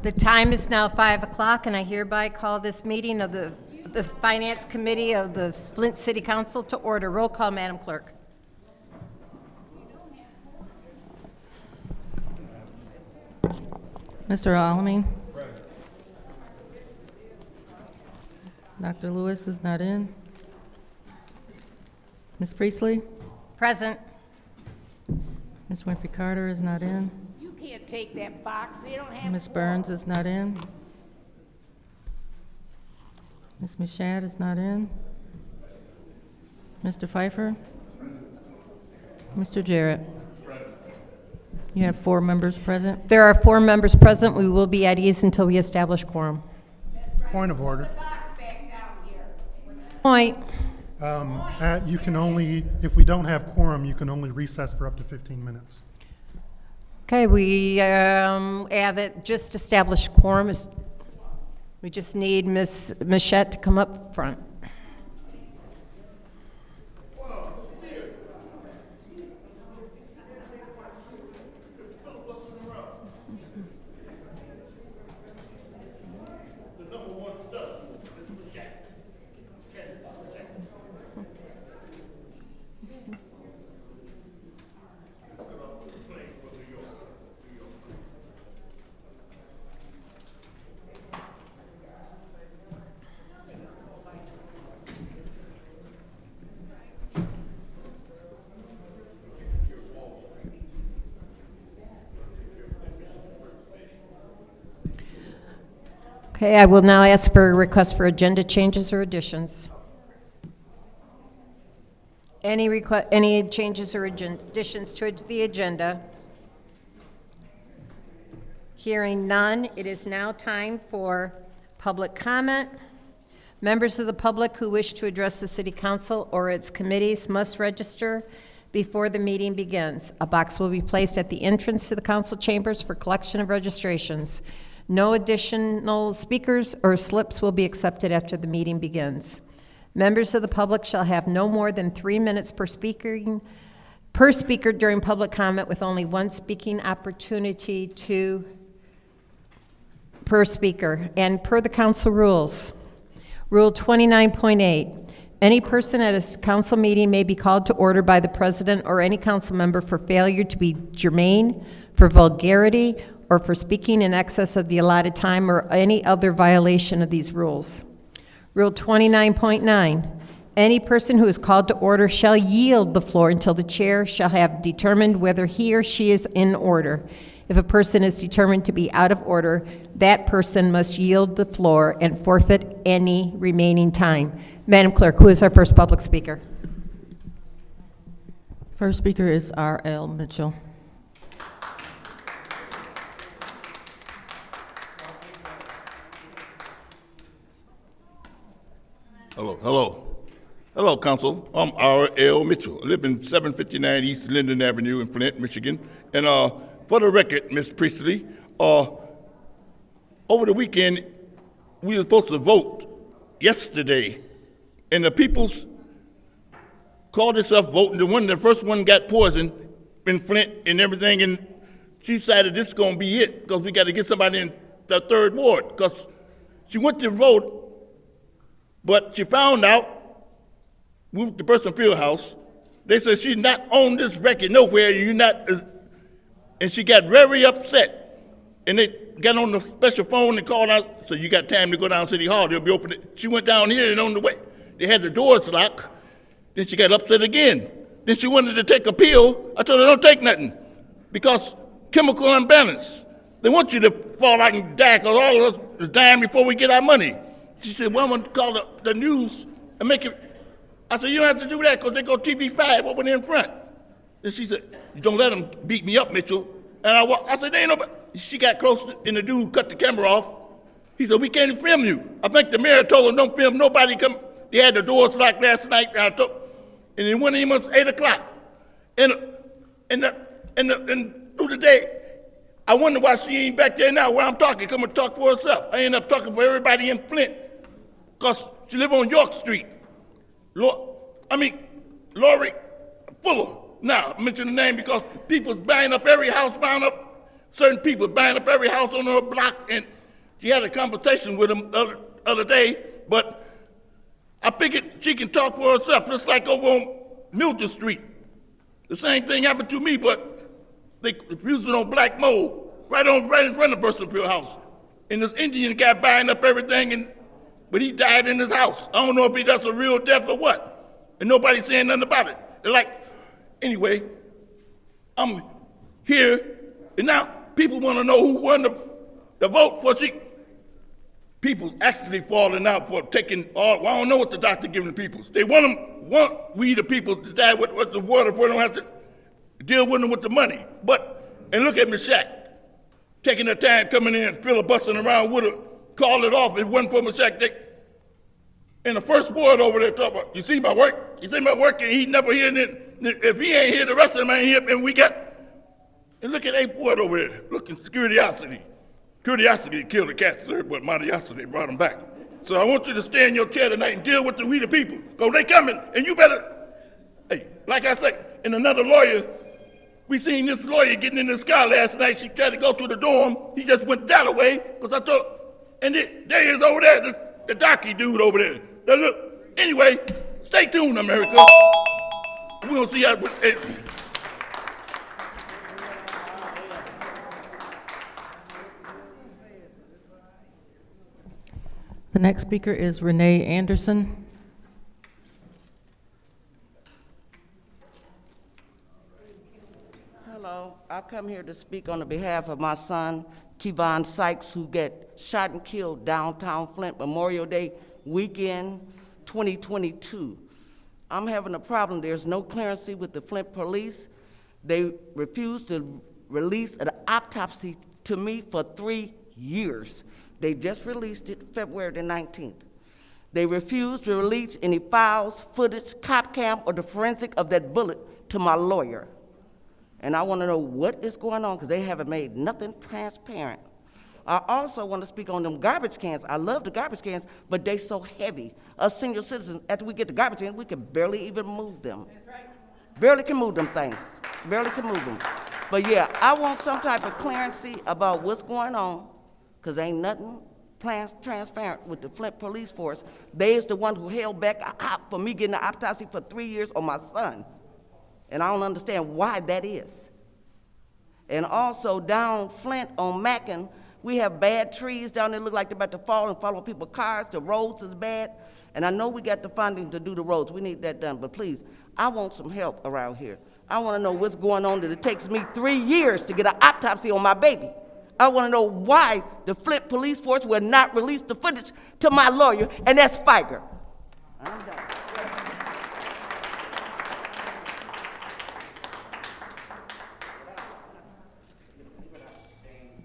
The time is now 5 o'clock, and I hereby call this meeting of the Finance Committee of the Flint City Council to order. Roll call, Madam Clerk. Mr. Alamin. Dr. Lewis is not in. Ms. Priestley. Present. Ms. Winfrey Carter is not in. You can't take that box. They don't have. Ms. Burns is not in. Ms. Machad is not in. Mr. Pfeiffer. Mr. Jarrett. You have 4 members present. There are 4 members present. We will be at ease until we establish quorum. Point of order. Point. You can only, if we don't have quorum, you can only recess for up to 15 minutes. Okay, we have it just established quorum. We just need Ms. Machette to come up front. Okay, I will now ask for a request for agenda changes or additions. Any changes or additions to the agenda? Hearing none, it is now time for public comment. Members of the public who wish to address the City Council or its committees must register before the meeting begins. A box will be placed at the entrance to the council chambers for collection of registrations. No additional speakers or slips will be accepted after the meeting begins. Members of the public shall have no more than 3 minutes per speaker during public comment, with only 1 speaking opportunity per speaker. And per the council rules, Rule 29.8, any person at a council meeting may be called to order by the president or any council member for failure to be germane, for vulgarity, or for speaking in excess of the allotted time, or any other violation of these rules. Rule 29.9, any person who is called to order shall yield the floor until the chair shall have determined whether he or she is in order. If a person is determined to be out of order, that person must yield the floor and forfeit any remaining time. Madam Clerk, who is our first public speaker? First speaker is R.L. Mitchell. Hello, Council. I'm R.L. Mitchell. I live in 759 East Linden Avenue in Flint, Michigan. And for the record, Ms. Priestley, over the weekend, we were supposed to vote yesterday, and the peoples called themselves voting. The first one got poisoned in Flint and everything, and she decided this is going to be it, because we got to get somebody in the 3rd ward, because she went to vote. But she found out, we went to Person Field House, they said she's not on this record nowhere, you're not, and she got very upset. And they got on the special phone and called out, so you got time to go down City Hall, they'll be open. She went down here, and on the way, they had the doors locked. Then she got upset again. Then she wanted to take a pill. I told her, don't take nothing, because chemical imbalance. They want you to fall out and die, because all of us is dying before we get our money. She said, well, I'm going to call the news and make it. I said, you don't have to do that, because they go TV5 over there in front. Then she said, you don't let them beat me up, Mitchell. And I said, there ain't nobody. She got close, and the dude cut the camera off. He said, we can't film you. I think the mayor told him, don't film nobody. Come. They had the doors locked last night, and then one of them was 8 o'clock. And through the day, I wonder why she ain't back there now where I'm talking. Come and talk for herself. I end up talking for everybody in Flint, because she live on York Street. Lori Fuller. Now, I mention the name because people's buying up every house, bound up certain people buying up every house on her block, and she had a conversation with them the other day, but I figured she can talk for herself, just like over on Mildred Street. The same thing happened to me, but they refused it on Black Mold, right in front of Bursonville House. And this Indian guy buying up everything, but he died in his house. I don't know if that's a real death or what. And nobody's saying nothing about it. They're like, anyway, I'm here, and now people want to know who won the vote for she. People's actually falling out for taking all. Well, I don't know what the doctor giving the peoples. They want we the people to die with the water before they don't have to deal with them with the money. And look at Miss Shack, taking her time coming in, filibustering around with her, call it off. If it wasn't for Miss Shack, in the first ward over there talking about, you see my work? You see my work? And he never here. And then if he ain't here, the rest of them ain't here. And we got, and look at 8th ward over there, looking curiosity. Curiosity killed the cat, sir, but Mariosity brought him back. So I want you to stay in your chair tonight and deal with we the people. Because they coming, and you better, hey, like I say, and another lawyer, we seen this lawyer getting in this car last night. She tried to go to the dorm. He just went that way, because I told, and there he is over there, the darky dude over there. Now look, anyway, stay tuned, America. We'll see how, The next speaker is Renee Anderson. Hello, I come here to speak on the behalf of my son, Kevon Sykes, who got shot and killed downtown Flint Memorial Day weekend 2022. I'm having a problem. There's no clearancy with the Flint police. They refused to release an autopsy to me for 3 years. They just released it February the 19th. They refused to release any files, footage, cop cam, or the forensic of that bullet to my lawyer. And I want to know what is going on, because they haven't made nothing transparent. I also want to speak on them garbage cans. I love the garbage cans, but they so heavy. Us senior citizens, after we get the garbage cans, we can barely even move them. That's right. Barely can move them things. Barely can move them. But yeah, I want some type of clearancy about what's going on, because ain't nothing transparent with the Flint police force. They is the one who held back for me getting an autopsy for 3 years on my son. And I don't understand why that is. And also down Flint on Mackin, we have bad trees down there, look like they're about to fall and fall on people's cars. The roads is bad. And I know we got the funding to do the roads. We need that done. But please, I want some help around here. I want to know what's going on that it takes me 3 years to get an autopsy on my baby. I want to know why the Flint police force will not release the footage to my lawyer, and that's Figer. I'm done.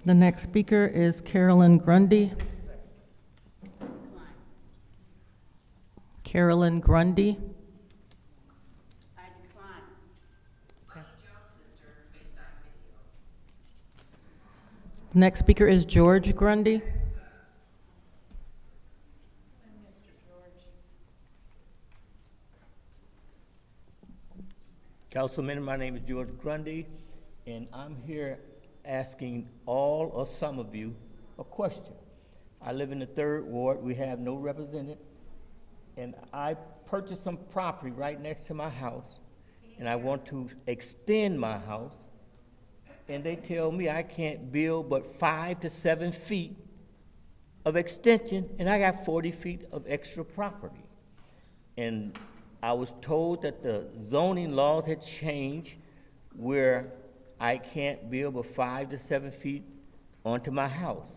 The next speaker is Carolyn Grundy. Carolyn Grundy. The next speaker is George Grundy. Councilman, my name is George Grundy, and I'm here asking all or some of you a question. I live in the 3rd Ward. We have no representative, and I purchased some property right next to my house, and I want to extend my house, and they tell me I can't build but 5 to 7 feet of extension, and I got 40 feet of extra property. And I was told that the zoning laws had changed where I can't build but 5 to 7 feet onto my house.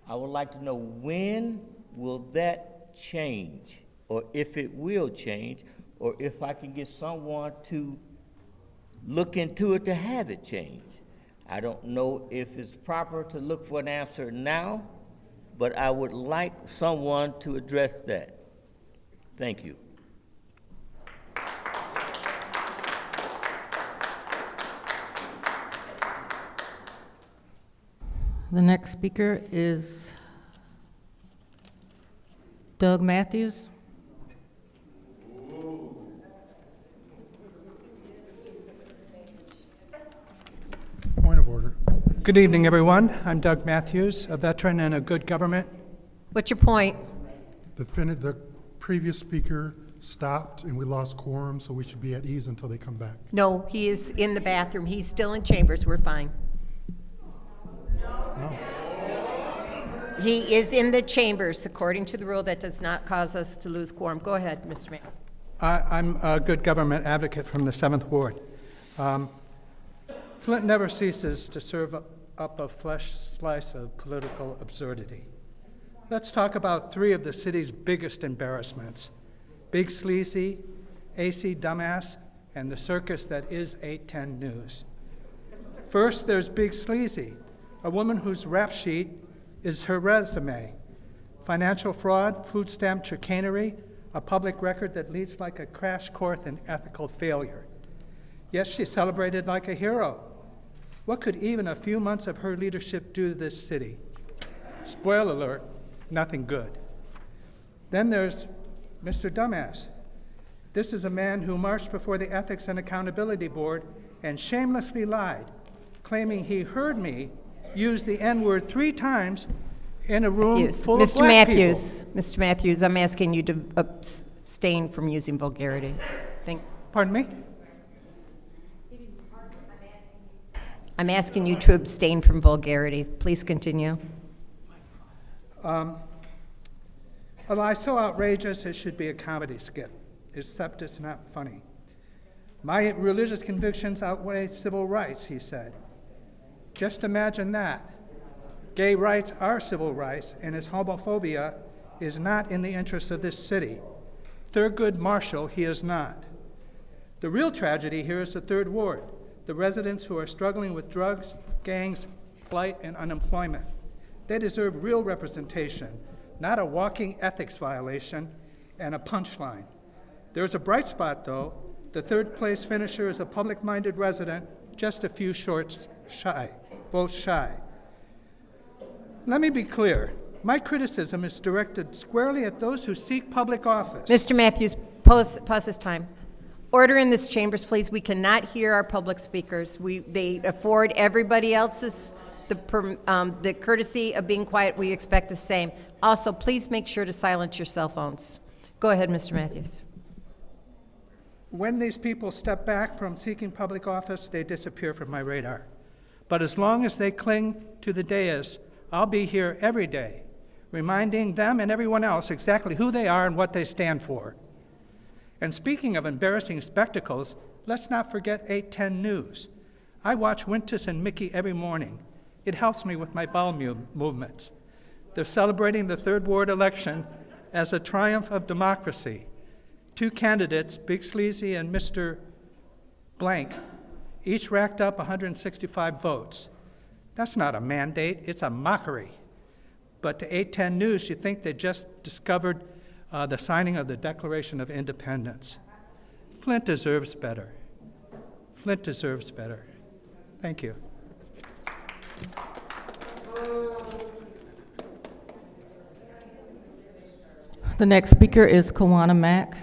I would like to know, when will that change, or if it will change, or if I can get someone to look into it to have it change. I don't know if it's proper to look for an answer now, but I would like someone to address that. Thank you. The next speaker is Doug Matthews. Point of order. Good evening, everyone. I'm Doug Matthews, a veteran and a good government. What's your point? The previous speaker stopped and we lost quorum, so we should be at ease until they come back. No, he is in the bathroom. He's still in chambers. We're fine. No. He is in the chambers. According to the rule, that does not cause us to lose quorum. Go ahead, Mr. Mayor. I'm a good government advocate from the 7th Ward. Flint never ceases to serve up a flesh slice of political absurdity. Let's talk about 3 of the city's biggest embarrassments: Big Sleazy, AC Dumbass, and the circus that is 810 News. First, there's Big Sleazy, a woman whose rap sheet is her resume: financial fraud, food stamp chicanery, a public record that leads like a crash course in ethical failure. Yes, she's celebrated like a hero. What could even a few months of her leadership do to this city? Spoiler alert, nothing good. Then there's Mr. Dumbass. This is a man who marched before the Ethics and Accountability Board and shamelessly lied, claiming he heard me use the N-word 3 times in a room full of Mr. black Matthews, people. Mr. Matthews, I'm asking you to abstain from using vulgarity. Pardon me? I'm asking you to abstain from vulgarity. Please continue. A lie so outrageous it should be a comedy skit, except it's not funny. My religious convictions outweigh civil rights, he said. Just imagine that. Gay rights are civil rights, and his homophobia is not in the interest of this city. Thurgood Marshall, he is not. The real tragedy here is the 3rd Ward, the residents who are struggling with drugs, gangs, blight, and unemployment. They deserve real representation, not a walking ethics violation and a punchline. There's a bright spot, though. The 3rd place finisher is a public-minded resident, just a few votes shy. Let me be clear. My criticism is directed squarely at those who seek public office. Mr. Matthews, pause this time. Order in this chambers, please. We cannot hear our public speakers. They afford everybody else's the courtesy of being quiet. We expect the same. Also, please make sure to silence your cell phones. Go ahead, Mr. Matthews. When these people step back from seeking public office, they disappear from my radar. But as long as they cling to the dais, I'll be here every day, reminding them and everyone else exactly who they are and what they stand for. And speaking of embarrassing spectacles, let's not forget 810 News. I watch Winters and Mickey every morning. It helps me with my bowel movements. They're celebrating the 3rd Ward election as a triumph of democracy. 2 candidates, Big Sleazy and Mr. Blank, each racked up 165 votes. That's not a mandate, it's a mockery. But to 810 News, you think they just discovered the signing of the Declaration of Independence. Flint deserves better. Flint deserves better. Thank you. The next speaker is Kawana Mack.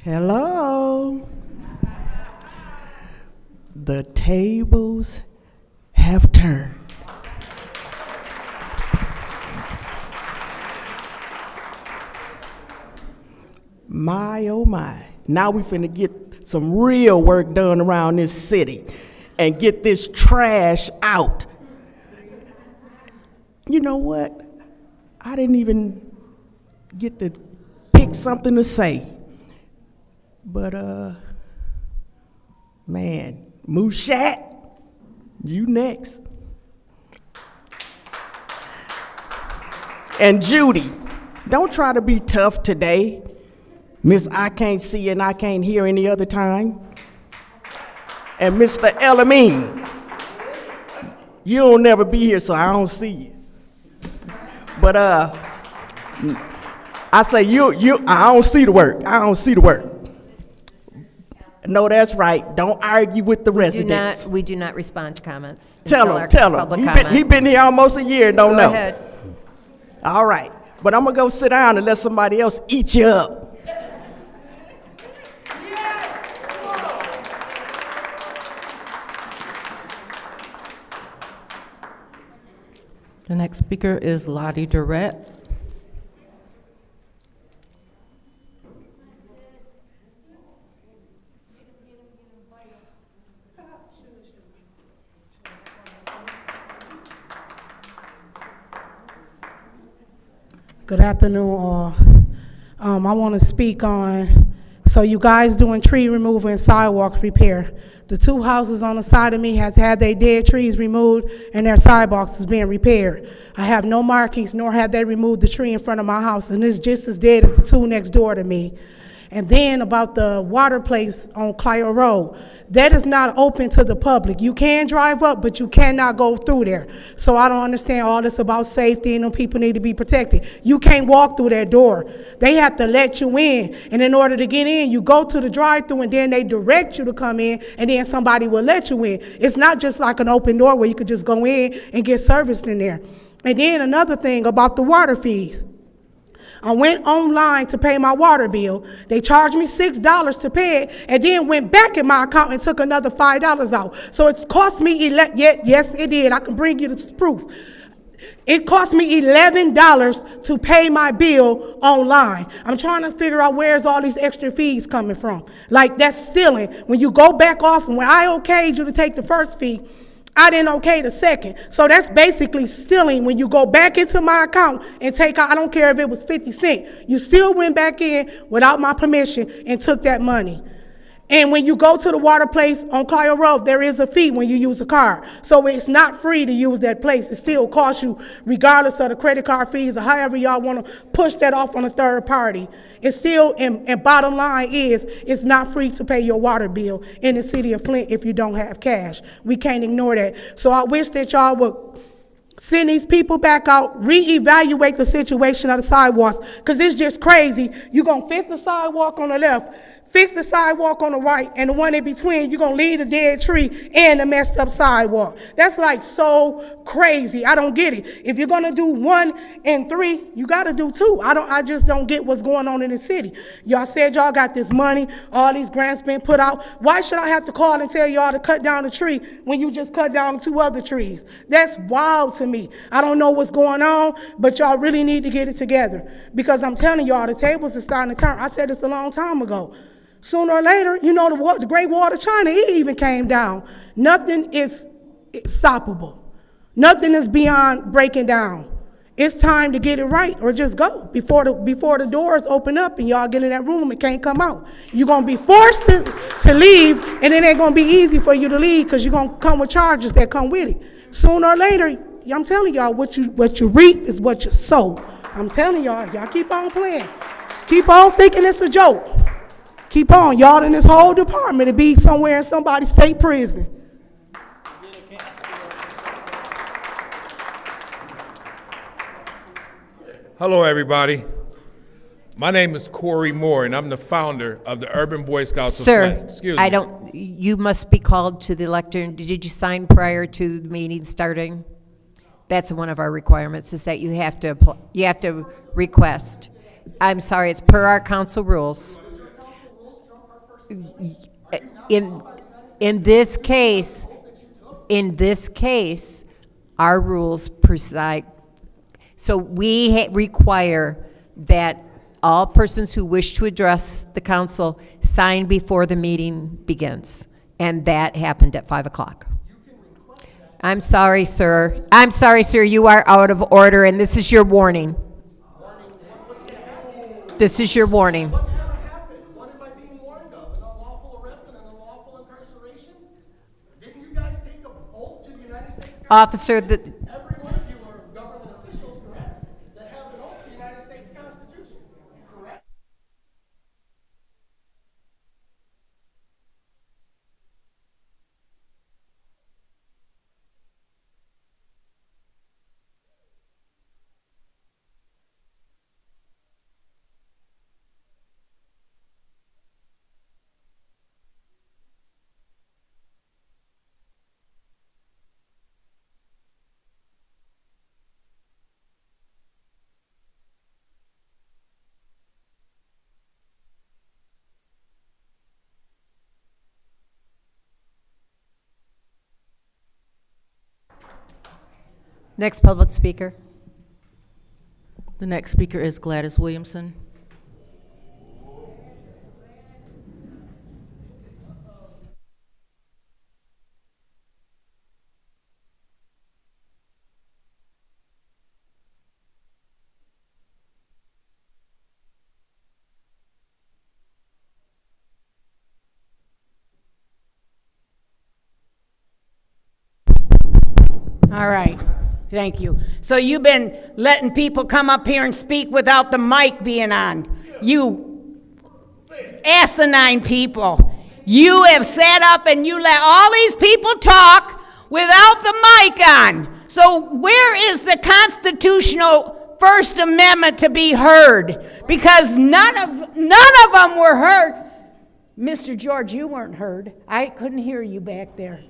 Hello. The tables have turned. My, oh my. Now we finna get some real work done around this city and get this trash out. You know what? I didn't even get to pick something to say. But, man, Mushat, you next. And Judy, don't try to be tough today. Miss I can't see and I can't hear any other time. And Mr. Elamine, you'll never be here, so I don't see you. But I say I don't see the work. I don't see the work. No, that's right. Don't argue with the residents. We do not respond to comments. Tell until him, our tell him. public He comment. been here almost a year and don't know. Go ahead. All right. But I'm going to go sit down and let somebody else eat you up. The next speaker is Lottie Durrett. Good afternoon, all. I want to speak on, so you guys doing tree removal and sidewalk repair. The two houses on the side of me has had their dead trees removed and their sidewalks is being repaired. I have no markings, nor have they removed the tree in front of my house, and it's just as dead as the two next door to me. And then about the water place on Clio Road, that is not open to the public. You can drive up, but you cannot go through there. So I don't understand all this about safety and them people need to be protected. You can't walk through that door. They have to let you in. And in order to get in, you go to the drive-thru and then they direct you to come in and then somebody will let you in. It's not just like an open door where you could just go in and get serviced in there. And then another thing about the water fees. I went online to pay my water bill. They charged me $6 to pay it, and then went back in my account and took another $5 out. So it's cost me yes, it did. I can bring you the proof. It cost me $11 to pay my bill online. I'm trying to figure out where's all these extra fees coming from. Like, that's stealing. When you go back off, and when I okayed you to take the first fee, I didn't okay the second. So that's basically stealing when you go back into my account and take out, I don't care if it was 50 cents. You still went back in without my permission and took that money. And when you go to the water place on Clio Road, there is a fee when you use a card. So it's not free to use that place. It still costs you regardless of the credit card fees or however y'all want to push that off on a third party. It's still, and bottom line is, it's not free to pay your water bill in the city of Flint if you don't have cash. We can't ignore that. So I wish that y'all would send these people back out, reevaluate the situation of the sidewalks, because it's just crazy. You're going to fix the sidewalk on the left, fix the sidewalk on the right, and the one in between, you're going to leave the dead tree and the messed up sidewalk. That's like so crazy. I don't get it. If you're going to do 1 and 3, you got to do 2. I just don't get what's going on in the city. Y'all said y'all got this money, all these grants been put out. Why should I have to call and tell y'all to cut down the tree when you just cut down 2 other trees? That's wild to me. I don't know what's going on, but y'all really need to get it together, because I'm telling y'all, the tables are starting to turn. I said this a long time ago. Sooner or later, you know, the Great Wall of China, it even came down. Nothing is stoppable. Nothing is beyond breaking down. It's time to get it right, or just go before the doors open up and y'all get in that room and can't come out. You're going to be forced to leave, and it ain't going to be easy for you to leave because you're going to come with charges that come with it. Sooner or later, I'm telling y'all, what you reap is what you sow. I'm telling y'all keep on playing. Keep on thinking it's a joke. Keep on. Y'all in this whole department to be somewhere in somebody's state prison. Hello, everybody. My name is Corey Moore, and I'm the founder of the Urban Boy Scouts of Flint. Sir, Excuse me. you must be called to the lectern. Did you sign prior to the meeting starting? That's one of our requirements, is that you have to request. I'm sorry, it's per our council rules. In this case, our rules preside. So we require that all persons who wish to address the council sign before the meeting begins, and that happened at 5 o'clock. I'm sorry, sir. I'm sorry, sir. You are out of order, and this is your warning. This is your warning. What's going to happen? What am I being warned of? An unlawful arrest and an unlawful incarceration? Didn't you guys take an oath to the United States Constitution? Officer, Every one of you are government officials, correct? That have an oath to the United States Constitution, correct? Next public speaker. The next speaker is Gladys Williamson. All right, thank you. So you've been letting people come up here and speak without the mic being on. You asinine people. You have sat up and you let all these people talk without the mic on. So where is the constitutional First Amendment to be heard? Because none of them were heard. Mr. George, you weren't heard. I couldn't hear you back there.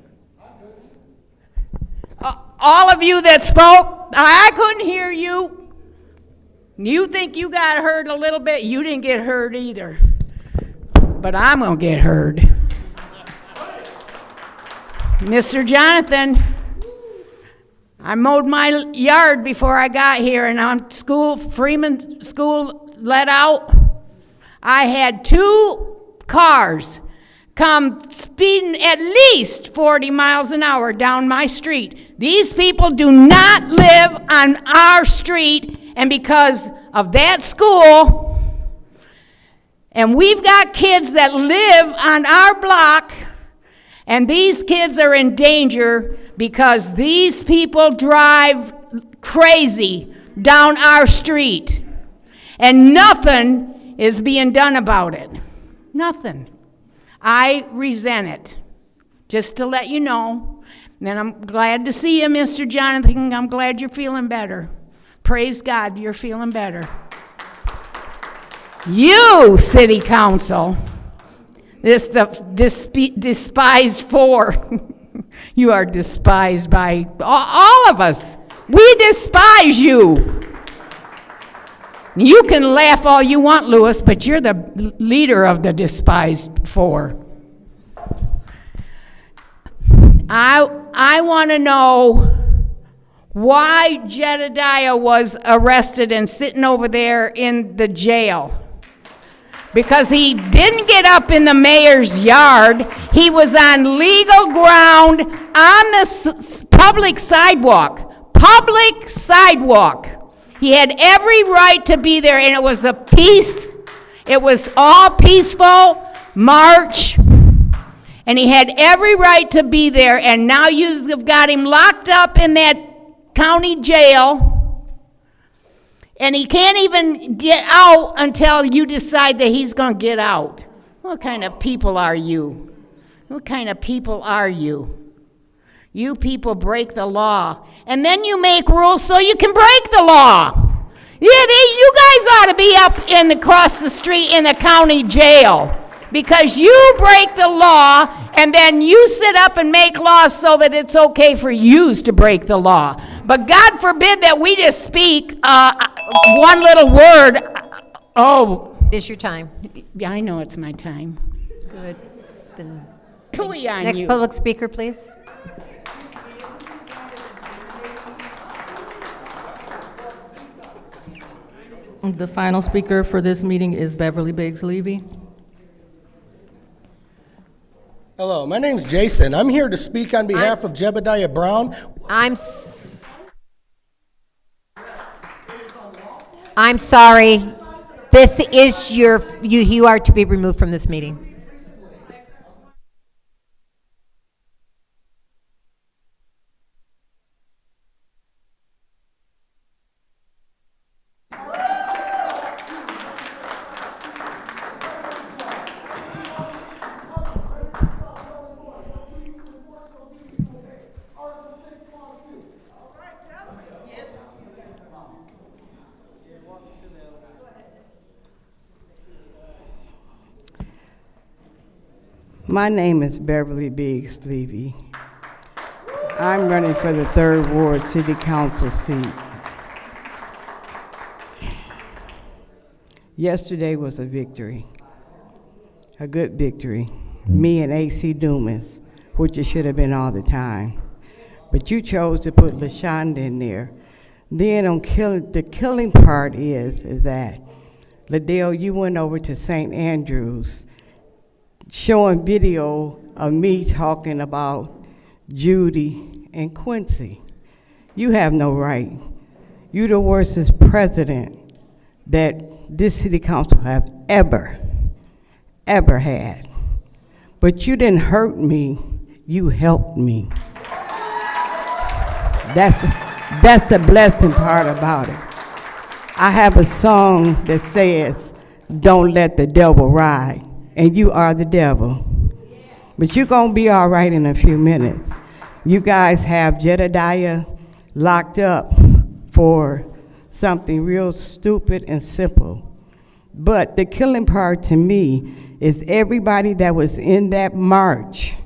All of you that spoke, I couldn't hear you. You think you got heard a little bit? You didn't get heard either. But I'm going to get heard. Mr. Jonathan, I mowed my yard before I got here, and on Freeman School let out, I had 2 cars come speeding at least 40 miles an hour down my street. These people do not live on our street, and because of that school, and we've got kids that live on our block, and these kids are in danger because these people drive crazy down our street, and nothing is being done about it. Nothing. I resent it, just to let you know. And I'm glad to see you, Mr. Jonathan. I'm glad you're feeling better. Praise God, you're feeling better. You, City Council, the despised 4, you are despised by all of us. We despise you. You can laugh all you want, Lewis, but you're the leader of the despised 4. I want to know why Jedediah was arrested and sitting over there in the jail. Because he didn't get up in the mayor's yard. He was on legal ground on the public sidewalk. Public sidewalk. He had every right to be there, and it was it was all peaceful march, and he had every right to be there, and now you've got him locked up in that county jail, and he can't even get out until you decide that he's going to get out. What kind of people are you? What kind of people are you? You people break the law, and then you make rules so you can break the law. Yeah, you guys ought to be up and across the street in the county jail because you break the law, and then you sit up and make laws so that it's okay for yous to break the law. But God forbid that we just speak one little word. Oh, It's your time. yeah, I know it's my time. Good. Then Cooey on next you. public speaker, please. The final speaker for this meeting is Beverly Biggs Levy. Hello, my name's Jason. I'm here to speak on behalf of Jebediah Brown. I'm sorry. This is you are to be removed from this meeting. My name is Beverly Biggs Levy. I'm running for the 3rd Ward City Council seat. Yesterday was a victory, a good victory. Me and AC Dumas, which it should have been all the time. but you chose to put LaShonda in there. Then the killing part is that, Liddell, you went over to St. Andrews showing video of me talking about Judy and Quincy. You have no right. You're the worstest president that this city council have ever had. But you didn't hurt me, you helped me. That's the blessing part about it. I have a song that says, "Don't let the devil ride," and you are the devil. But you're gonna be all right in a few minutes. You guys have Jedediah locked up for something real stupid and simple. But the killing part to me is everybody that was in that march.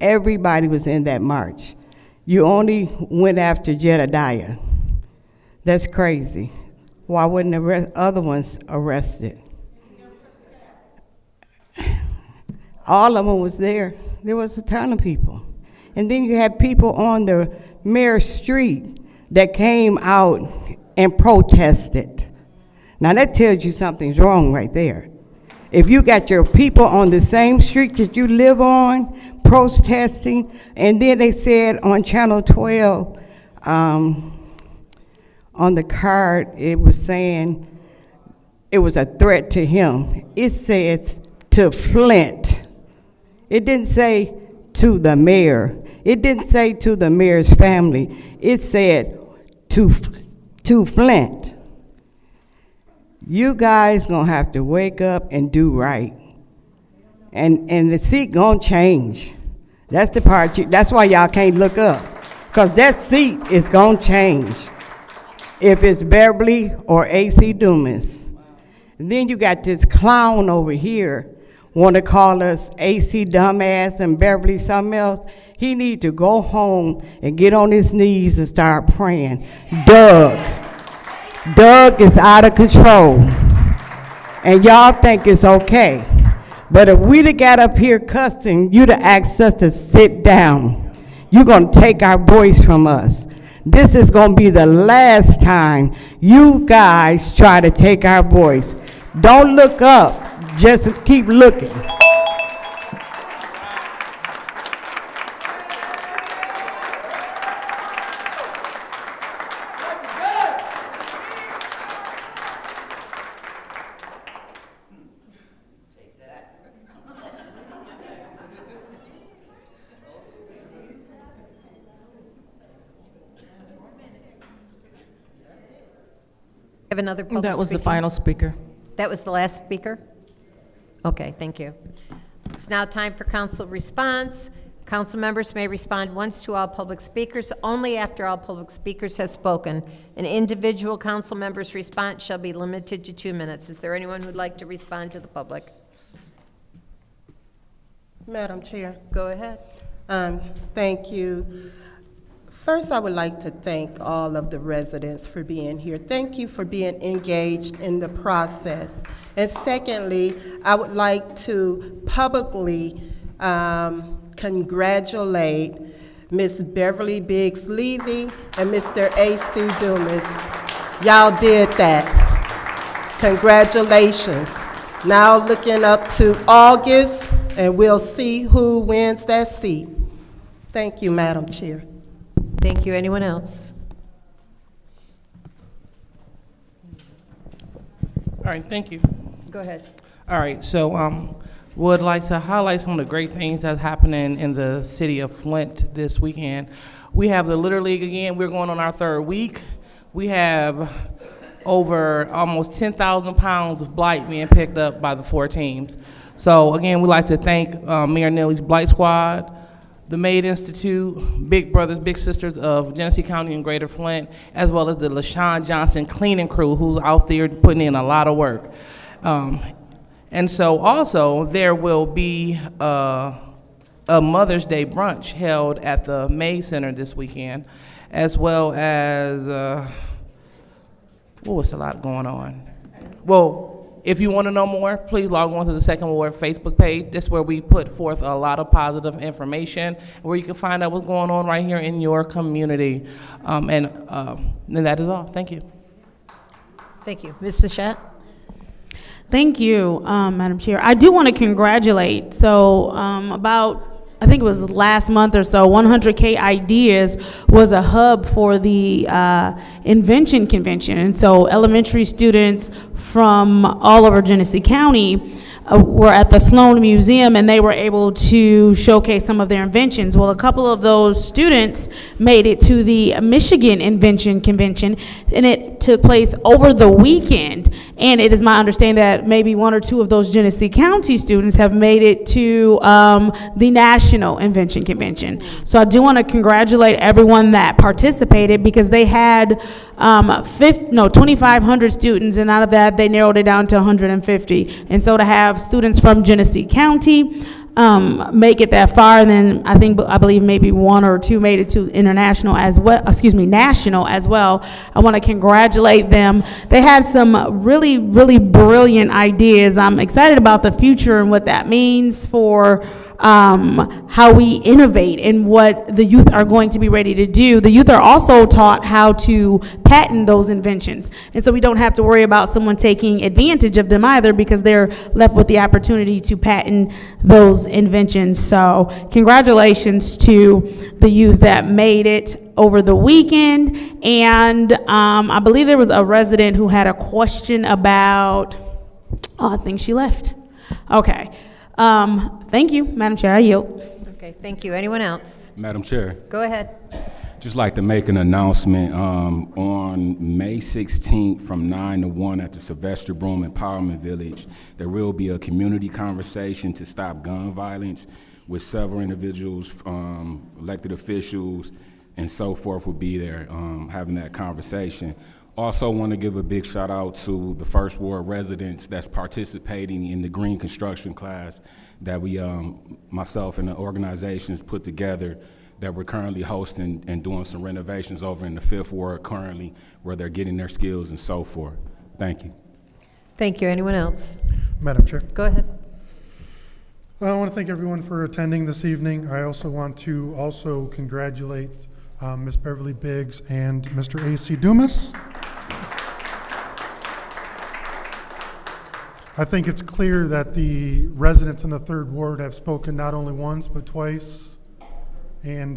Everybody was in that march. You only went after Jedediah. That's crazy. Why wasn't the other ones arrested? All of them was there. There was a ton of people. And then you had people on the mayor's street that came out and protested. Now that tells you something's wrong right there. If you got your people on the same street that you live on, protesting, and then they said on Channel 12, on the card, it was saying it was a threat to him. It says to Flint. It didn't say to the mayor. It didn't say to the mayor's family. It said to Flint. You guys gonna have to wake up and do right. And the seat gonna change. That's the part, that's why y'all can't look up. Because that seat is gonna change. If it's Beverly or AC Dumas. And then you got this clown over here want to call us AC dumbass and Beverly something else. He need to go home and get on his knees and start praying. Doug is out of control. And y'all think it's okay. But if we'd have got up here cussing, you'd have asked us to sit down. You're gonna take our voice from us. This is gonna be the last time you guys try to take our voice. Don't look up, just keep looking. Have another public That was the speaker? final speaker. That was the last speaker? Okay, thank you. It's now time for council response. Council members may respond once to all public speakers, only after all public speakers have spoken. An individual council member's response shall be limited to 2 minutes. Is there anyone who'd like to respond to the public? Madam Chair. Go ahead. Thank you. First, I would like to thank all of the residents for being here. Thank you for being engaged in the process. And secondly, I would like to publicly congratulate Ms. Beverly Biggs Levy and Mr. A.C. Dumas. Y'all did that. Congratulations. Now looking up to August, and we'll see who wins that seat. Thank you, Madam Chair. Thank you. Anyone else? All right, thank you. Go ahead. All right, so would like to highlight some of the great things that's happening in the city of Flint this weekend. We have the Little League again. We're going on our 3rd week. We have over almost 10,000 pounds of blight being picked up by the 4 teams. So again, we'd like to thank Mayor Neely's Blight Squad, the Maid Institute, Big Brothers, Big Sisters of Genesee County and Greater Flint, as well as the LaShawn Johnson cleaning crew who's out there putting in a lot of work. And so also there will be a Mother's Day brunch held at the May Center this weekend, as well as, what was a lot going on? Well, if you want to know more, please log on to the Second Ward Facebook page. That's where we put forth a lot of positive information, where you can find out what's going on right here in your community. And that is all. Thank you. Thank you. Ms. Bichette? Thank you, Madam Chair. I do want to congratulate. So I think it was last month or so, 100K Ideas was a hub for the Invention Convention. And so elementary students from all over Genesee County were at the Sloan Museum, and they were able to showcase some of their inventions. Well, a couple of those students made it to the Michigan Invention Convention, and it took place over the weekend. And it is my understanding that maybe one or two of those Genesee County students have made it to the National Invention Convention. So I do want to congratulate everyone that participated, because they had 2,500 students, and out of that, they narrowed it down to 150. And so to have students from Genesee County make it that far, and then I believe maybe one or two made it to national as well. I want to congratulate them. They had some really, really brilliant ideas. I'm excited about the future and what that means for how we innovate and what the youth are going to be ready to do. The youth are also taught how to patent those inventions. And so we don't have to worry about someone taking advantage of them either, because they're left with the opportunity to patent those inventions. So congratulations to the youth that made it over the weekend. And I believe there was a resident who had a question about, I think she left. Okay. Thank you, Madam Chair. I yield. Okay, thank you. Anyone else? Madam Chair, Go ahead. just like to make an announcement. On May 16th from 9 to 1 at the Sylvester Broom Empowerment Village, there will be a community conversation to stop gun violence with several individuals, elected officials, and so forth will be there having that conversation. Also want to give a big shout out to the First Ward residents that's participating in the green construction class that we, myself and the organizations put together, that we're currently hosting and doing some renovations over in the Fifth Ward currently, where they're getting their skills and so forth. Thank you. Thank you. Anyone else? Madam Chair. Go ahead. I want to thank everyone for attending this evening. I also want to congratulate Ms. Beverly Biggs and Mr. A.C. Dumas. I think it's clear that the residents in the Third Ward have spoken not only once but twice, and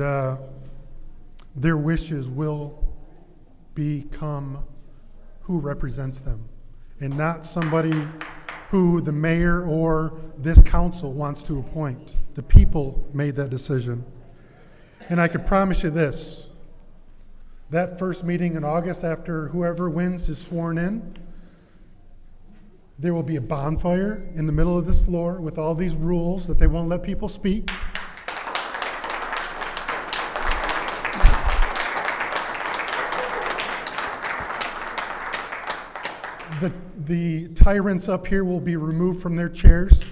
their wishes will become who represents them, and not somebody who the mayor or this council wants to appoint. The people made that decision. And I can promise you this, that first meeting in August after whoever wins is sworn in, there will be a bonfire in the middle of this floor with all these rules that they won't let people speak. The tyrants up here will be removed from their chairs.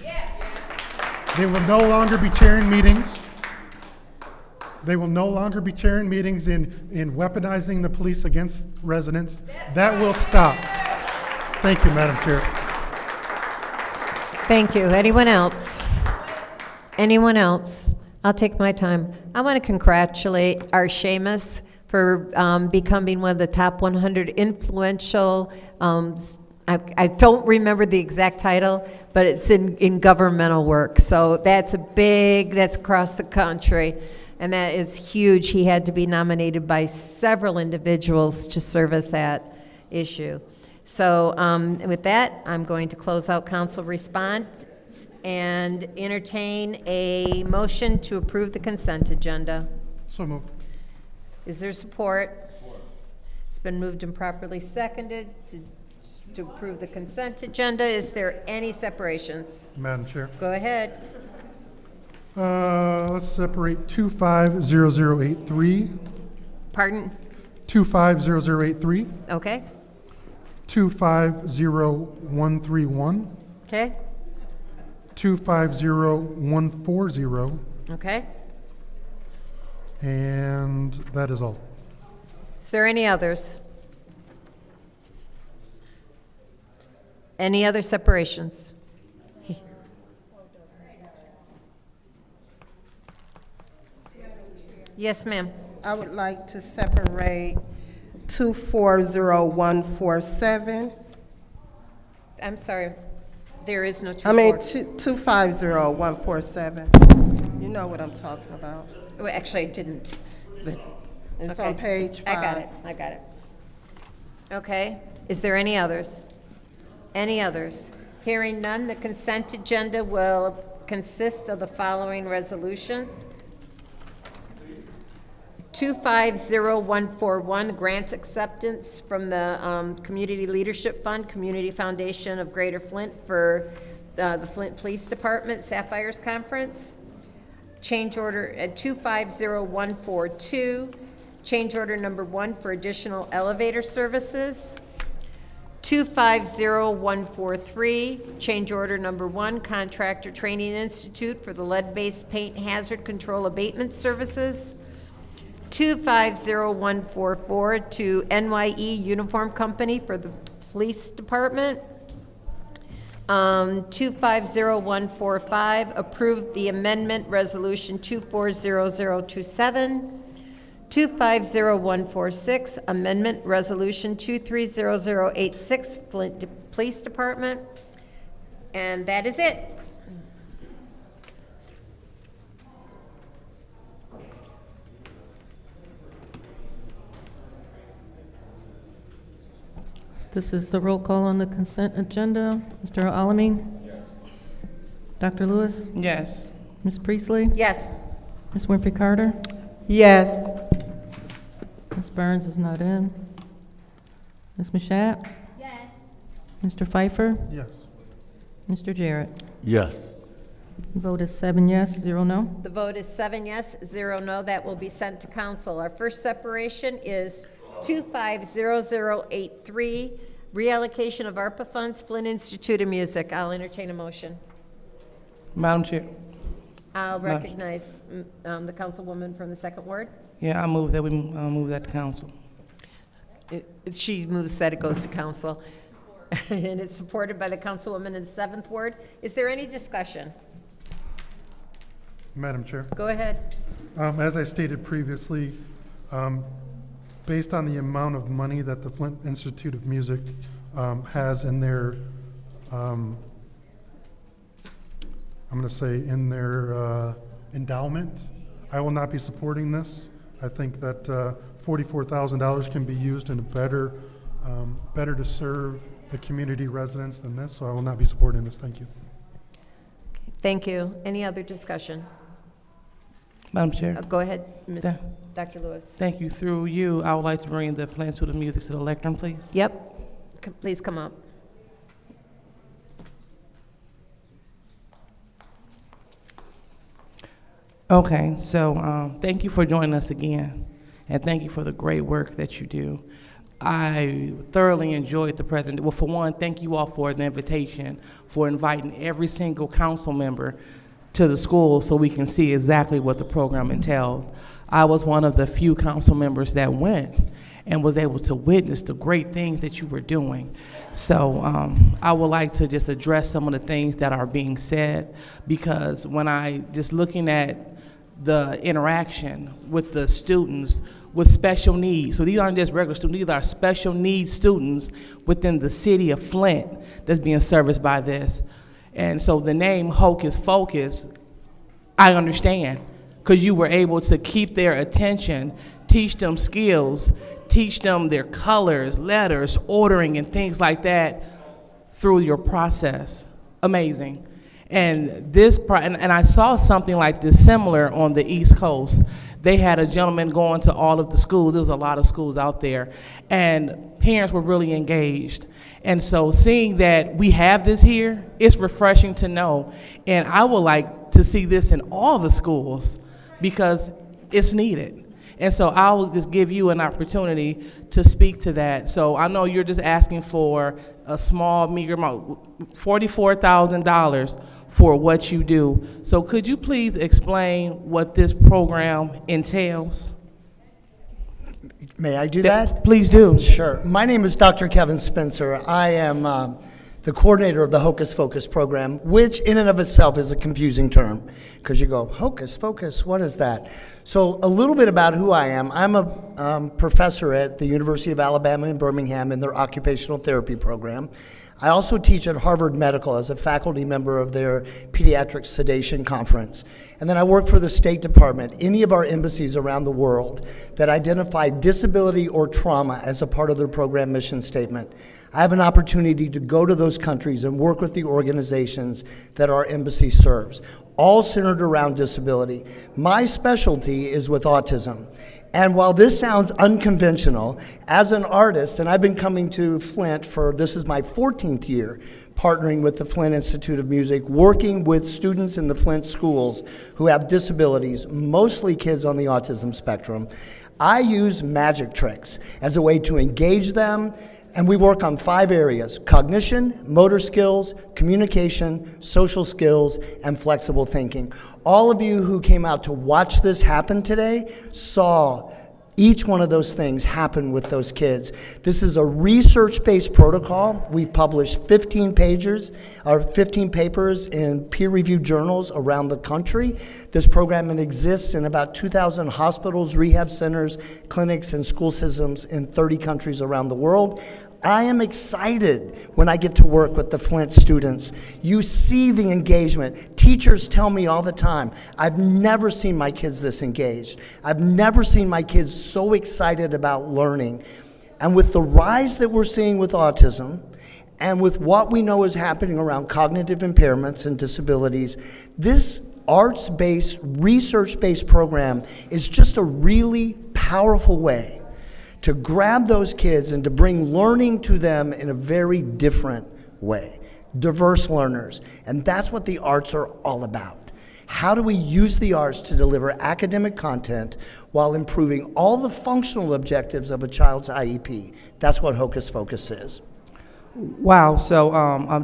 They will no longer be chairing meetings. They will no longer be chairing meetings in weaponizing the police against residents. That will stop. Thank you, Madam Chair. Thank you. Anyone else? Anyone else? I'll take my time. I want to congratulate our Seamus for becoming one of the top 100 influential, I don't remember the exact title, but it's in governmental work. So that's that's across the country, and that is huge. He had to be nominated by several individuals to service that issue. So with that, I'm going to close out council response and entertain a motion to approve the consent agenda. So moved. Is there support? It's been moved and properly seconded to approve the consent agenda. Is there any separations? Madam Chair. Go ahead. Let's separate 250083. Pardon? 250083. Okay. 250131. Okay. 250140. Okay. And that is all. Is there any others? Any other separations? Yes, ma'am. I would like to separate 240147. I'm sorry, there is no 250147. You know what I'm talking about. Well, actually, I didn't, but. It's okay. on page 5. I got it. Okay, is there any others? Any others? Hearing none, the consent agenda will consist of the following resolutions. 250141, grant acceptance from the Community Leadership Fund, Community Foundation of Greater Flint for the Flint Police Department Sapphires Conference. Change order at 250142, change order number 1 for additional elevator services. 250143, change order number 1, Contractor Training Institute for the lead-based paint hazard control abatement services. 250144 to NYE Uniform Company for the Police Department. 250145, approve the amendment resolution 240027. 250146, amendment resolution 230086, Flint Police Department. And that is it. This is the roll call on the consent agenda. Mr. Alamin? Dr. Lewis? Yes. Ms. Priestley? Yes. Ms. Winfrey Carter? Yes. Ms. Burns is not in. Ms. Mashat? Yes. Mr. Pfeiffer? Yes. Mr. Jarrett? Yes. Vote is 7 yes, 0 no. The vote is 7 yes, 0 no. That will be sent to council. Our first separation is 250083, reallocation of ARPA funds, Flint Institute of Music. I'll entertain a motion. Madam Chair. I'll recognize the councilwoman from the second ward. Yeah, I move that we move that to council. She moves that it goes to council. And it's supported by the councilwoman in the seventh ward. Is there any discussion? Madam Chair. Go ahead. As I stated previously, based on the amount of money that the Flint Institute of Music has in their, I'm going to say in their endowment, I will not be supporting this. I think that $44,000 can be used in a better to serve the community residents than this, so I will not be supporting this. Thank you. Thank you. Any other discussion? Madam Chair. Go ahead, Dr. Lewis. Thank you. Through you, I would like to bring the Flint Institute of Music to the lectern, please. Yep. Please come up. Okay, so thank you for joining us again, and thank you for the great work that you do. I thoroughly enjoyed the presentation. Well, for one, thank you all for the invitation, for inviting every single council member to the school so we can see exactly what the program entails. I was one of the few council members that went and was able to witness the great things that you were doing. So I would like to just address some of the things that are being said, because when I just looking at the interaction with the students with special needs, so these aren't just regular students, these are special needs students within the city of Flint that's being serviced by this. And so the name Hocus Focus, I understand, because you were able to keep their attention, teach them skills, teach them their colors, letters, ordering, and things like that through your process. Amazing. And this, and I saw something like this similar on the East Coast. They had a gentleman going to all of the schools. There's a lot of schools out there, and parents were really engaged. And so seeing that we have this here, it's refreshing to know. And I would like to see this in all the schools because it's needed. And so I will just give you an opportunity to speak to that. So I know you're just asking for a small, meager amount, $44,000 for what you do. So could you please explain what this program entails? May I do that? Please do. Sure. My name is Dr. Kevin Spencer. I am the coordinator of the Hocus Focus program, which in and of itself is a confusing term, because you go, Hocus Focus, what is that? So a little bit about who I am. I'm a professor at the University of Alabama in Birmingham in their occupational therapy program. I also teach at Harvard Medical as a faculty member of their pediatric sedation conference. And then I work for the State Department, any of our embassies around the world that identify disability or trauma as a part of their program mission statement. I have an opportunity to go to those countries and work with the organizations that our embassy serves, all centered around disability. My specialty is with autism. And while this sounds unconventional, as an artist, and I've been coming to Flint this is my 14th year, partnering with the Flint Institute of Music, working with students in the Flint schools who have disabilities, mostly kids on the autism spectrum. I use magic tricks as a way to engage them, and we work on 5 areas: cognition, motor skills, communication, social skills, and flexible thinking. All of you who came out to watch this happen today saw each one of those things happen with those kids. This is a research-based protocol. We've published 15 papers in peer-reviewed journals around the country. This program exists in about 2,000 hospitals, rehab centers, clinics, and school systems in 30 countries around the world. I am excited when I get to work with the Flint students. You see the engagement. Teachers tell me all the time, I've never seen my kids this engaged. I've never seen my kids so excited about learning. And with the rise that we're seeing with autism, and with what we know is happening around cognitive impairments and disabilities, this arts-based, research-based program is just a really powerful way to grab those kids and to bring learning to them in a very different way. Diverse learners. And that's what the arts are all about. How do we use the arts to deliver academic content while improving all the functional objectives of a child's IEP? That's what Hocus Focus is. Wow, so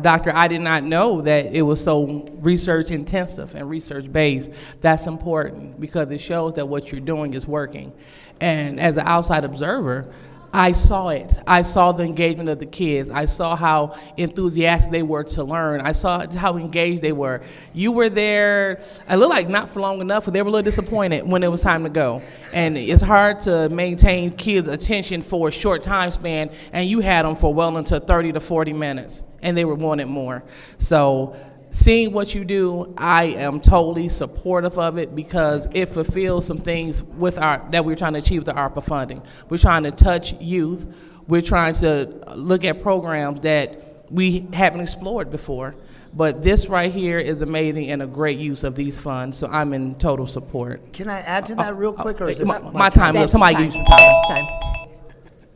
Doctor, I did not know that it was so research intensive and research based. That's important because it shows that what you're doing is working. And as an outside observer, I saw it. I saw the engagement of the kids. I saw how enthusiastic they were to learn. I saw how engaged they were. You were there, it looked like not for long enough, but they were a little disappointed when it was time to go. And it's hard to maintain kids' attention for a short time span, and you had them for well into 30 to 40 minutes, and they were wanting more. So seeing what you do, I am totally supportive of it because it fulfills some things that we're trying to achieve with the ARPA funding. We're trying to touch youth. We're trying to look at programs that we haven't explored before. But this right here is amazing and a great use of these funds, so I'm in total support. Can I add to that real quick, or is this my time? Somebody use your time. That's time.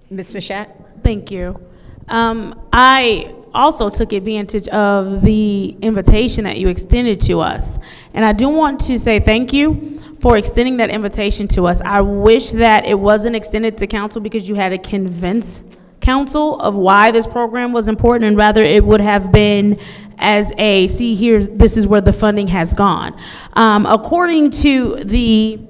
Ms. Mashat? Thank you. I also took advantage of the invitation that you extended to us. And I do want to say thank you for extending that invitation to us. I wish that it wasn't extended to council because you had to convince council of why this program was important, and rather it would have been as a, see here, this is where the funding has gone. According to the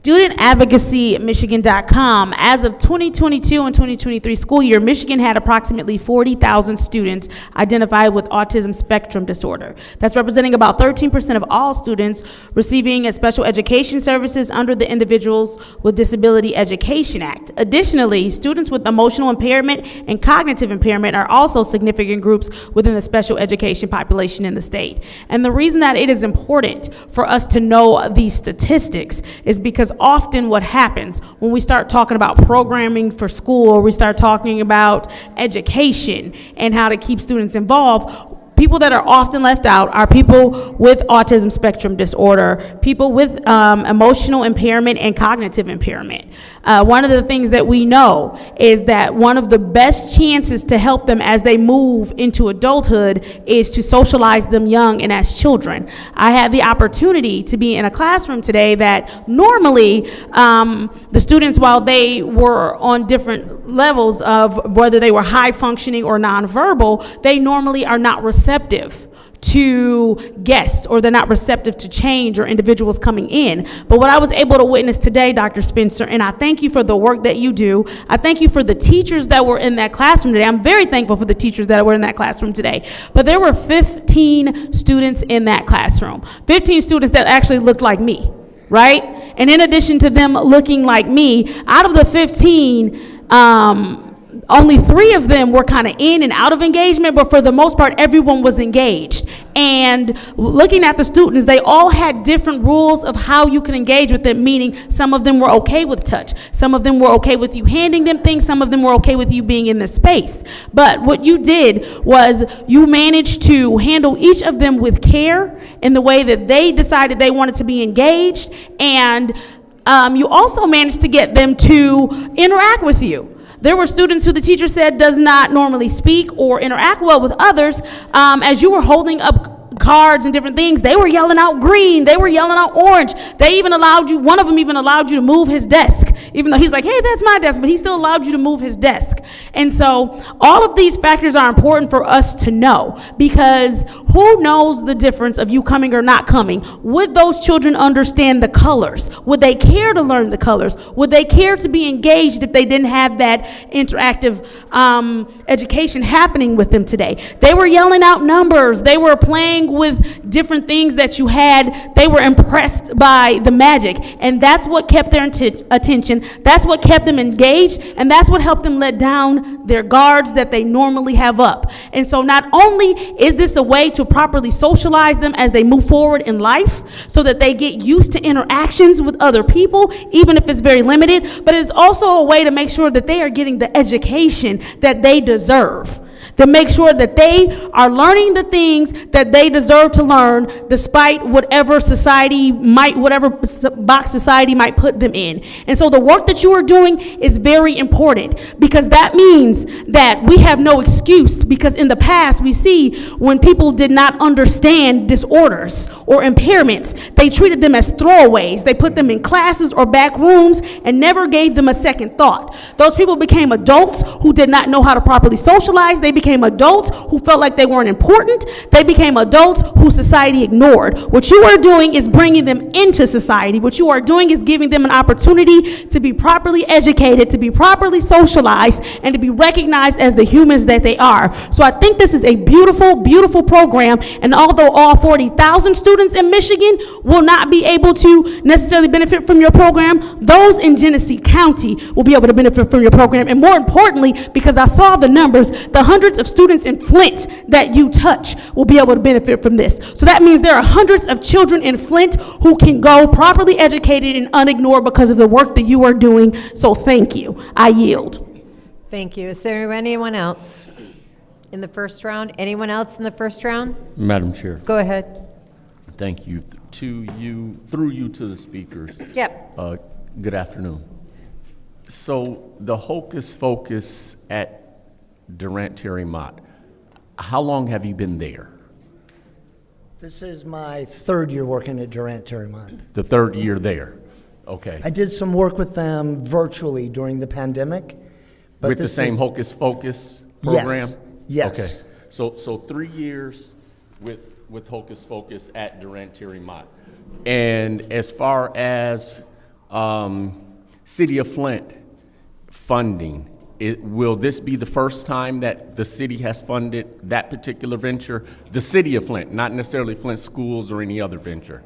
studentadvocacymichigan.com, as of 2022 and 2023 school year, Michigan had approximately 40,000 students identified with autism spectrum disorder. That's representing about 13% of all students receiving special education services under the Individuals with Disability Education Act. Additionally, students with emotional impairment and cognitive impairment are also significant groups within the special education population in the state. And the reason that it is important for us to know these statistics is because often what happens when we start talking about programming for school, or we start talking about education and how to keep students involved, people that are often left out are people with autism spectrum disorder, people with emotional impairment and cognitive impairment. One of the things that we know is that one of the best chances to help them as they move into adulthood is to socialize them young and as children. I had the opportunity to be in a classroom today that normally the students, while they were on different levels of whether they were high functioning or nonverbal, they normally are not receptive to guests, or they're not receptive to change or individuals coming in. But what I was able to witness today, Dr. Spencer, and I thank you for the work that you do. I thank you for the teachers that were in that classroom today. I'm very thankful for the teachers that were in that classroom today. But there were 15 students in that classroom, 15 students that actually looked like me, right? And in addition to them looking like me, out of the 15, only 3 of them were kind of in and out of engagement, but for the most part, everyone was engaged. And looking at the students, they all had different rules of how you can engage with them, meaning some of them were okay with touch. Some of them were okay with you handing them things. Some of them were okay with you being in the space. But what you did was you managed to handle each of them with care in the way that they decided they wanted to be engaged. And you also managed to get them to interact with you. There were students who the teacher said does not normally speak or interact well with others. As you were holding up cards and different things, they were yelling out green, they were yelling out orange. They even allowed you, one of them even allowed you to move his desk, even though he's like, hey, that's my desk, but he still allowed you to move his desk. And so all of these factors are important for us to know, because who knows the difference of you coming or not coming? Would those children understand the colors? Would they care to learn the colors? Would they care to be engaged if they didn't have that interactive education happening with them today? They were yelling out numbers. They were playing with different things that you had. They were impressed by the magic, and that's what kept their attention. That's what kept them engaged, and that's what helped them let down their guards that they normally have up. And so not only is this a way to properly socialize them as they move forward in life so that they get used to interactions with other people, even if it's very limited, but it's also a way to make sure that they are getting the education that they deserve, to make sure that they are learning the things that they deserve to learn despite whatever whatever box society might put them in. And so the work that you are doing is very important, because that means that we have no excuse, because in the past we see when people did not understand disorders or impairments, they treated them as throwaways. They put them in classes or back rooms and never gave them a second thought. Those people became adults who did not know how to properly socialize. They became adults who felt like they weren't important. They became adults who society ignored. What you are doing is bringing them into society. What you are doing is giving them an opportunity to be properly educated, to be properly socialized, and to be recognized as the humans that they are. So I think this is a beautiful, beautiful program. And although all 40,000 students in Michigan will not be able to necessarily benefit from your program, those in Genesee County will be able to benefit from your program. And more importantly, because I saw the numbers, the hundreds of students in Flint that you touch will be able to benefit from this. So that means there are hundreds of children in Flint who can go properly educated and unignored because of the work that you are doing. So thank you. I yield. Thank you. Is there anyone else in the first round? Anyone else in the first round? Madam Chair. Go ahead. Thank you. Through you to the speakers. Yep. Good afternoon. So the Hocus Focus at Durant Terry Mott, how long have you been there? This is my 3rd year working at Durant Terry Mott. The 3rd year there. Okay. I did some work with them virtually during the pandemic. But with the same Hocus Focus program? Yes. Okay. So 3 years with Hocus Focus at Durant Terry Mott. And as far as City of Flint funding, will this be the first time that the city has funded that particular venture? The City of Flint, not necessarily Flint Schools or any other venture.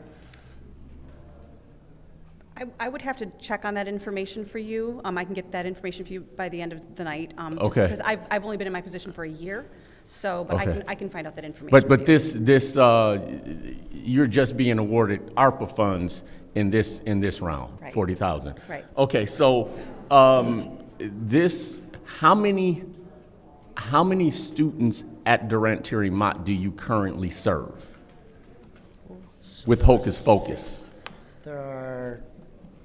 I would have to check on that information for you. I can get that information for you by the end of the night. Okay. Because I've only been in my position for a year, so but Okay. I can find out that information. But for you. this you're just being awarded ARPA funds in this round, Right. 40,000. Right. Okay, so how many students at Durant Terry Mott do you currently serve with Hocus Focus? There are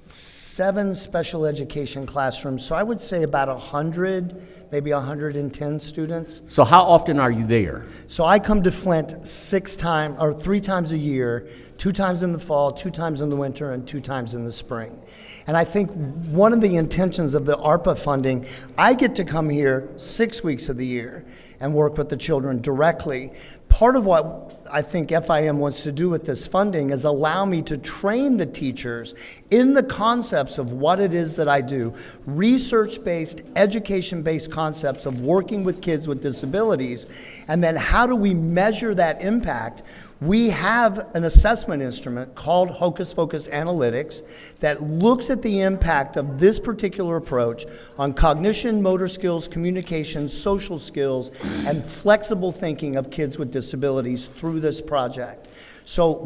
7 special education classrooms, so I would say about 100, maybe 110 students. So how often are you there? So I come to Flint 3 times a year, 2 times in the fall, 2 times in the winter, and 2 times in the spring. And I think one of the intentions of the ARPA funding, I get to come here 6 weeks of the year and work with the children directly. Part of what I think FIM wants to do with this funding is allow me to train the teachers in the concepts of what it is that I do, research-based, education-based concepts of working with kids with disabilities, and then how do we measure that impact. We have an assessment instrument called Hocus Focus Analytics that looks at the impact of this particular approach on cognition, motor skills, communication, social skills, and flexible thinking of kids with disabilities through this project. So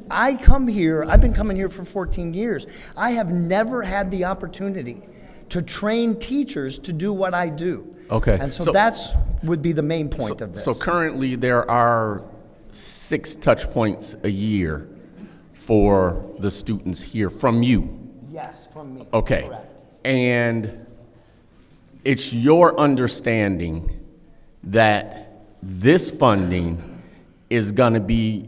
I've been coming here for 14 years. I have never had the opportunity to train teachers to do what I do. Okay. And so that's would be the main point of this. So currently there are 6 touch points a year for the students here from you? Yes, from me. Okay. Correct. And it's your understanding that this funding is going to be,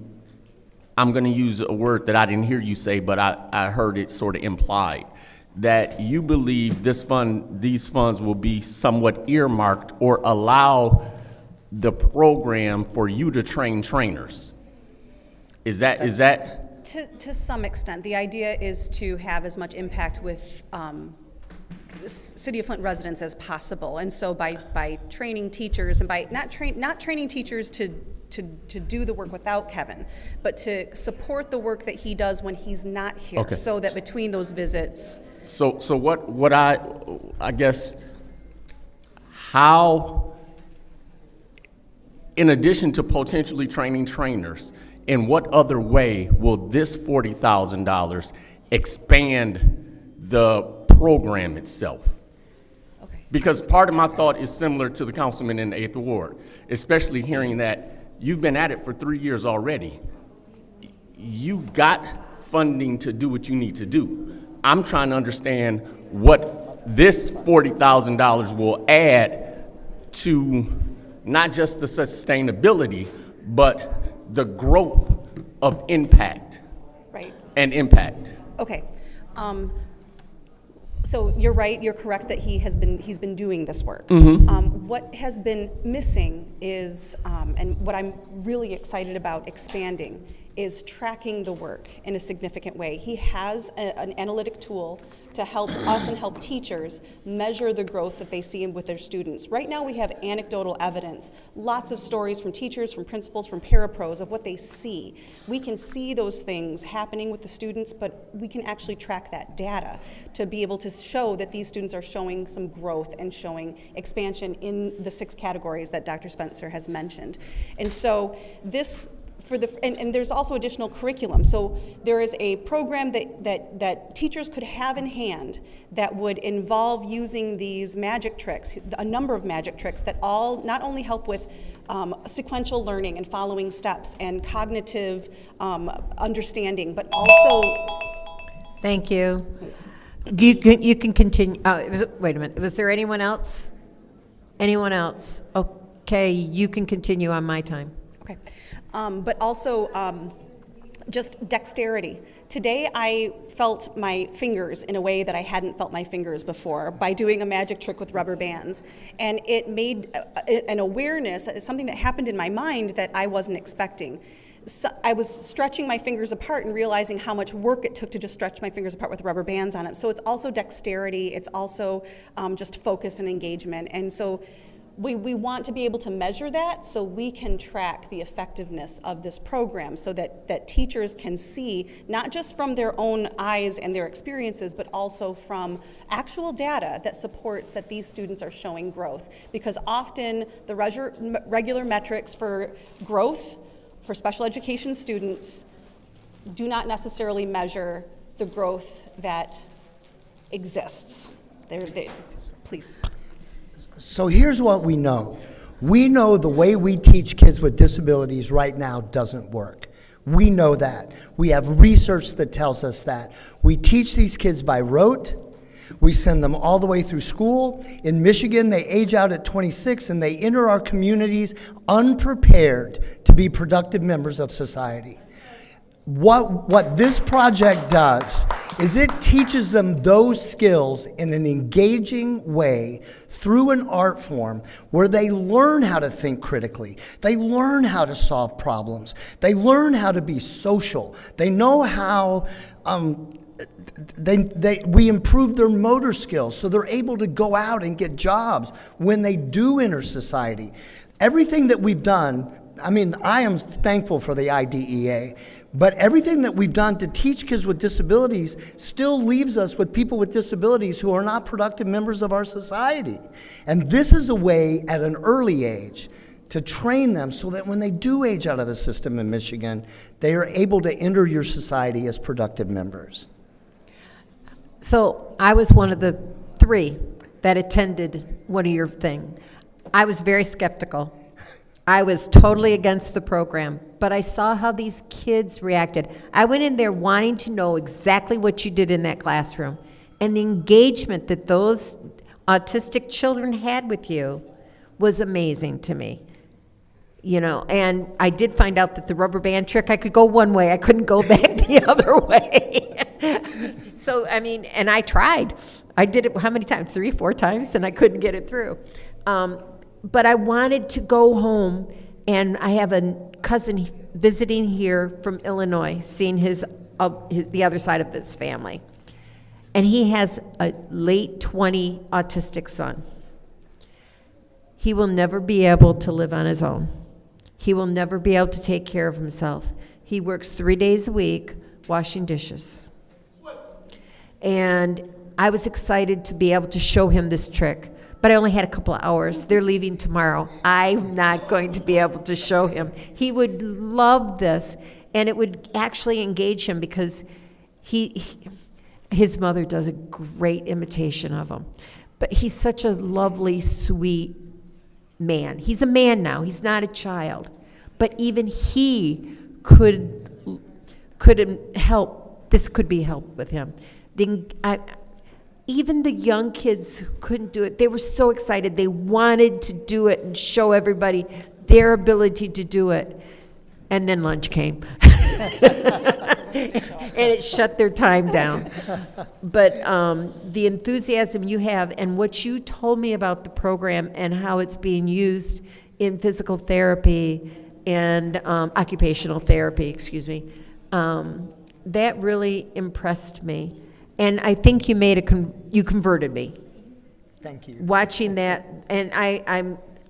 I'm going to use a word that I didn't hear you say, but I heard it sort of implied, that you believe these funds will be somewhat earmarked or allow the program for you to train trainers. Is that? To some extent, the idea is to have as much impact with the City of Flint residents as possible. And so by training teachers and by not training teachers to do the work without Kevin, but to support the work that he does when he's not here. Okay. So that between those visits. So what I guess, how, in addition to potentially training trainers, in what other way will this $40,000 expand the program itself? Okay. Because part of my thought is similar to the councilman in the 8th Ward, especially hearing that you've been at it for 3 years already. You got funding to do what you need to do. I'm trying to understand what this $40,000 will add to not just the sustainability, but the growth of impact. Right. And impact. Okay. So you're right, you're correct that he's been doing this work. Mm-hmm. What has been missing is, and what I'm really excited about expanding, is tracking the work in a significant way. He has an analytic tool to help us and help teachers measure the growth that they see with their students. Right now we have anecdotal evidence, lots of stories from teachers, from principals, from parapros of what they see. We can see those things happening with the students, but we can actually track that data to be able to show that these students are showing some growth and showing expansion in the 6 categories that Dr. Spencer has mentioned. And so this, and there's also additional curriculum. So there is a program that teachers could have in hand that would involve using these magic tricks, a number of magic tricks that all not only help with sequential learning and following steps and cognitive understanding, but also. Thank you. You can continue. Wait a minute. Was there anyone else? Anyone else? Okay, you can continue on my time. Okay. But also just dexterity. Today I felt my fingers in a way that I hadn't felt my fingers before by doing a magic trick with rubber bands. And it made an awareness, something that happened in my mind that I wasn't expecting. So I was stretching my fingers apart and realizing how much work it took to just stretch my fingers apart with rubber bands on it. So it's also dexterity, it's also just focus and engagement. And so we want to be able to measure that so we can track the effectiveness of this program so that teachers can see, not just from their own eyes and their experiences, but also from actual data that supports that these students are showing growth. Because often the regular metrics for growth for special education students do not necessarily measure the growth that exists. Please. So here's what we know. We know the way we teach kids with disabilities right now doesn't work. We know that. We have research that tells us that. We teach these kids by rote. We send them all the way through school. In Michigan, they age out at 26 and they enter our communities unprepared to be productive members of society. What this project does is it teaches them those skills in an engaging way through an art form where they learn how to think critically. They learn how to solve problems. They learn how to be social. They know how we improve their motor skills so they're able to go out and get jobs when they do enter society. Everything that we've done, I mean, I am thankful for the IDEA, but everything that we've done to teach kids with disabilities still leaves us with people with disabilities who are not productive members of our society. And this is a way at an early age to train them so that when they do age out of the system in Michigan, they are able to enter your society as productive members. So I was one of the 3 that attended one of your thing. I was very skeptical. I was totally against the program, but I saw how these kids reacted. I went in there wanting to know exactly what you did in that classroom, and the engagement that those autistic children had with you was amazing to me. You know, and I did find out that the rubber band trick, I could go one way, I couldn't go back the other way. So, I mean, and I tried. I did it how many times? 3, 4 times, and I couldn't get it through. But I wanted to go home, and I have a cousin visiting here from Illinois, seeing the other side of his family. And he has a late 20 autistic son. He will never be able to live on his own. He will never be able to take care of himself. He works 3 days a week washing dishes. And I was excited to be able to show him this trick, but I only had a couple of hours. They're leaving tomorrow. I'm not going to be able to show him. He would love this, and it would actually engage him because his mother does a great imitation of him. But he's such a lovely, sweet man. He's a man now. He's not a child. But even he could help. This could be helped with him. Even the young kids who couldn't do it, they were so excited. They wanted to do it and show everybody their ability to do it. And then lunch came. And it shut their time down. But the enthusiasm you have and what you told me about the program and how it's being used in physical therapy and occupational therapy, that really impressed me. And I think you you converted me. Thank you. Watching that, and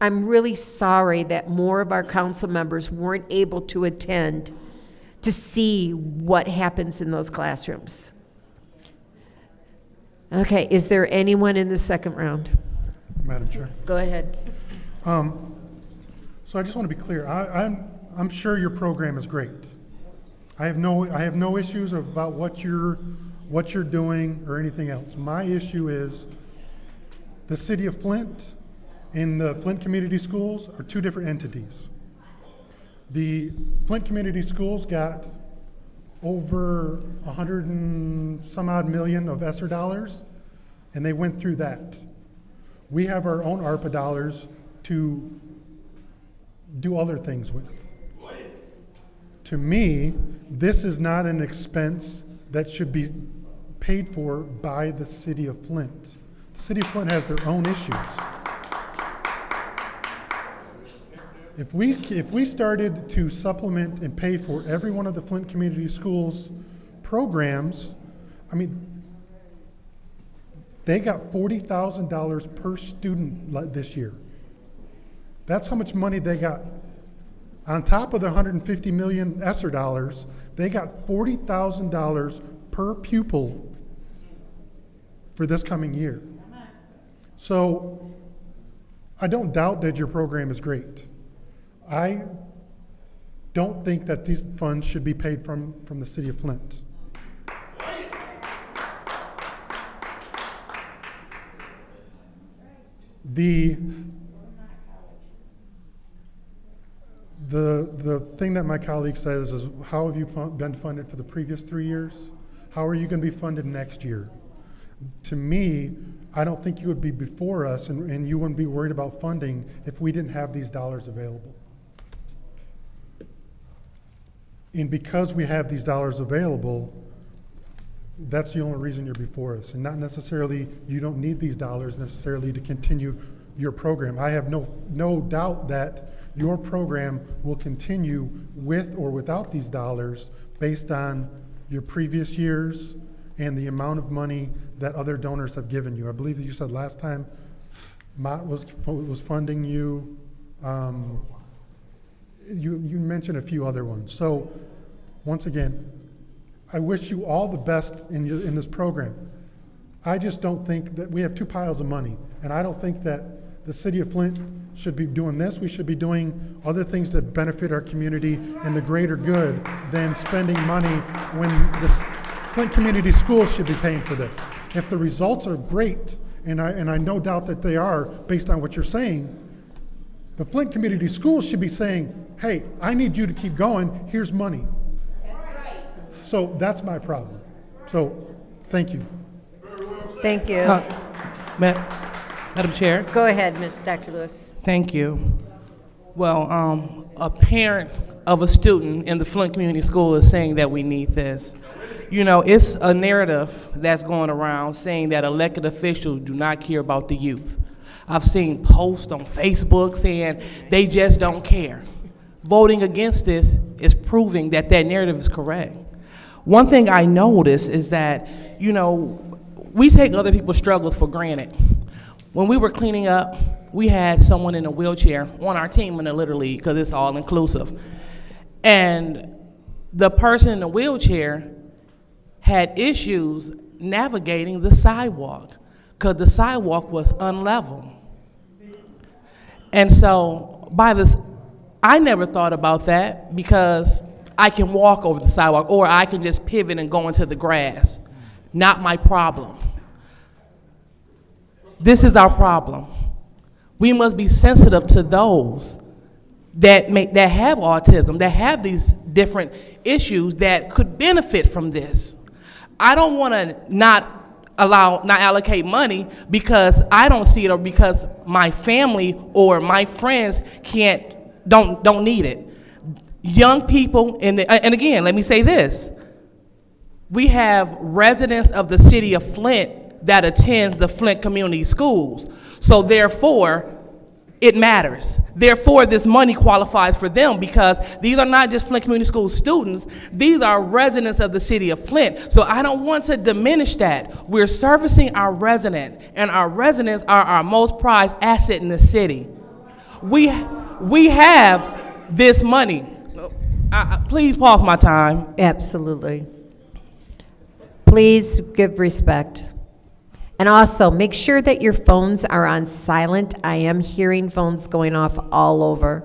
I'm really sorry that more of our council members weren't able to attend to see what happens in those classrooms. Okay, is there anyone in the second round? Madam Chair. Go ahead. So I just want to be clear. I'm sure your program is great. I have no issues about what you're doing or anything else. My issue is the city of Flint and the Flint Community Schools are 2 different entities. The Flint Community Schools got over 100 and some odd million of ESSER dollars, and they went through that. We have our own ARPA dollars to do other things with. To me, this is not an expense that should be paid for by the city of Flint. The city of Flint has their own issues. If we started to supplement and pay for every one of the Flint Community Schools programs, I mean, they got $40,000 per student this year. That's how much money they got. On top of the $150 million ESSER dollars, they got $40,000 per pupil for this coming year. So I don't doubt that your program is great. I don't think that these funds should be paid from the city of Flint. The thing that my colleague says is, how have you been funded for the previous 3 years? How are you going to be funded next year? To me, I don't think you would be before us and you wouldn't be worried about funding if we didn't have these dollars available. And because we have these dollars available, that's the only reason you're before us, and not necessarily, you don't need these dollars necessarily to continue your program. I have no doubt that your program will continue with or without these dollars based on your previous years and the amount of money that other donors have given you. I believe that you said last time Mott was funding you. You mentioned a few other ones. So once again, I wish you all the best in this program. I just don't think that we have two piles of money, and I don't think that the city of Flint should be doing this. We should be doing other things that benefit our community and the greater good than spending money when the Flint Community Schools should be paying for this. If the results are great, and I no doubt that they are based on what you're saying, the Flint Community Schools should be saying, hey, I need you to keep going, here's money. So that's my problem. So, thank you. Thank you. Madam Chair? Go ahead, Dr. Lewis. Thank you. Well, a parent of a student in the Flint Community School is saying that we need this. You know, it's a narrative that's going around saying that elected officials do not care about the youth. I've seen posts on Facebook saying they just don't care. Voting against this is proving that that narrative is correct. One thing I notice is that, you know, we take other people's struggles for granted. When we were cleaning up, we had someone in a wheelchair on our team in the Little League, because it's all inclusive. And the person in the wheelchair had issues navigating the sidewalk because the sidewalk was unlevel. And so I never thought about that because I can walk over the sidewalk, or I can just pivot and go into the grass. Not my problem. This is our problem. We must be sensitive to those that have autism, that have these different issues that could benefit from this. I don't want to not allocate money because I don't see it, or because my family or my friends don't need it. Young people, and again, let me say this. We have residents of the city of Flint that attend the Flint Community Schools. So therefore, it matters. Therefore, this money qualifies for them because these are not just Flint Community School students, these are residents of the city of Flint. So I don't want to diminish that. We're servicing our resident, and our residents are our most prized asset in the city. We have this money. Please pause my time. Absolutely. Please give respect. And also, make sure that your phones are on silent. I am hearing phones going off all over.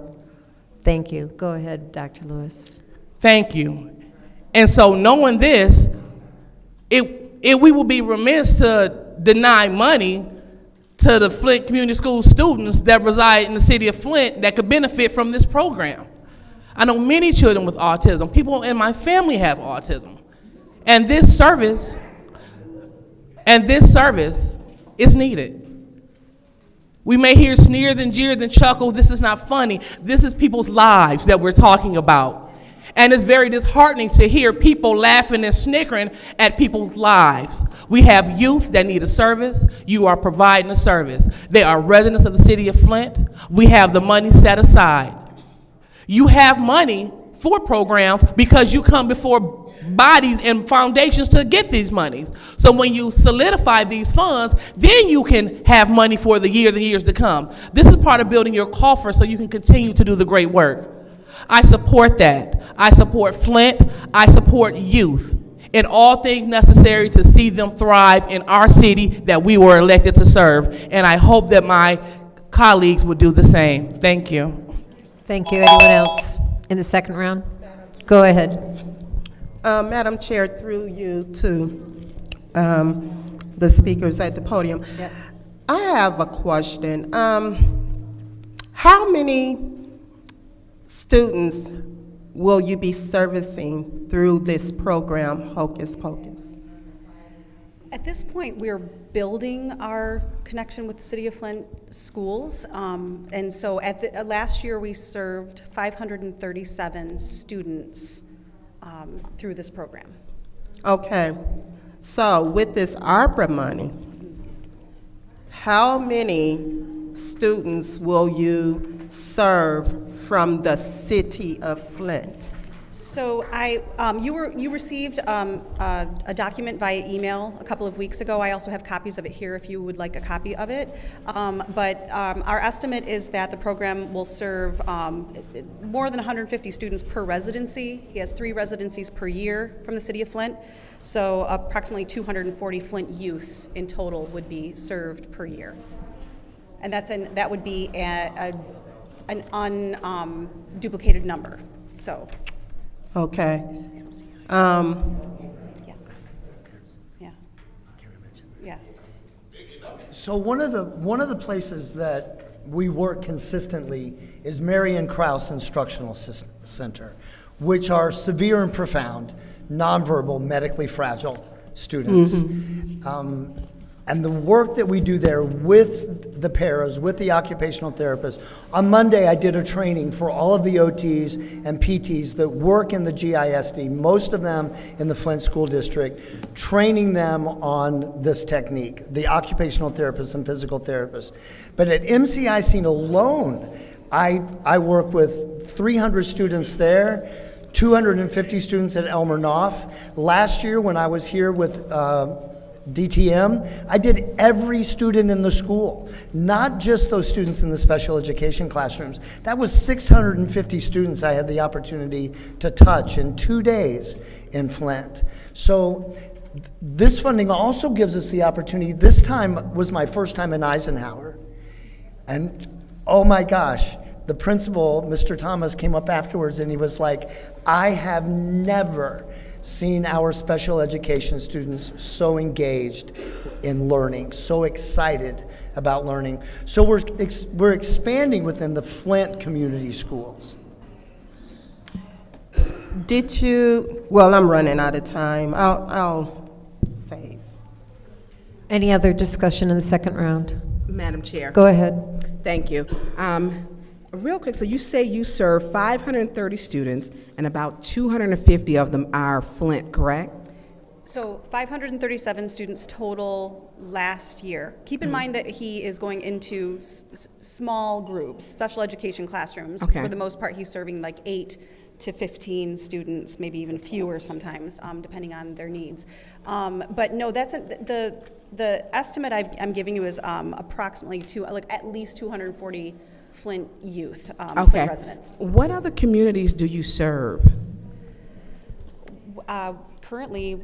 Thank you. Go ahead, Dr. Lewis. Thank you. And so knowing this, we will be remiss to deny money to the Flint Community School students that reside in the city of Flint that could benefit from this program. I know many children with autism. People in my family have autism. And this service is needed. We may hear sneered and jeered and chuckled, this is not funny. This is people's lives that we're talking about. And it's very disheartening to hear people laughing and snickering at people's lives. We have youth that need a service. You are providing a service. They are residents of the city of Flint. We have the money set aside. You have money for programs because you come before bodies and foundations to get these monies. So when you solidify these funds, then you can have money for the years to come. This is part of building your coffer so you can continue to do the great work. I support that. I support Flint. I support youth and all things necessary to see them thrive in our city that we were elected to serve. And I hope that my colleagues would do the same. Thank you. Thank you. Anyone else in the second round? Go ahead. Madam Chair, through you to the speakers at the podium. Yep. I have a question. How many students will you be servicing through this program, Hocus Pocus? At this point, we're building our connection with the City of Flint schools. And so last year, we served 537 students through this program. Okay. So with this ARPA money, how many students will you serve from the city of Flint? So you received a document via email a couple of weeks ago. I also have copies of it here if you would like a copy of it. But our estimate is that the program will serve more than 150 students per residency. He has 3 residencies per year from the city of Flint. So approximately 240 Flint youth in total would be served per year. And that would be an unduplicated number. So. Okay. Yeah. So one of the places that we work consistently is Marion Krause Instructional Center, which are severe and profound, nonverbal, medically fragile students. And the work that we do there with the paras, with the occupational therapists. On Monday, I did a training for all of the OTs and PTs that work in the GISD, most of them in the Flint School District, training them on this technique, the occupational therapists and physical therapists. But at MCIC alone, I work with 300 students there, 250 students at Elmer Knopf. Last year, when I was here with DTM, I did every student in the school, not just those students in the special education classrooms. That was 650 students I had the opportunity to touch in 2 days in Flint. So this funding also gives us the opportunity. This time was my first time in Eisenhower. And oh my gosh, the principal, Mr. Thomas, came up afterwards and he was like, I have never seen our special education students so engaged in learning, so excited about learning. So we're expanding within the Flint community schools. Did you, well, I'm running out of time. I'll save. Any other discussion in the second round? Madam Chair. Go ahead. Thank you. Real quick, so you say you serve 530 students and about 250 of them are Flint, correct? So 537 students total last year. Keep in mind that he is going into small groups, special education classrooms. Okay. For the most part, he's serving like 8 to 15 students, maybe even fewer sometimes, depending on their needs. But no, that's the estimate I'm giving you is approximately at least 240 Flint youth Flint residents. What other communities do you serve? Currently,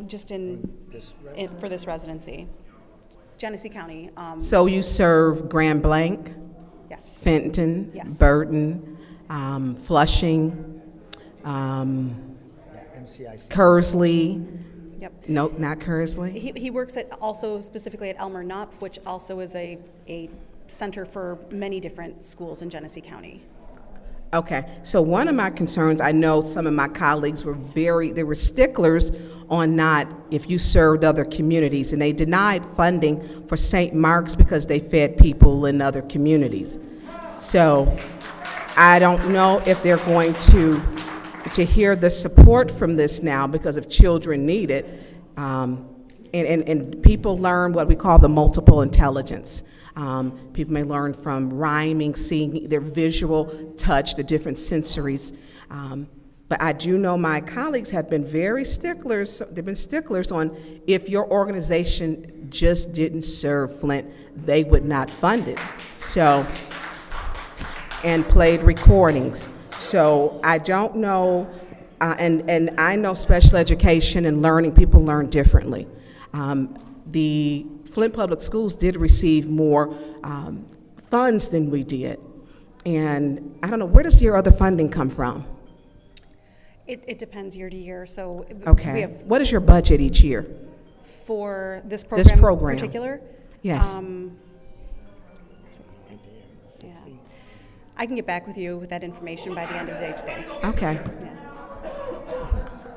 just for this residency. Genesee County. So you serve Grand Blanc? Yes. Fenton? Yes. Burton? Flushing? Kersley? Yep. Nope, not Kersley. He works also specifically at Elmer Knopf, which also is a center for many different schools in Genesee County. Okay, so one of my concerns, I know some of my colleagues they were sticklers on not if you served other communities, and they denied funding for St. Mark's because they fed people in other communities. So I don't know if they're going to hear the support from this now because if children need it, and people learn what we call the multiple intelligence. People may learn from rhyming, seeing their visual, touch, the different sensories. But I do know my colleagues have been very sticklers. They've been sticklers on if your organization just didn't serve Flint, they would not fund it. So, and played recordings. So I don't know, and I know special education and learning, people learn differently. The Flint Public Schools did receive more funds than we did. And I don't know, where does your other funding come from? It depends year to year. So Okay. we have What is your budget each year? for this program. In particular. Yes. Yeah. I can get back with you with that information by the end of the day today. Okay.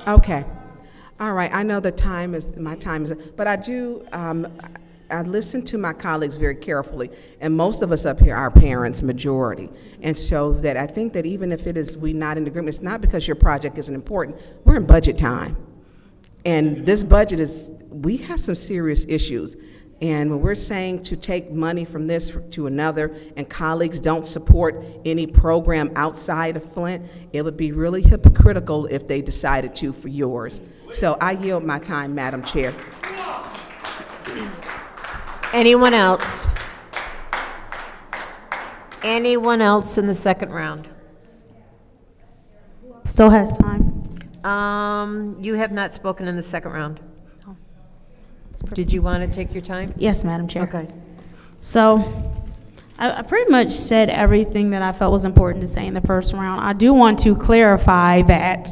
Yeah. Okay. All right. I know my time is, but I do, I listen to my colleagues very carefully, and most of us up here are parents, majority. And so that I think that even if we're not in agreement, it's not because your project isn't important. We're in budget time. And this budget we have some serious issues. And when we're saying to take money from this to another, and colleagues don't support any program outside of Flint, it would be really hypocritical if they decided to for yours. So I yield my time, Madam Chair. Anyone else? Anyone else in the second round? Still has time. You have not spoken in the second round. Did you want to take your time? Yes, Madam Chair. Okay. So, I pretty much said everything that I felt was important to say in the first round. I do want to clarify that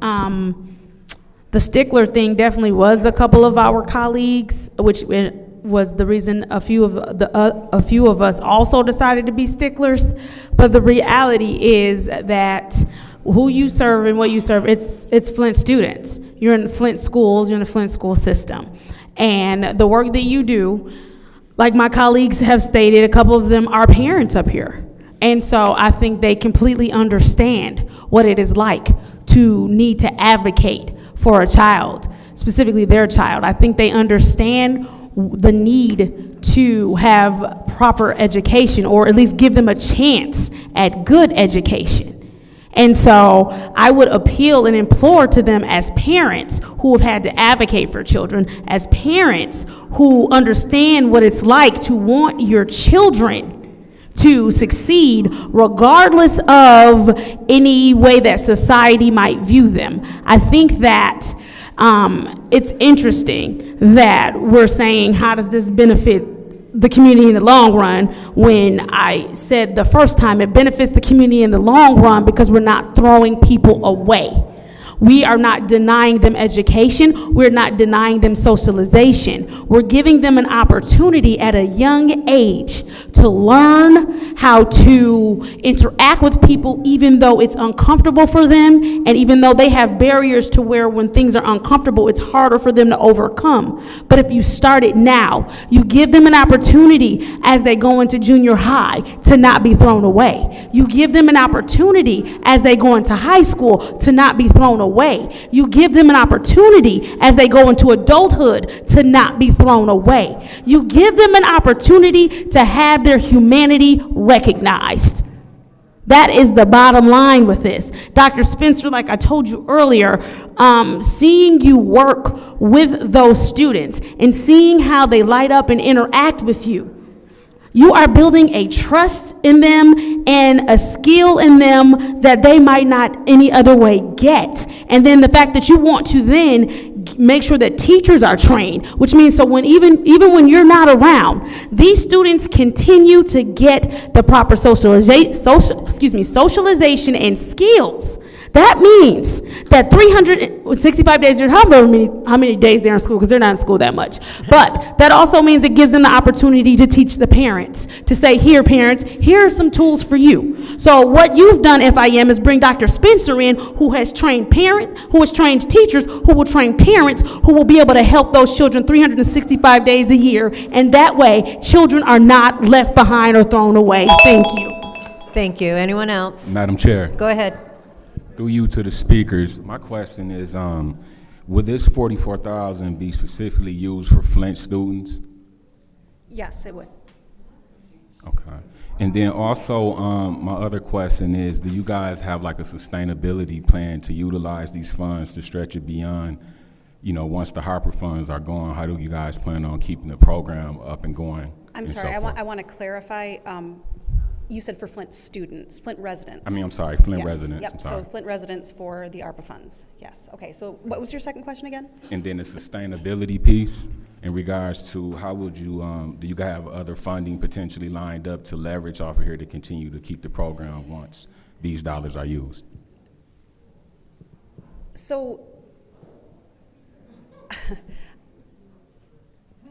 the stickler thing definitely was a couple of our colleagues, which was the reason a few of us also decided to be sticklers. But the reality is that who you serve and what you serve, it's Flint students. You're in Flint schools, you're in the Flint school system. And the work that you do, like my colleagues have stated, a couple of them are parents up here. And so I think they completely understand what it is like to need to advocate for a child, specifically their child. I think they understand the need to have proper education, or at least give them a chance at good education. And so I would appeal and implore to them as parents who have had to advocate for children, as parents who understand what it's like to want your children to succeed regardless of any way that society might view them. I think that it's interesting that we're saying, how does this benefit the community in the long run, when I said the first time it benefits the community in the long run because we're not throwing people away. We are not denying them education. We're not denying them socialization. We're giving them an opportunity at a young age to learn how to interact with people, even though it's uncomfortable for them, and even though they have barriers to where when things are uncomfortable, it's harder for them to overcome. But if you start it now, you give them an opportunity as they go into junior high to not be thrown away. You give them an opportunity as they go into high school to not be thrown away. You give them an opportunity as they go into adulthood to not be thrown away. You give them an opportunity to have their humanity recognized. That is the bottom line with this. Dr. Spencer, like I told you earlier, seeing you work with those students and seeing how they light up and interact with you, you are building a trust in them and a skill in them that they might not any other way get. And then the fact that you want to then make sure that teachers are trained, which means so when even when you're not around, these students continue to get the proper socialization and skills. That means that 365 days, how many days they're in school, because they're not in school that much. But that also means it gives them the opportunity to teach the parents, to say, here parents, here are some tools for you. So what you've done, FIM, is bring Dr. Spencer in, who has trained teachers, who will train parents, who will be able to help those children 365 days a year. And that way, children are not left behind or thrown away. Thank you. Thank you. Anyone else? Madam Chair. Go ahead. Through you to the speakers, my question is, would this $44,000 be specifically used for Flint students? Yes, it would. Okay. And then also, my other question is, do you guys have like a sustainability plan to utilize these funds to stretch it beyond, once the Harper funds are gone, how do you guys plan on keeping the program up and going? I'm sorry, I want to clarify. You said for Flint students, Flint residents. Flint residents. Yep, so Flint residents for the ARPA funds. Yes, okay, so what was your second question again? And then the sustainability piece in regards to how would you, do you have other funding potentially lined up to leverage off of here to continue to keep the program once these dollars are used? So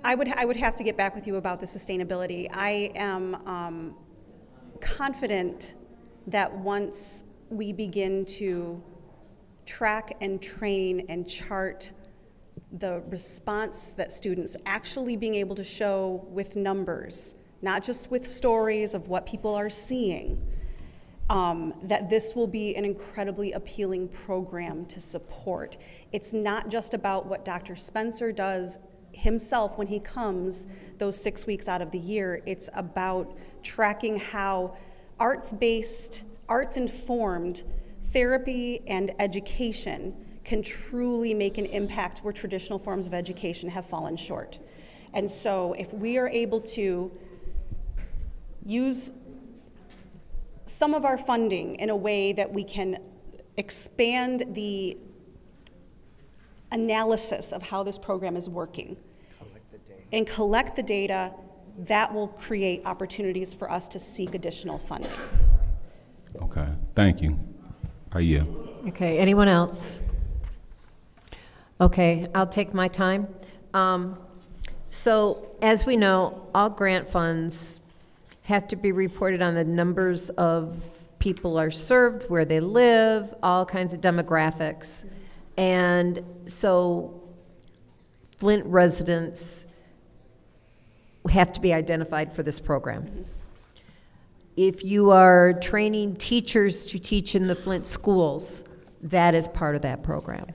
I would have to get back with you about the sustainability. I am confident that once we begin to track and train and chart the response that students actually being able to show with numbers, not just with stories of what people are seeing, that this will be an incredibly appealing program to support. It's not just about what Dr. Spencer does himself when he comes those 6 weeks out of the year. It's about tracking how arts-based, arts-informed therapy and education can truly make an impact where traditional forms of education have fallen short. And so if we are able to use some of our funding in a way that we can expand the analysis of how this program is working and collect the data, that will create opportunities for us to seek additional funding. Okay, thank you. Are you? Okay, anyone else? Okay, I'll take my time. So, as we know, all grant funds have to be reported on the numbers of people are served, where they live, all kinds of demographics. And so Flint residents have to be identified for this program. If you are training teachers to teach in the Flint schools, that is part of that program.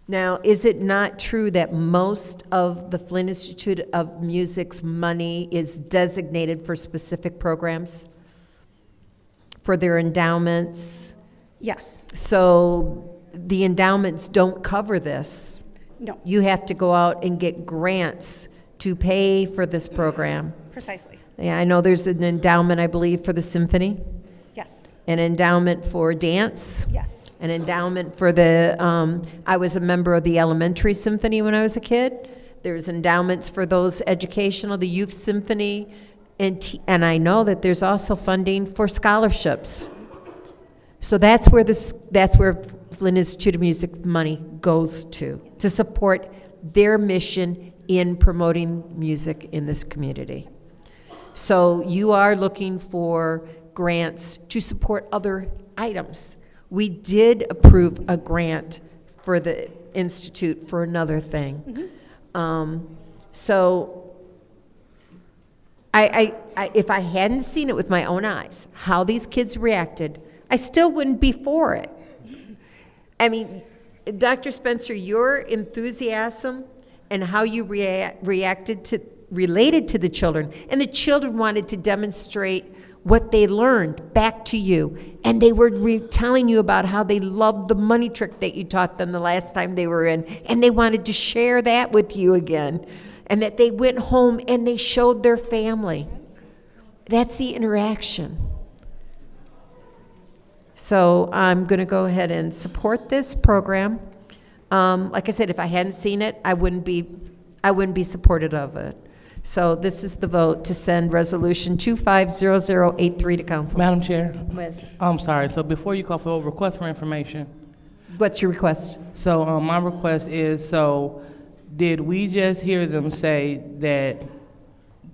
Now, is it not true that most of the Flint Institute of Music's money is designated for specific programs? For their endowments? Yes. So the endowments don't cover this? No. You have to go out and get grants to pay for this program? Precisely. Yeah, I know there's an endowment, I believe, for the symphony? Yes. An endowment for dance? Yes. An endowment for the, I was a member of the elementary symphony when I was a kid. There's endowments for those educational, the youth symphony, and I know that there's also funding for scholarships. So that's where Flint Institute of Music money goes to support their mission in promoting music in this community. So you are looking for grants to support other items. We did approve a grant for the Institute for another thing. So if I hadn't seen it with my own eyes, how these kids reacted, I still wouldn't be for it. I mean, Dr. Spencer, your enthusiasm and how you related to the children, and the children wanted to demonstrate what they learned back to you, and they were telling you about how they loved the money trick that you taught them the last time they were in, and they wanted to share that with you again, and that they went home and they showed their family. That's the interaction. So I'm going to go ahead and support this program. Like I said, if I hadn't seen it, I wouldn't be supportive of it. So this is the vote to send resolution 250083 to council. Madam Chair? Yes. I'm sorry, so before you call for a request for information. What's your request? So my request is, so did we just hear them say that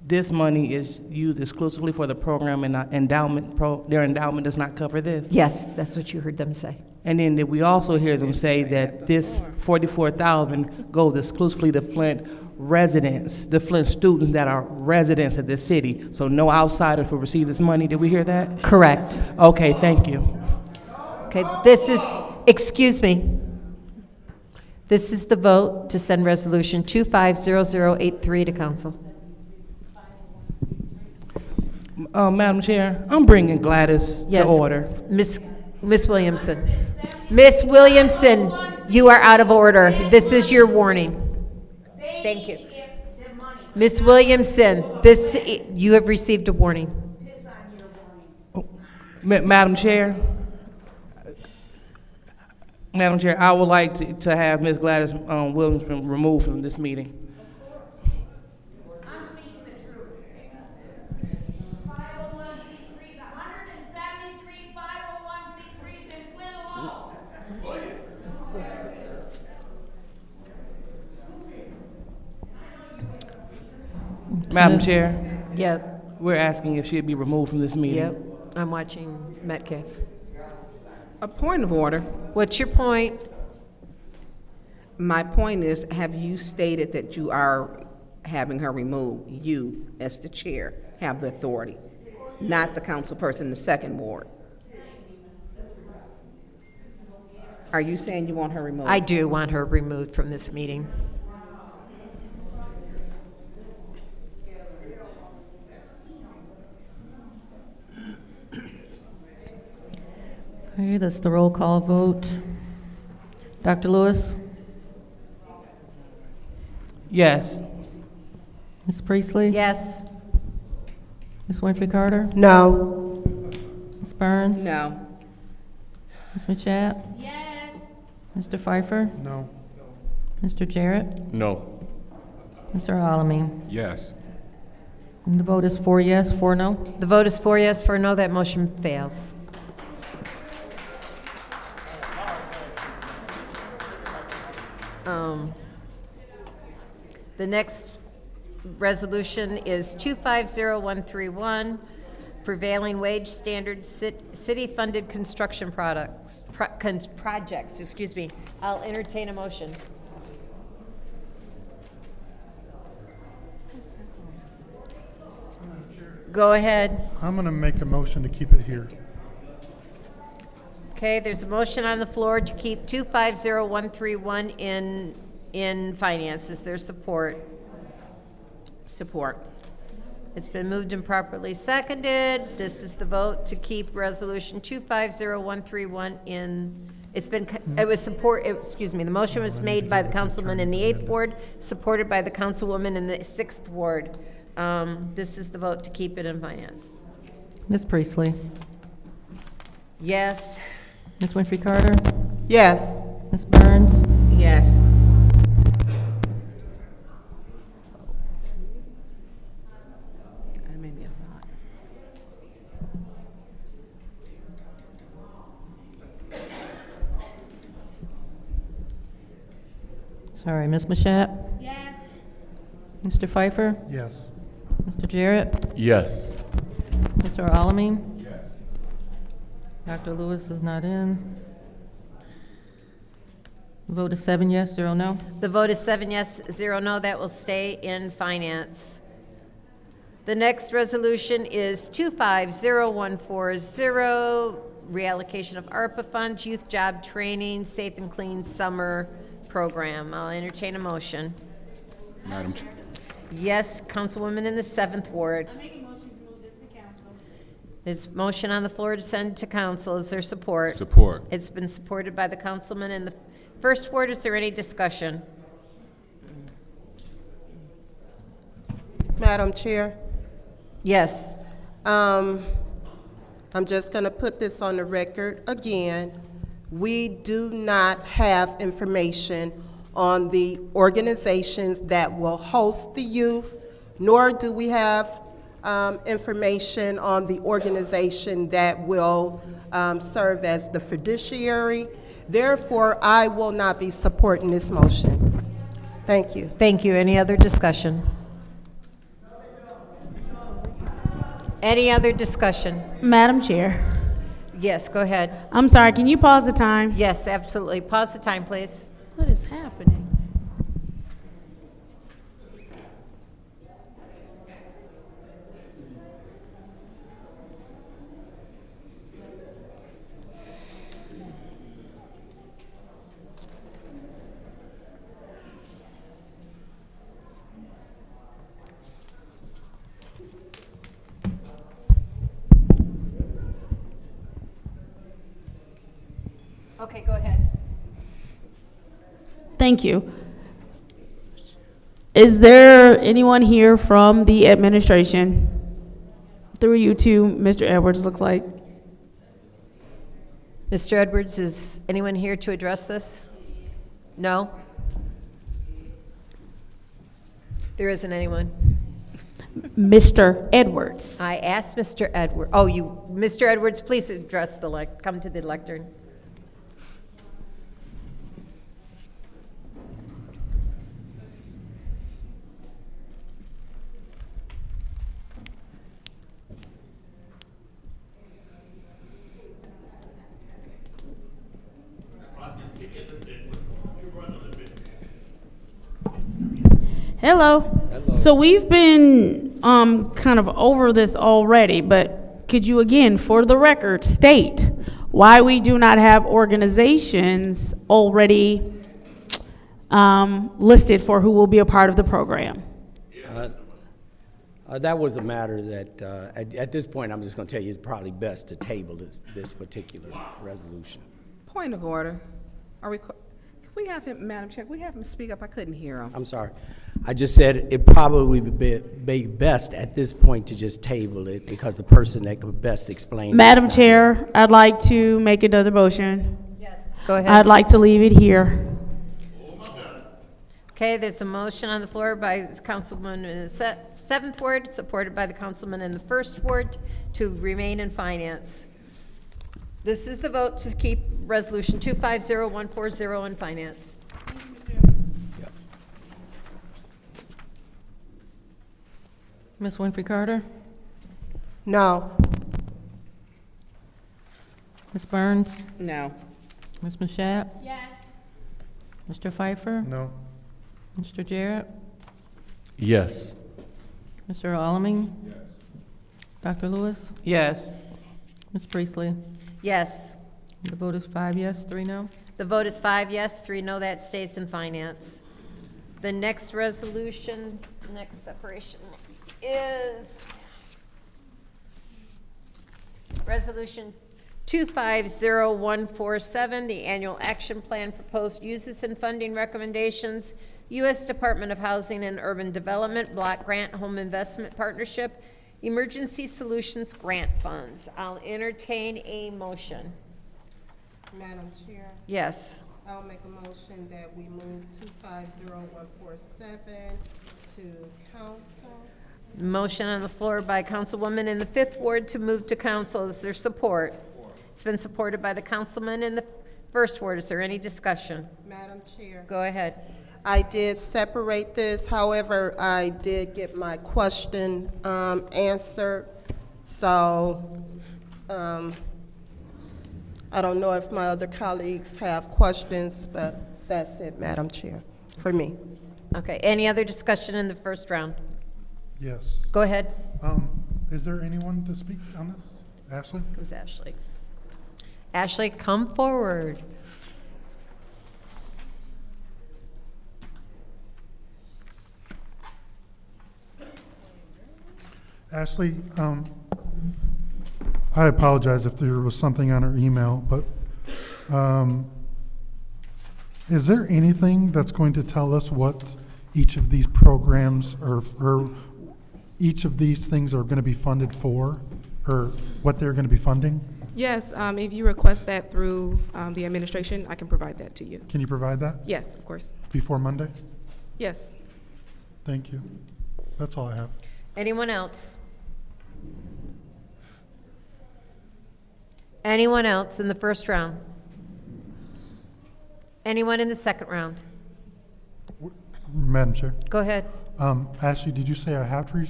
this money is used exclusively for the program and their endowment does not cover this? Yes, that's what you heard them say. And then did we also hear them say that this $44,000 goes exclusively to Flint residents, the Flint students that are residents of this city, so no outsiders will receive this money? Did we hear that? Correct. Okay, thank you. Okay, excuse me. This is the vote to send resolution 250083 to council. Madam Chair, I'm bringing Gladys to order. Miss Williamson. Miss Williamson, you are out of order. This is your warning. Thank you. Miss Williamson, you have received a warning. Madam Chair, I would like to have Ms. Gladys Williamson removed from this meeting. I'm speaking the truth. 501c3s, 173 501c3s in Flint alone. Madam Chair? Yep. We're asking if she'd be removed from this meeting. Yep. I'm watching Metcalf. A point of order. What's your point? My point is, have you stated that you are having her removed? You, as the chair, have the authority, not the council person in the second ward. Are you saying you want her removed? I do want her removed from this meeting. Okay, that's the roll call vote. Dr. Lewis? Yes. Ms. Priestley? Yes. Ms. Winfrey Carter? No. Ms. Burns? No. Ms. Mashat? Yes. Mr. Pfeiffer? No. Mr. Jarrett? No. Mr. Alamin? Yes. And the vote is 4 yes, 4 no. The vote is 4 yes, 4 no. That motion fails. The next resolution is 250131, prevailing wage standard city-funded construction projects. Excuse me. I'll entertain a motion. Go ahead. I'm going to make a motion to keep it here. Okay, there's a motion on the floor to keep 250131 in finance. Is there support? Support. It's been moved and properly seconded. This is the vote to keep resolution 250131 in, the motion was made by the councilman in the 8th ward, supported by the councilwoman in the 6th ward. This is the vote to keep it in finance. Ms. Priestley? Yes. Ms. Winfrey Carter? Yes. Ms. Burns? Yes. That may be a lot. Sorry, Ms. Mashat? Yes. Mr. Pfeiffer? Yes. Mr. Jarrett? Yes. Mr. Alamin? Yes. Dr. Lewis is not in. The vote is 7 yes, 0 no. The vote is 7 yes, 0 no. That will stay in finance. The next resolution is 250140, reallocation of ARPA funds, youth job training, safe and clean summer program. I'll entertain a motion. Madam Chair. Yes, Councilwoman in the 7th ward. I make a motion to move this to council. There's a motion on the floor to send to council. Is there support? Support. It's been supported by the councilman in the 1st ward. Is there any discussion? Madam Chair, Yes. I'm just going to put this on the record again. We do not have information on the organizations that will host the youth, nor do we have information on the organization that will serve as the fiduciary. Therefore, I will not be supporting this motion. Thank you. Thank you. Any other discussion? Any other discussion? Madam Chair, Yes, go ahead. I'm sorry, can you pause the time? Yes, absolutely. Pause the time, please. What is happening? Okay, go ahead. Thank you. Is there anyone here from the administration? Through you to Mr. Edwards, look like. Mr. Edwards, is anyone here to address this? No? There isn't anyone. Mr. Edwards. I asked Mr. Edwards. Mr. Edwards, please address come to the lectern. Hello. So we've been kind of over this already, but could you again, for the record, state why we do not have organizations already listed for who will be a part of the program. That was a matter that, at this point, I'm just going to tell you, it's probably best to table this particular resolution. Point of order. Can we have him, Madam Chair, can we have him speak up? I couldn't hear him. I'm sorry. I just said it probably would be best at this point to just table it because the person that could best explain. Madam Chair, I'd like to make another motion. Yes. Go ahead. I'd like to leave it here. Okay, there's a motion on the floor by Councilman in the 7th Ward, supported by the Councilman in the 1st Ward, to remain in finance. This is the vote to keep Resolution 250140 in finance. Ms. Winfrey Carter? No. Ms. Burns? No. Ms. Mashat? Yes. Mr. Pfeiffer? No. Mr. Jarrett? Yes. Mr. Alamin? Yes. Dr. Lewis? Yes. Ms. Priestley? Yes. The vote is 5 yes, 3 no. The vote is 5 yes, 3 no. That stays in finance. The next resolution, the next separation is Resolution 250147, the Annual Action Plan Proposed Uses and Funding Recommendations, U.S. Department of Housing and Urban Development Block Grant Home Investment Partnership, Emergency Solutions Grant Funds. I'll entertain a motion. Madam Chair, Yes. I'll make a motion that we move 250147 to council. Motion on the floor by Councilwoman in the 5th Ward to move to council. Is there support? It's been supported by the Councilman in the 1st Ward. Is there any discussion? Madam Chair. Go ahead. I did separate this, however, I did get my question answered, so I don't know if my other colleagues have questions, but that's it, Madam Chair, for me. Okay, any other discussion in the first round? Yes. Go ahead. Is there anyone to speak on this? Ashley? Who's Ashley? Ashley, come forward. Ashley, I apologize if there was something on her email, but is there anything that's going to tell us what each of these programs or each of these things are going to be funded for, or what they're going to be funding? Yes, if you request that through the administration, I can provide that to you. Can you provide that? Yes, of course. Before Monday? Yes. Thank you. That's all I have. Anyone else? Anyone else in the first round? Anyone in the second round? Madam Chair. Go ahead. Ashley, did you say I have to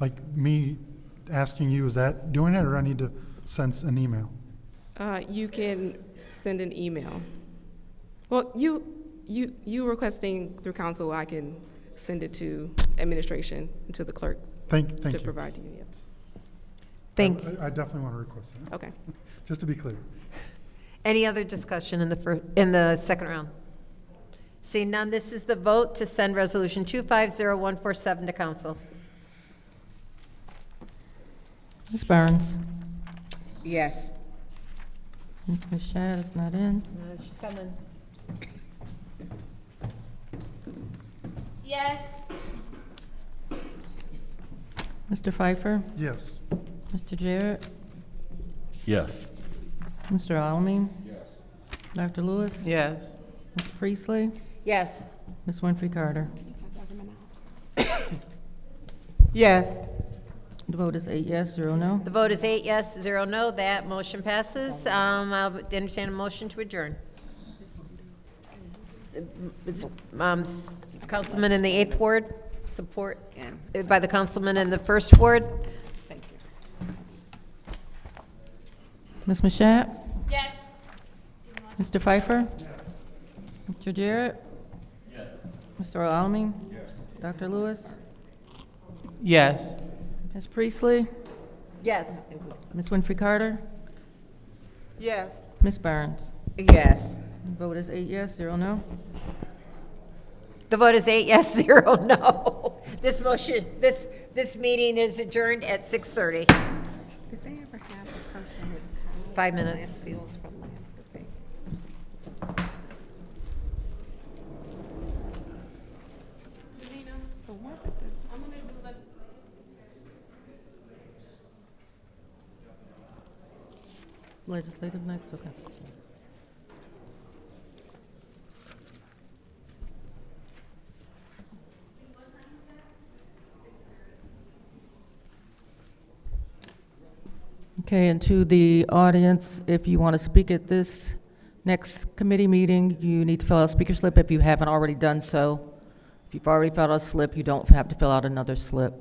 like me asking you, is that doing it, or I need to send an email? You can send an email. Well, you requesting through council, I can send it to administration and to the clerk. Thank to you. provide to you. Yeah. Thank you. I definitely want to request that. Okay. Just to be clear. Any other discussion in the second round? Seeing none, this is the vote to send Resolution 250147 to council. Ms. Burns? Yes. Ms. Mashat is not in. She's coming. Yes. Mr. Pfeiffer? Yes. Mr. Jarrett? Yes. Mr. Alamin? Yes. Dr. Lewis? Yes. Ms. Priestley? Yes. Ms. Winfrey Carter? Yes. The vote is 8 yes, 0 no. The vote is 8 yes, 0 no. That motion passes. I'll entertain a motion to adjourn. Councilman in the 8th Ward, support by the councilman in the 1st Ward. Thank you. Ms. Mashat? Yes. Mr. Pfeiffer? Mr. Jarrett? Yes. Mr. Alamin? Yes. Dr. Lewis? Yes. Ms. Priestley? Yes. Ms. Winfrey Carter? Yes. Ms. Barnes? Yes. Vote is 8 yes, 0 no. The vote is 8 yes, 0 no. This this meeting is adjourned at 6:30. Did they ever have a person with 5 minutes. landfills from landfill? So what did the, I'm gonna do like. Legislative next, okay. Okay, and to the audience, if you want to speak at this next committee meeting, you need to fill out a speaker slip if you haven't already done so. If you've already filled out a slip, you don't have to fill out another slip.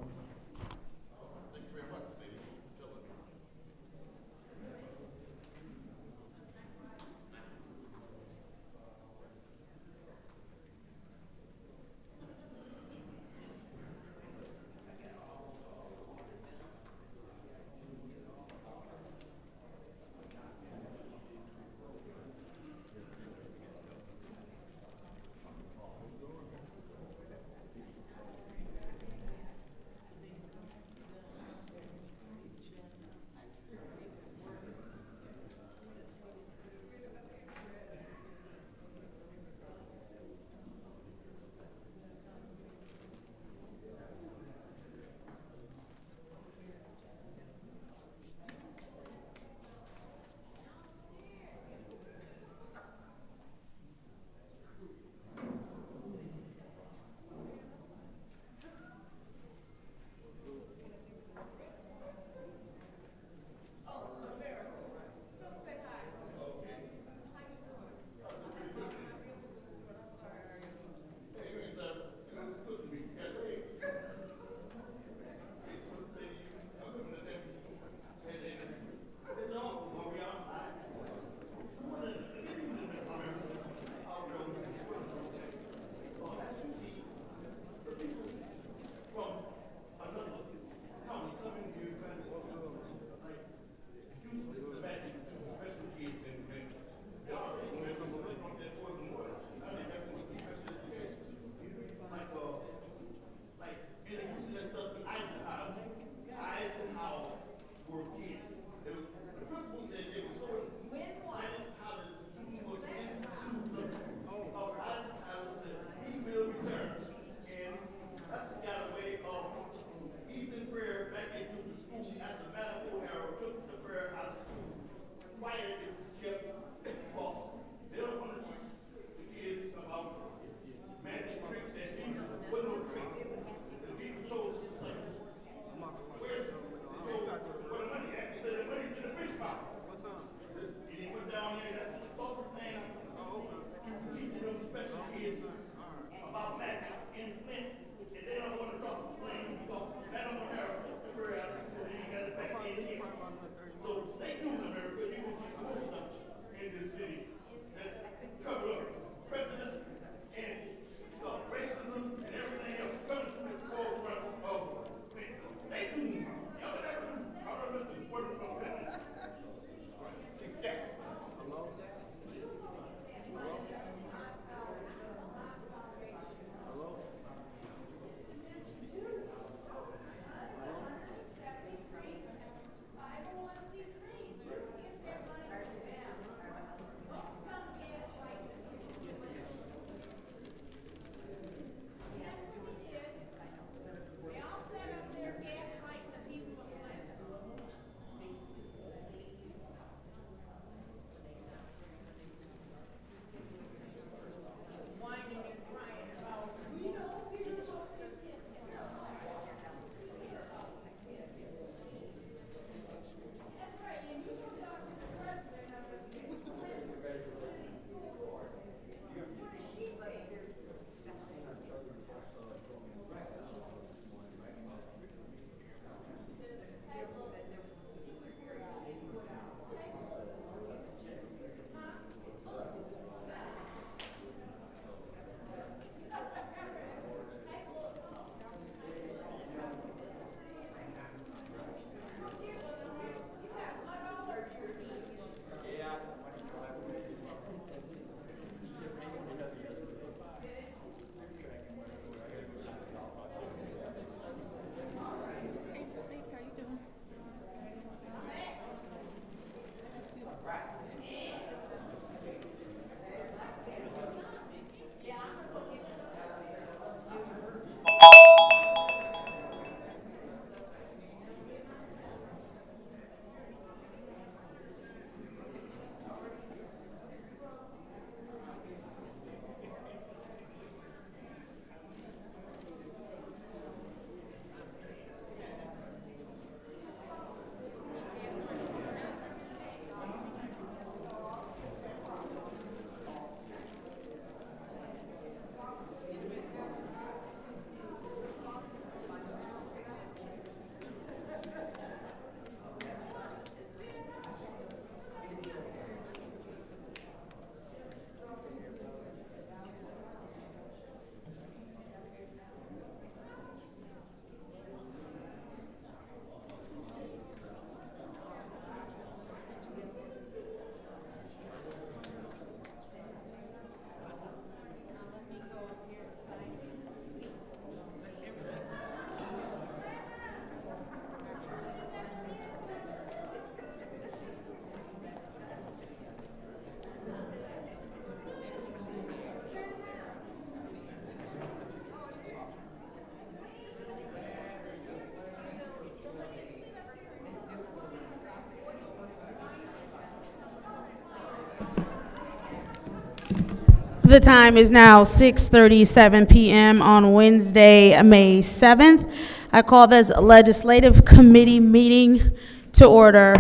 The time is now 6:37 p.m. on Wednesday, May 7th. I call this Legislative Committee meeting to order.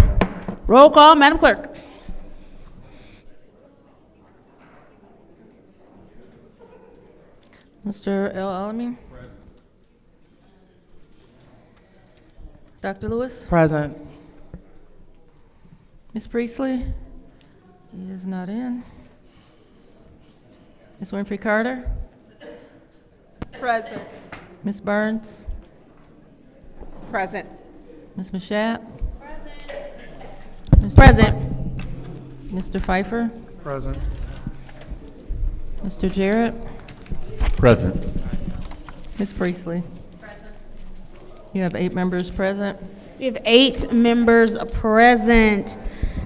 Roll call, Madam Clerk. Mr. El-Alamin? Dr. Lewis? Present. Ms. Priestley? He is not in. Ms. Winfrey Carter? Present. Ms. Burns? Present. Ms. Mashat? Present. Mr. Pfeiffer? Present. Mr. Jarrett? Present. Ms. Priestley? You have 8 members present. We have 8 members present.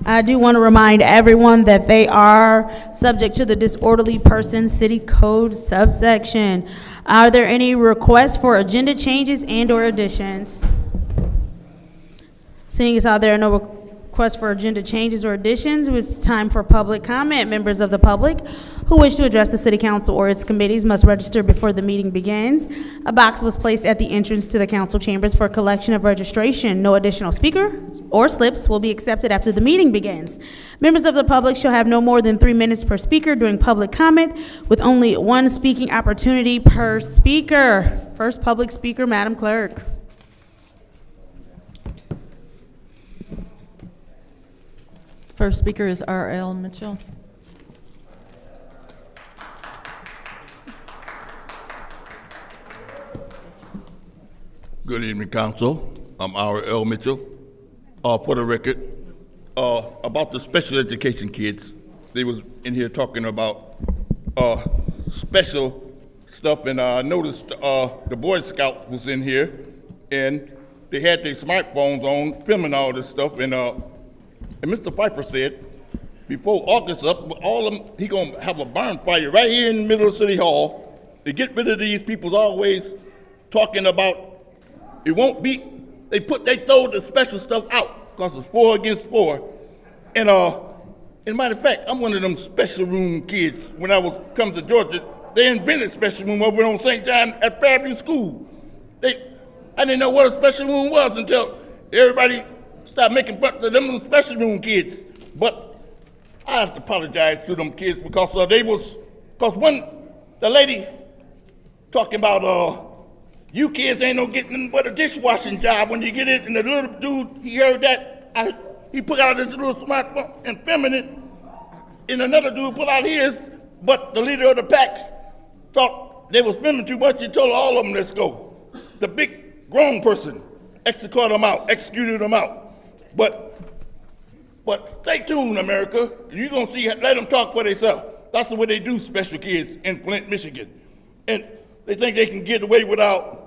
I do want to remind everyone that they are subject to the disorderly person city code subsection. Are there any requests for agenda changes and/or additions? Seeing as how there are no requests for agenda changes or additions, it's time for public comment. Members of the public who wish to address the city council or its committees must register before the meeting begins. A box was placed at the entrance to the council chambers for collection of registration. No additional speakers or slips will be accepted after the meeting begins. Members of the public shall have no more than 3 minutes per speaker during public comment, with only 1 speaking opportunity per speaker. First public speaker, Madam Clerk. First speaker is R.L. Mitchell. Good evening, Council. I'm R.L. Mitchell. For the record, about the special education kids, they was in here talking about special stuff, and I noticed the Boy Scouts was in here, and they had their smartphones on, filming all this stuff, and Mr. Pfeiffer said, before August up, all of them, he gonna have a bonfire right here in the middle of City Hall to get rid of these people's always talking about it won't be. They throw the special stuff out because it's 4 against 4. And matter of fact, I'm one of them special room kids. When I come to Georgia, they invented special room over on St. John at Fairview School. I didn't know what a special room was until everybody started making fun of them little special room kids. But I have to apologize to them kids because when the lady talking about you kids ain't no getting but a dishwashing job when you get it, and the little dude, he heard that, he put out his little smartphone and filming it, and another dude put out his, but the leader of the pack thought they was filming too much. He told all of them, let's go. The big grown person executed them out. But stay tuned, America. You're gonna see, let them talk for themselves. That's the way they do special kids in Flint, Michigan. And they think they can get away without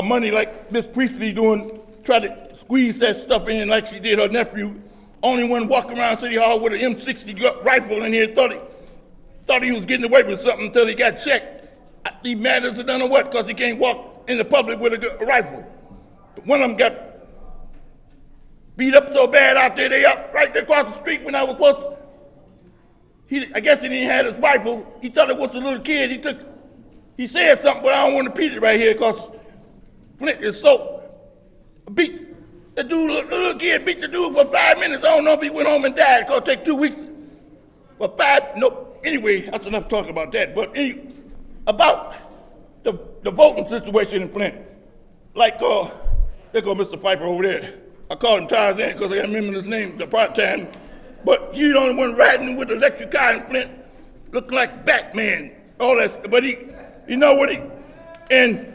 money like Miss Priestley try to squeeze that stuff in like she did her nephew. Only one walking around City Hall with an M60 rifle in here, thought he was getting away with something until he got checked. He mad as I don't know what, because he can't walk in the public with a rifle. But one of them got beat up so bad out there, they up right there across the street when I was supposed to. I guess he didn't have his rifle. He thought it was a little kid. He said something, but I don't want to repeat it right here because Flint is so beat. The little kid beat the dude for 5 minutes. I don't know if he went home and died. It's gonna take 2 weeks. Anyway, that's enough talking about that. But about the voting situation in Flint. Like, there go Mr. Pfeiffer over there. I call him Tarzan because I can't remember his name the part time. But he's the only one riding with the electric car in Flint, looking like Batman. All that, but you know what and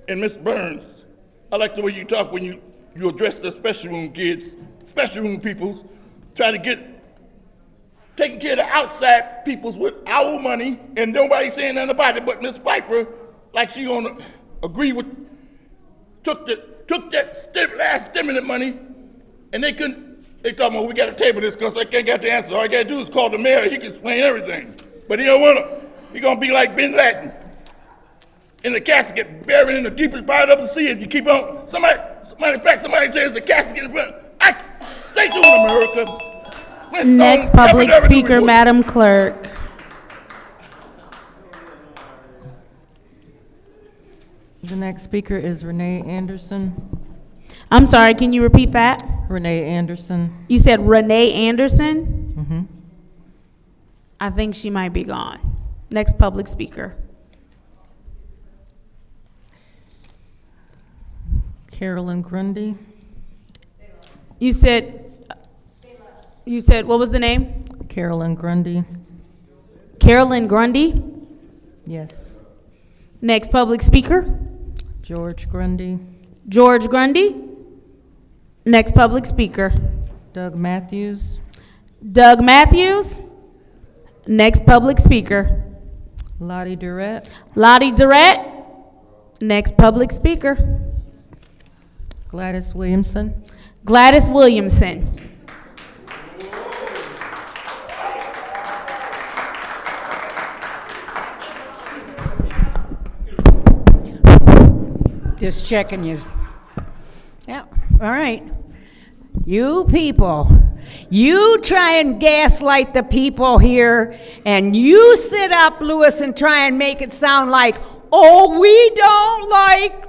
Miss Burns, I like the way you talk when you address the special room kids, special room peoples, try to get taking care of the outside peoples with our money, and nobody saying nothing about it. But Miss Pfeiffer, like she gonna agree with, took that last stimulus money, and they talking about we gotta table this because I can't get the answer. All I gotta do is call the mayor, he can explain everything. But he don't wanna, he gonna be like Bin Laden in the casket, buried in the deepest part of the sea. If you keep on, somebody says the casket in front. Stay tuned, America. Next public speaker, Madam Clerk. The next speaker is Renee Anderson. I'm sorry, can you repeat that? Renee Anderson. You said Renee Anderson? Mm-hmm. I think she might be gone. Next public speaker. Carolyn Grundy. You said, what was the name? Carolyn Grundy. Carolyn Grundy? Yes. Next public speaker. George Grundy. George Grundy. Next public speaker. Doug Matthews. Doug Matthews. Next public speaker. Lottie Durrett. Lottie Durrett. Next public speaker. Gladys Williamson. Gladys Williamson. Just checking yous. Yeah, all right. You people, you try and gaslight the people here, and you sit up, Lewis, and try and make it sound like, oh, we don't like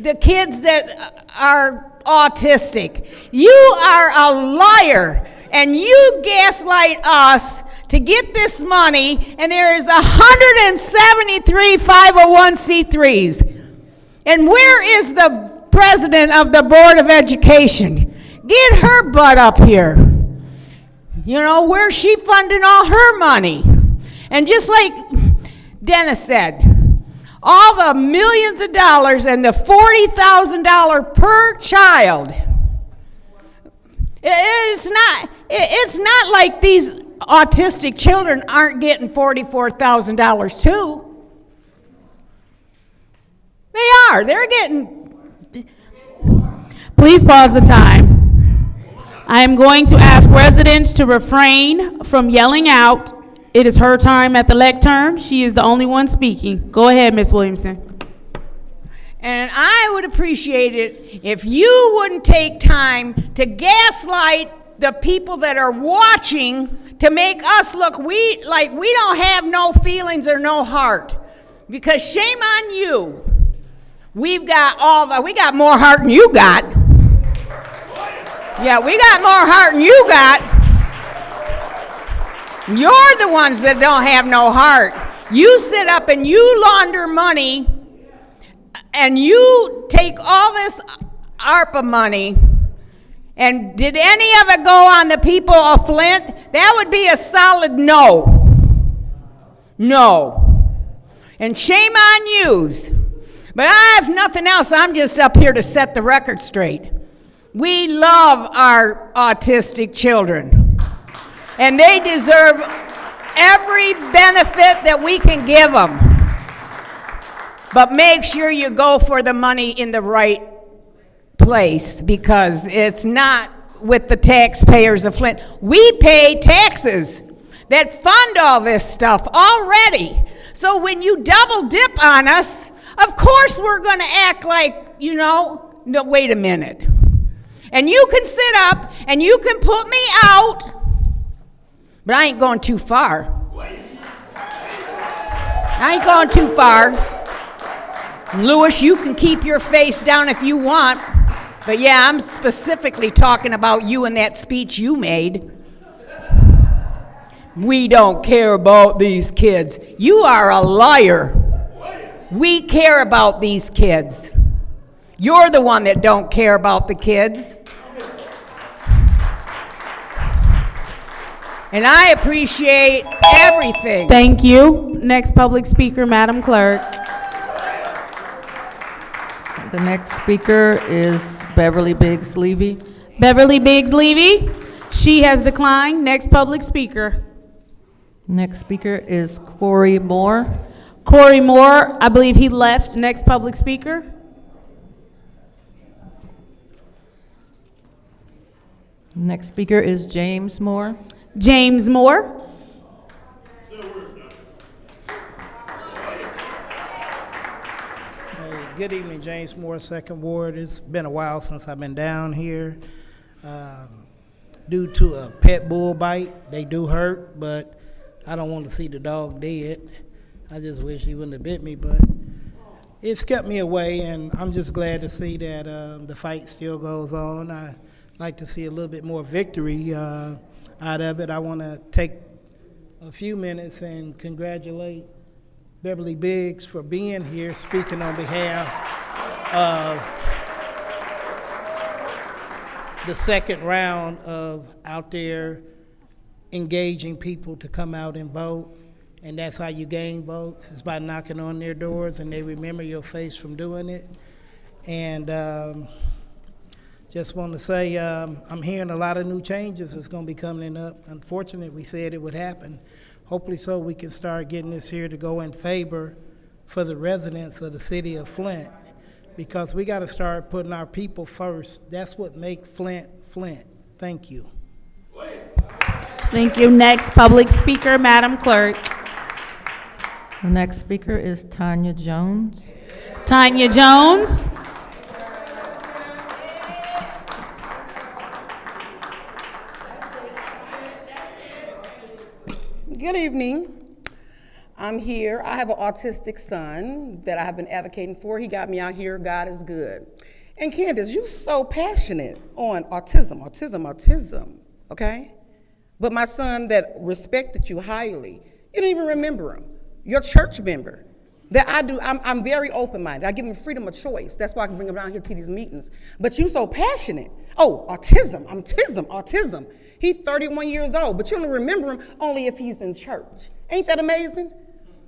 the kids that are autistic. You are a liar, and you gaslight us to get this money, and there is 173 501c3s. And where is the president of the Board of Education? Get her butt up here. You know, where's she funding all her money? And just like Dennis said, all the millions of dollars and the $40,000 per child. It's not like these autistic children aren't getting $44,000 too. They are. They're getting. Please pause the time. I am going to ask residents to refrain from yelling out. It is her time at the lectern. She is the only one speaking. Go ahead, Ms. Williamson. And I would appreciate it if you wouldn't take time to gaslight the people that are watching to make us look like we don't have no feelings or no heart. Because shame on you. We got more heart than you got. Yeah, we got more heart than you got. You're the ones that don't have no heart. You sit up and you launder money and you take all this ARPA money. And did any of it go on the people of Flint? That would be a solid no. No. And shame on yous. But I have nothing else. I'm just up here to set the record straight. We love our autistic children. And they deserve every benefit that we can give them. But make sure you go for the money in the right place, because it's not with the taxpayers of Flint. We pay taxes that fund all this stuff already. So when you double dip on us, of course we're going to act like, no, wait a minute. And you can sit up and you can put me out, but I ain't going too far. I ain't going too far. Lewis, you can keep your face down if you want. But yeah, I'm specifically talking about you and that speech you made. We don't care about these kids. You are a liar. We care about these kids. You're the one that don't care about the kids. And I appreciate everything. Thank you. Next public speaker, Madam Clerk. The next speaker is Beverly Biggs Levy. Beverly Biggs Levy. She has declined. Next public speaker. Next speaker is Corey Moore. Corey Moore, I believe he left. Next public speaker. Next speaker is James Moore. James Moore. Good evening, James Moore, Second Ward. It's been a while since I've been down here. Due to a pet bull bite, they do hurt, but I don't want to see the dog dead. I just wish he wouldn't have bit me, but it's kept me away, and I'm just glad to see that the fight still goes on. I like to see a little bit more victory out of it. I want to take a few minutes and congratulate Beverly Biggs for being here, speaking on behalf of the second round of out there engaging people to come out and vote. And that's how you gain votes, is by knocking on their doors and they remember your face from doing it. And just want to say I'm hearing a lot of new changes that's going to be coming up. Unfortunately, we said it would happen. Hopefully so we can start getting this here to go in favor for the residents of the city of Flint, because we got to start putting our people first. That's what makes Flint, Flint. Thank you. Thank you. Next public speaker, Madam Clerk. The next speaker is Tanya Jones. Tanya Jones. Good evening. I'm here. I have an autistic son that I have been advocating for. He got me out here. God is good. And Candace, you're so passionate on autism, okay? But my son that respected you highly, you don't even remember him. Your church member. That I do, I'm very open-minded. I give him freedom of choice. That's why I can bring him down here to these meetings. But you so passionate. Oh, autism. He's 31 years old, but you only remember him only if he's in church. Ain't that amazing?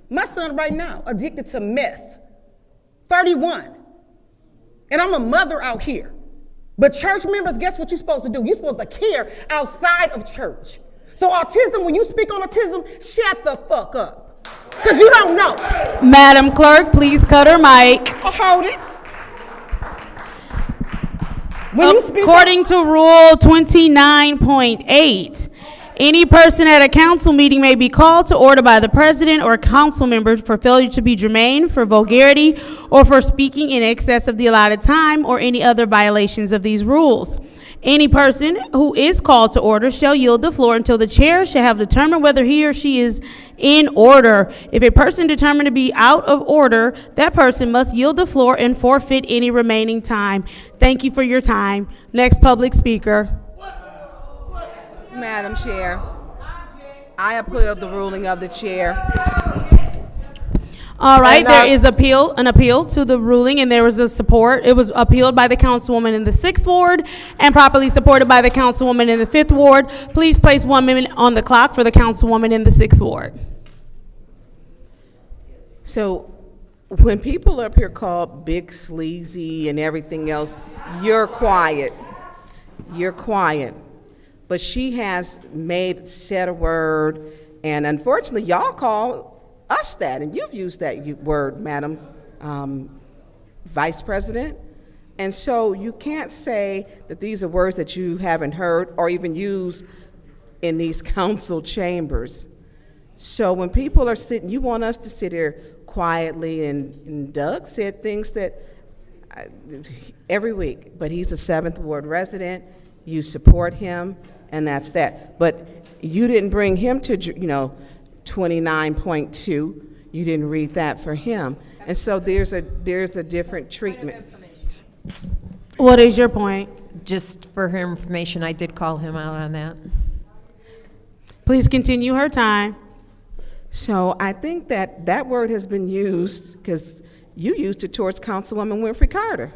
My son right now, addicted to meth, 31. And I'm a mother out here. But church members, guess what you're supposed to do? You're supposed to care outside of church. So autism, when you speak on autism, shut the fuck up. Because you don't know. Madam Clerk, please cut her mic. I'll hold it. According to Rule 29.8, any person at a council meeting may be called to order by the president or council member for failure to be germane, for vulgarity, or for speaking in excess of the allotted time, or any other violations of these rules. Any person who is called to order shall yield the floor until the chair shall have determined whether he or she is in order. If a person determined to be out of order, that person must yield the floor and forfeit any remaining time. Thank you for your time. Next public speaker. Madam Chair, I appeal the ruling of the chair. All right, there is an appeal to the ruling, and there was a support. It was appealed by the councilwoman in the 6th ward and properly supported by the councilwoman in the 5th ward. Please place 1 minute on the clock for the councilwoman in the 6th ward. So when people up here call big sleazy and everything else, you're quiet. You're quiet. But she has said a word, and unfortunately, y'all call us that, and you've used that word, Madam Vice President. And so you can't say that these are words that you haven't heard or even used in these council chambers. So when people are sitting, you want us to sit here quietly, and Doug said things that every week, but he's a 7th Ward resident, you support him, and that's that. But you didn't bring him to, 29.2, you didn't read that for him. And so there's a different treatment. What is your point? Just for her information, I did call him out on that. Please continue her time. So I think that word has been used, because you used it towards Councilwoman Winfrey Carter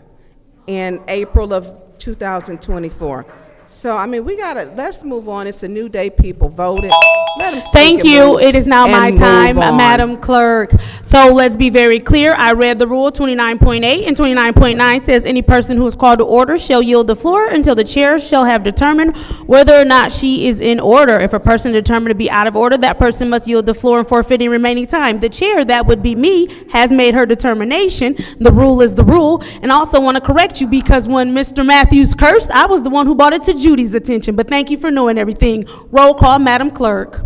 in April of 2024. So, let's move on. It's a new day. People voted. Let them speak. Thank you. It is now my time, on. Madam Clerk. So let's be very clear. I read the rule 29.8, and 29.9 says any person who is called to order shall yield the floor until the chair shall have determined whether or not she is in order. If a person determined to be out of order, that person must yield the floor and forfeit any remaining time. The chair, that would be me, has made her determination. The rule is the rule. And I also want to correct you, because when Mr. Matthews cursed, I was the one who brought it to Judy's attention. But thank you for knowing everything. Roll call, Madam Clerk.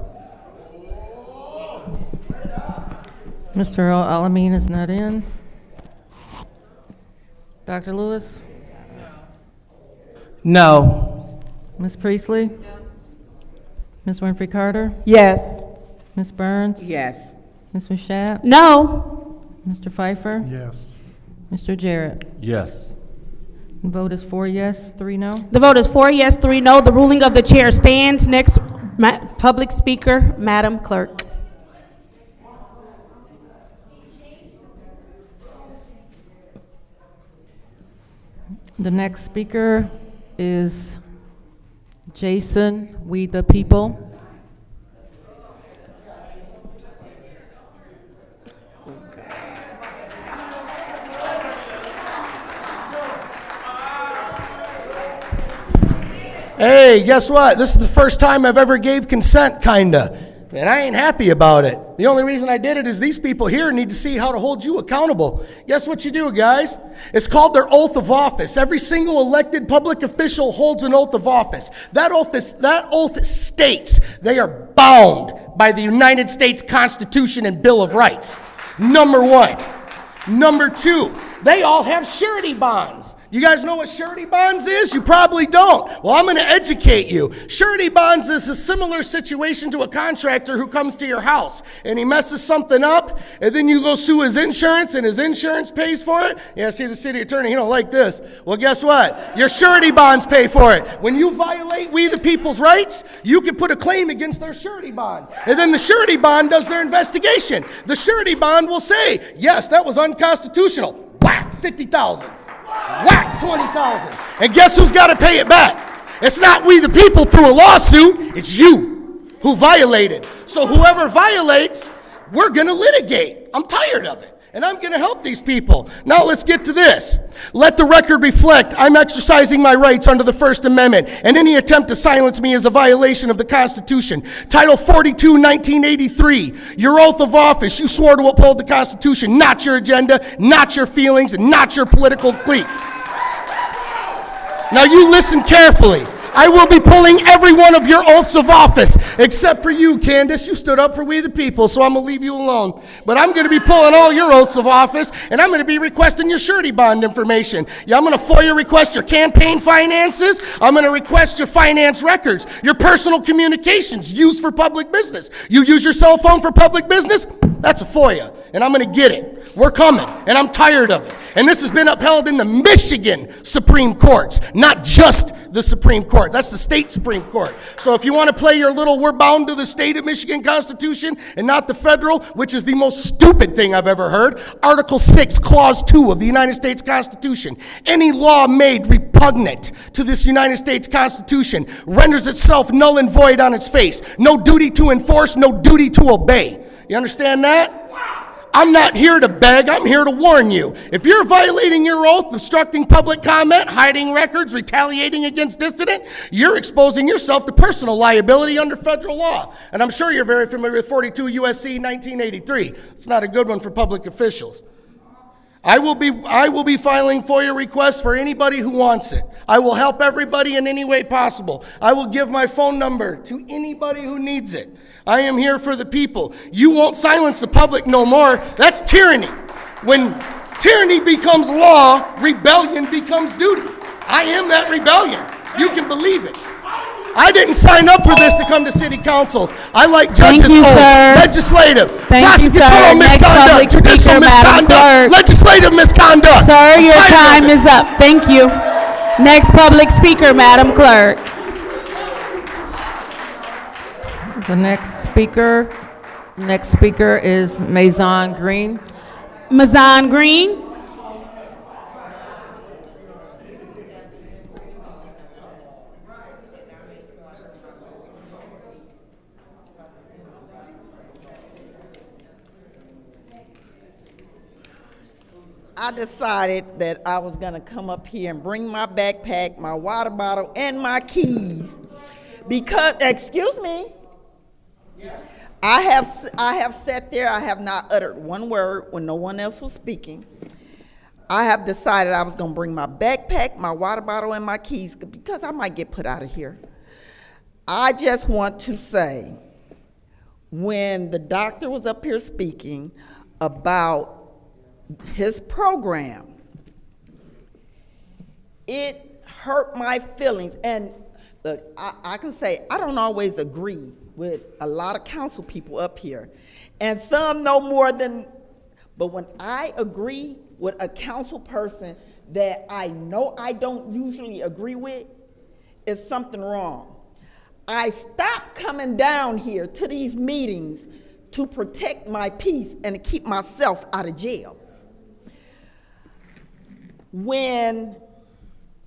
Mr. Alamin is not in. Dr. Lewis? No. Ms. Priestley? No. Ms. Winfrey Carter? Yes. Ms. Burns? Yes. Ms. Mashat? No. Mr. Pfeiffer? Yes. Mr. Jarrett? Yes. The vote is 4 yes, 3 no. The vote is 4 yes, 3 no. The ruling of the chair stands. Next, public speaker, Madam Clerk. The next speaker is Jason, We the People. Hey, guess what? This is the first time I've ever gave consent, kinda. And I ain't happy about it. The only reason I did it is these people here need to see how to hold you accountable. Guess what you do, guys? It's called their oath of office. Every single elected public official holds an oath of office. That oath states they are bound by the United States Constitution and Bill of Rights. Number one. Number two, they all have surety bonds. You guys know what surety bonds is? You probably don't. Well, I'm going to educate you. Surety bonds is a similar situation to a contractor who comes to your house and he messes something up, and then you go sue his insurance and his insurance pays for it. Yeah, see, the city attorney, he don't like this. Well, guess what? Your surety bonds pay for it. When you violate we the people's rights, you can put a claim against their surety bond. And then the surety bond does their investigation. The surety bond will say, yes, that was unconstitutional. Whack, 50,000. Whack, 20,000. And guess who's got to pay it back? It's not we the people through a lawsuit. It's you who violated. So whoever violates, we're going to litigate. I'm tired of it. And I'm going to help these people. Now let's get to this. Let the record reflect I'm exercising my rights under the First Amendment, and any attempt to silence me is a violation of the Constitution. Title 42, 1983, your oath of office. You swore to uphold the Constitution, not your agenda, not your feelings, and not your political clique. Now you listen carefully. I will be pulling every one of your oaths of office, except for you, Candace. You stood up for we the people, so I'm going to leave you alone. But I'm going to be pulling all your oaths of office, and I'm going to be requesting your surety bond information. Yeah, I'm going to FOIA request your campaign finances. I'm going to request your finance records, your personal communications used for public business. You use your cell phone for public business? That's a FOIA, and I'm going to get it. We're coming, and I'm tired of it. And this has been upheld in the Michigan Supreme Courts, not just the Supreme Court. That's the state Supreme Court. So if you want to play your little we're bound to the state of Michigan Constitution and not the federal, which is the most stupid thing I've ever heard, Article 6, Clause 2 of the United States Constitution. Any law made repugnant to this United States Constitution renders itself null and void on its face. No duty to enforce, no duty to obey. You understand that? I'm not here to beg, I'm here to warn you. If you're violating your oath, obstructing public comment, hiding records, retaliating against dissident, you're exposing yourself to personal liability under federal law. And I'm sure you're very familiar with 42 U.S.C. 1983. It's not a good one for public officials. I will be filing FOIA requests for anybody who wants it. I will help everybody in any way possible. I will give my phone number to anybody who needs it. I am here for the people. You won't silence the public no more. That's tyranny. When tyranny becomes law, rebellion becomes duty. I am that rebellion. You can believe it. I didn't sign up for this to come to city councils. I like judges' oaths, legislative, prosecutorial misconduct, judicial misconduct, legislative misconduct. Sir, your time is up. Thank you. Next public speaker, Madam Clerk. The next speaker is Mazon Green. Mazon Green. I decided that I was going to come up here and bring my backpack, my water bottle, and my keys. Because, excuse me, I have sat there, I have not uttered one word when no one else was speaking. I have decided I was going to bring my backpack, my water bottle, and my keys because I might get put out of here. I just want to say, when the doctor was up here speaking about his program, it hurt my feelings. And look, I can say I don't always agree with a lot of council people up here, and some know more than, but when I agree with a council person that I know I don't usually agree with, is something wrong. I stopped coming down here to these meetings to protect my peace and to keep myself out of jail. When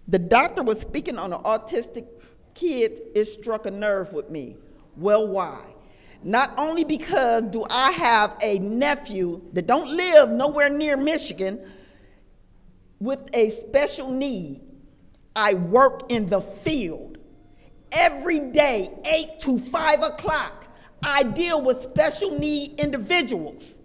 the doctor was speaking on the autistic kids, it struck a nerve with me. Well, why? Not only because do I have a nephew that don't live nowhere near Michigan with a special need, I work in the field. Every day, 8 to 5 o'clock, I deal with special need individuals.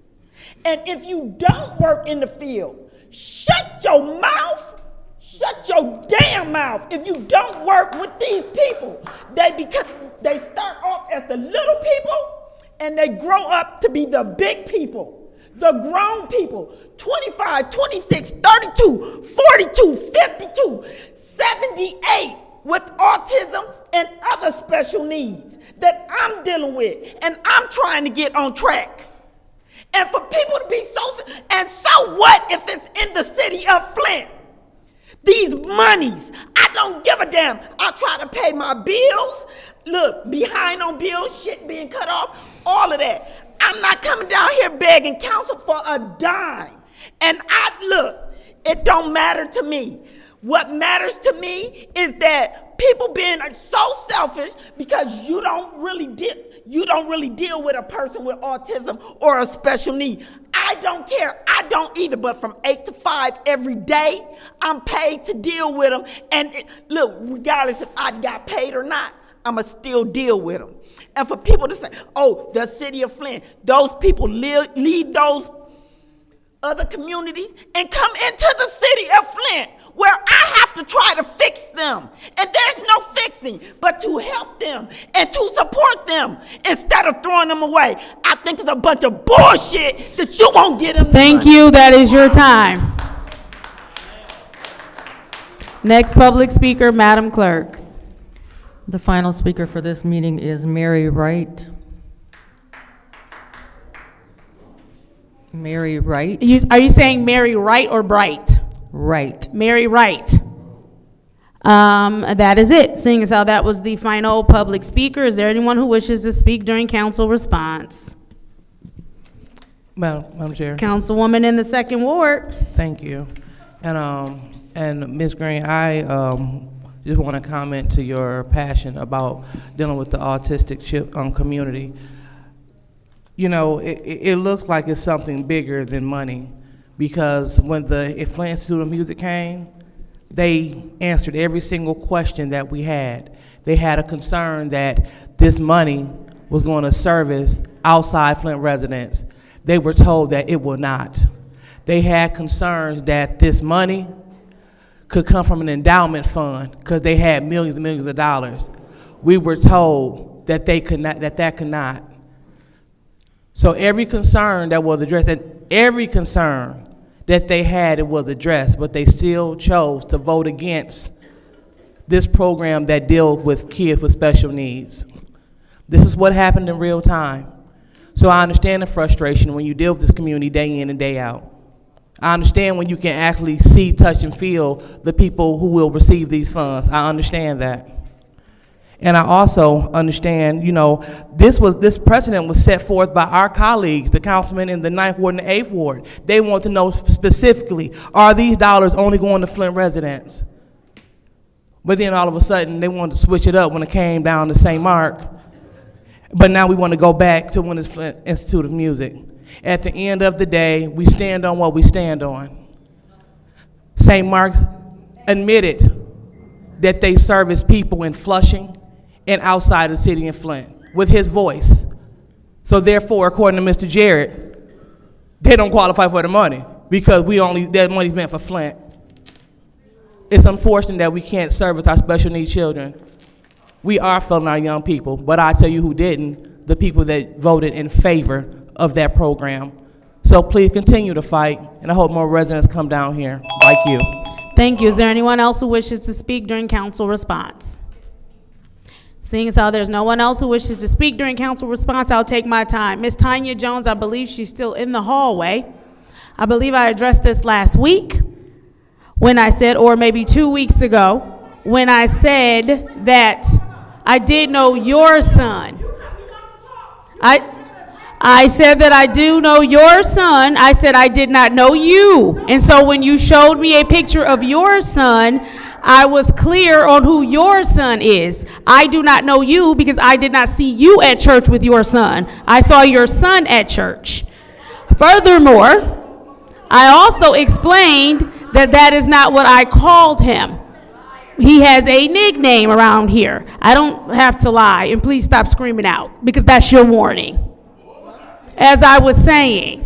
And if you don't work in the field, shut your mouth. Shut your damn mouth. If you don't work with these people, they start off as the little people and they grow up to be the big people, the grown people, 25, 26, 32, 42, 52, 78 with autism and other special needs that I'm dealing with and I'm trying to get on track. And for people to be and so what if it's in the city of Flint? These monies, I don't give a damn. I try to pay my bills. Look, behind on bills, shit being cut off, all of that. I'm not coming down here begging council for a dime. And look, it don't matter to me. What matters to me is that people being so selfish because you don't really deal with a person with autism or a special need. I don't care. I don't either. But from 8 to 5 every day, I'm paid to deal with them. And look, regardless if I got paid or not, I'ma still deal with them. And for people to say, oh, the city of Flint, those people leave those other communities and come into the city of Flint, where I have to try to fix them. And there's no fixing but to help them and to support them instead of throwing them away. I think it's a bunch of bullshit that you won't get them. Thank you. That is your time. Next public speaker, Madam Clerk. The final speaker for this meeting is Mary Wright. Mary Wright. Are you saying Mary Wright or Bright? Right. Mary Wright. That is it. Seeing as how that was the final public speaker, is there anyone who wishes to speak during council response? Madam Chair. Councilwoman in the 2nd Ward. Thank you. And Ms. Green, I just want to comment to your passion about dealing with the autistic community. You know, it looks like it's something bigger than money, because when the Flint Institute of Music came, they answered every single question that we had. They had a concern that this money was going to service outside Flint residents. They were told that it will not. They had concerns that this money could come from an endowment fund because they had millions and millions of dollars. We were told that they could not, that could not. So every concern that was addressed, and every concern that they had, it was addressed, but they still chose to vote against this program that deals with kids with special needs. This is what happened in real time. So I understand the frustration when you deal with this community day in and day out. I understand when you can actually see, touch, and feel the people who will receive these funds. I understand that. And I also understand, you know, this precedent was set forth by our colleagues, the councilmen in the 9th Ward and the 8th Ward. They want to know specifically, are these dollars only going to Flint residents? But then all of a sudden, they wanted to switch it up when it came down to St. Mark. But now we want to go back to when it's Flint Institute of Music. At the end of the day, we stand on what we stand on. St. Mark's admitted that they service people in Flushing and outside the city in Flint with his voice. So therefore, according to Mr. Jarrett, they don't qualify for the money because that money's meant for Flint. It's unfortunate that we can't service our special needs children. We are failing our young people, but I tell you who didn't, the people that voted in favor of that program. So please continue to fight, and I hope more residents come down here like you. Thank you. Is there anyone else who wishes to speak during council response? Seeing as how there's no one else who wishes to speak during council response, I'll take my time. Ms. Tanya Jones, I believe she's still in the hallway. I believe I addressed this last week when I said, or maybe 2 weeks ago, when I said that I did know your son. I said that I do know your son. I said I did not know you. And so when you showed me a picture of your son, I was clear on who your son is. I do not know you because I did not see you at church with your son. I saw your son at church. Furthermore, I also explained that that is not what I called him. He has a nickname around here. I don't have to lie, and please stop screaming out because that's your warning. As I was saying,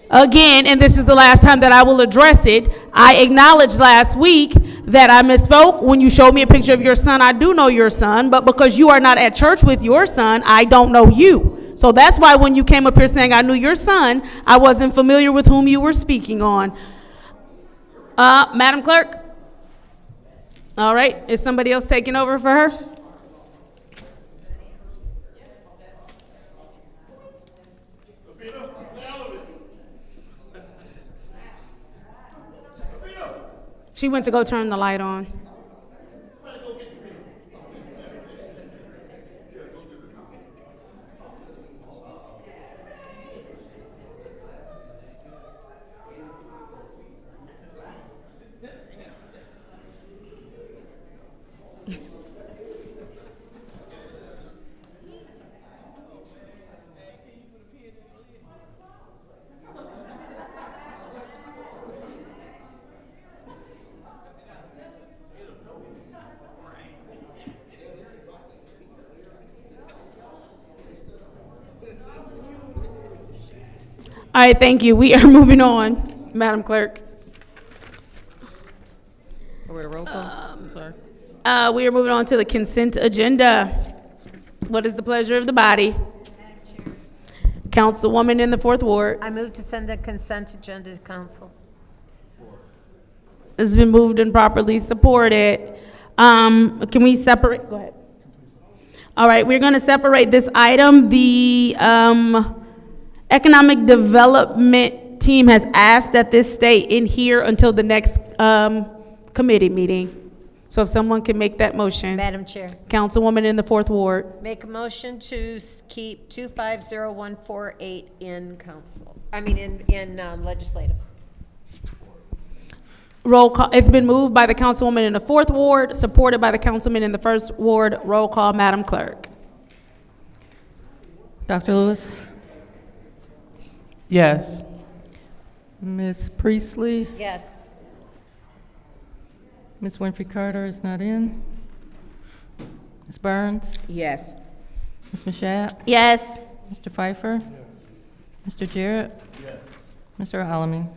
again, and this is the last time that I will address it, I acknowledged last week that I misspoke. When you showed me a picture of your son, I do know your son, but because you are not at church with your son, I don't know you. So that's why when you came up here saying I knew your son, I wasn't familiar with whom you were speaking on. Madam Clerk? All right, is somebody else taking over for her? She went to go turn the light on. All right, thank you. We are moving on, Madam Clerk. We're at a roll call. Sorry. We are moving on to the consent agenda. What is the pleasure of the body? Councilwoman in the 4th Ward. I move to send the consent agenda to council. It's been moved and properly supported. Can we separate? Go ahead. All right, we're going to separate this item. The Economic Development team has asked that this stay in here until the next committee meeting. So if someone can make that motion. Madam Chair. Councilwoman in the 4th Ward. Make a motion to keep 250148 in council. I mean, in legislative. Roll call. It's been moved by the councilwoman in the 4th Ward, supported by the councilman in the 1st Ward. Roll call, Madam Clerk. Dr. Lewis? Yes. Ms. Priestley? Yes. Ms. Winfrey Carter is not in. Ms. Burns? Yes. Ms. Mashat? Yes. Mr. Pfeiffer? Mr. Jarrett? Yes. Mr. Alamin?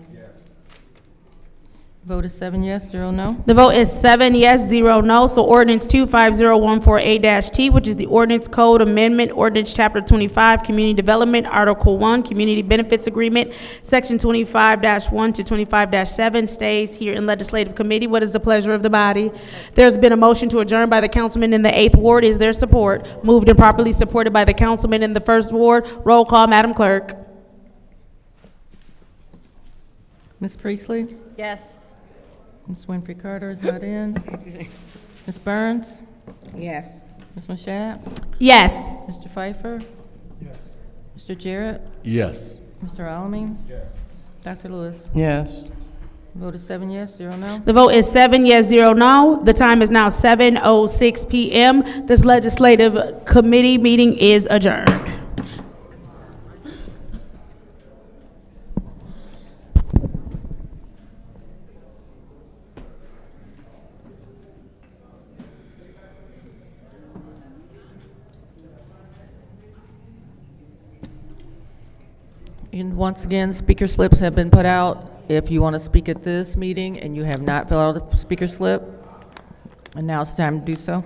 Vote is 7 yes, 0 no. The vote is 7 yes, 0 no. So ordinance 250148-T, which is the ordinance code amendment, ordinance chapter 25, community development, article 1, community benefits agreement, section 25-1 to 25-7, stays here in legislative committee. What is the pleasure of the body? There's been a motion to adjourn by the councilman in the 8th Ward. Is there support? Moved and properly supported by the councilman in the 1st Ward. Roll call, Madam Clerk. Ms. Priestley? Yes. Ms. Winfrey Carter is not in. Ms. Burns? Yes. Ms. Mashat? Yes. Mr. Pfeiffer? Yes. Mr. Jarrett? Yes. Mr. Alamin? Yes. Dr. Lewis? Yes. Vote is 7 yes, 0 no. The vote is 7 yes, 0 no. The time is now 7:06 p.m. This legislative committee meeting is adjourned. And once again, speaker slips have been put out. If you want to speak at this meeting and you have not filled out a speaker slip, and now it's time to do so.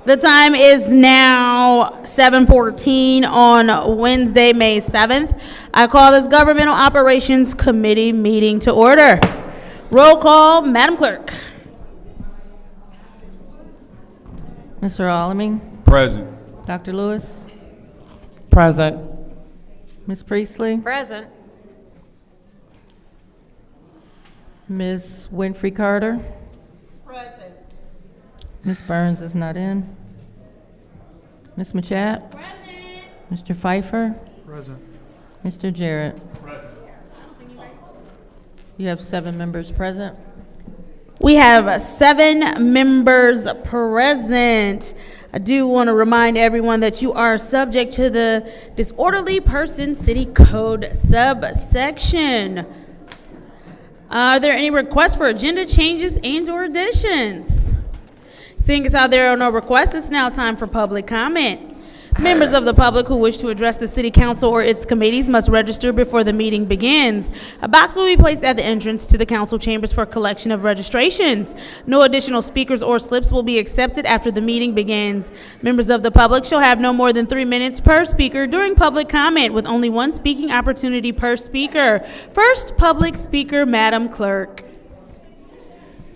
The time is now 7:14 on Wednesday, May 7th. I call this Governmental Operations Committee meeting to order. Roll call, Madam Clerk. Mr. Alamin? Present. Dr. Lewis? Present. Ms. Priestley? Present. Ms. Winfrey Carter? Present. Ms. Burns is not in. Ms. Machat? Present. Mr. Pfeiffer? Present. Mr. Jarrett? You have 7 members present. We have 7 members present. I do want to remind everyone that you are subject to the Disorderly Person City Code subsection. Are there any requests for agenda changes and/or additions? Seeing as how there are no requests, it's now time for public comment. Members of the public who wish to address the City Council or its committees must register before the meeting begins. A box will be placed at the entrance to the council chambers for collection of registrations. No additional speakers or slips will be accepted after the meeting begins. Members of the public shall have no more than 3 minutes per speaker during public comment, with only 1 speaking opportunity per speaker. First public speaker, Madam Clerk.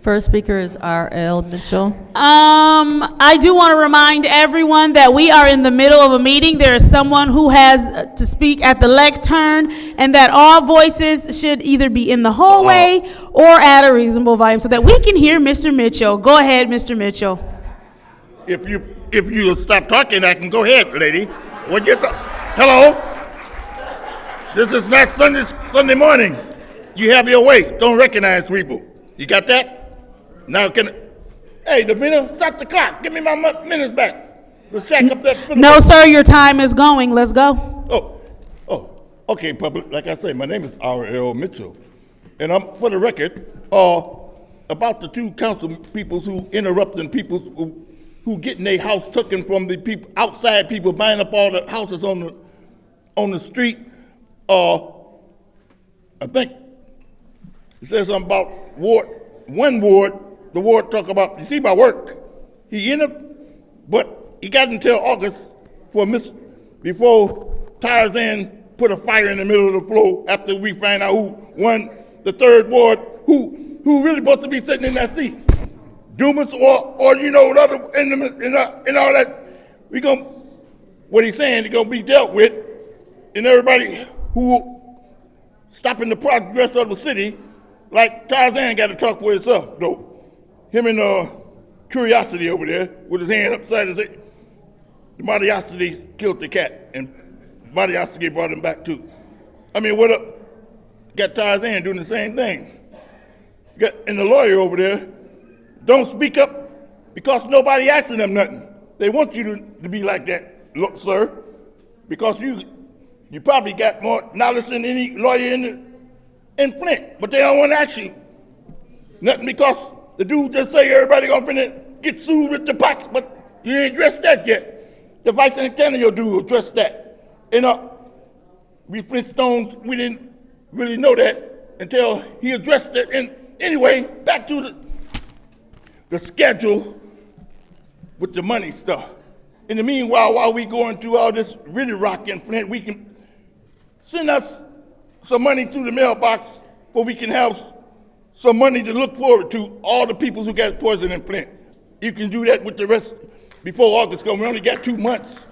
First speaker is R.L. Mitchell. I do want to remind everyone that we are in the middle of a meeting. There is someone who has to speak at the lectern, and that all voices should either be in the hallway or at a reasonable volume so that we can hear Mr. Mitchell. Go ahead, Mr. Mitchell. If you stop talking, I can go ahead, lady. Well, hello? This is not Sunday morning. You have your way. Don't recognize people. You got that? Now hey, Davina, stop the clock. Give me my minutes back. Let's check up that. No, sir, your time is going. Let's go. Okay, public. Like I say, my name is R.L. Mitchell, and I'm, for the record, about the 2 council peoples who interrupting people who getting their house taken from the people outside, people buying up all the houses on the street. I think it says something about one ward. The ward talk about, you see my work. He in it, but he got until August before Tarzan put a fire in the middle of the floor after we find out who won the 3rd ward, who really supposed to be sitting in that seat. Dumas or the other and all that. What he's saying, he's gonna be dealt with, and everybody who stopping the progress of the city, like Tarzan got to talk for himself, though. Him and Curiosity over there with his hand upside his head. The Mariosity killed the cat, and Mariosity brought him back too. I mean, what up? Got Tarzan doing the same thing. And the lawyer over there don't speak up because nobody asking them nothing. They want you to be like that, sir, because you probably got more knowledge than any lawyer in Flint, but they don't want to ask you nothing because the dude just say everybody gonna get sued with the pocket, but you ain't addressed that yet. The Vice Centennial dude addressed that. And we Flintstones, we didn't really know that until he addressed it. And anyway, back to the schedule with the money stuff. In the meanwhile, while we going through all this really rock in Flint, we can send us some money through the mailbox so we can have some money to look forward to all the people who got poison in Flint. You can do that with the rest before August comes. We only got 2 months.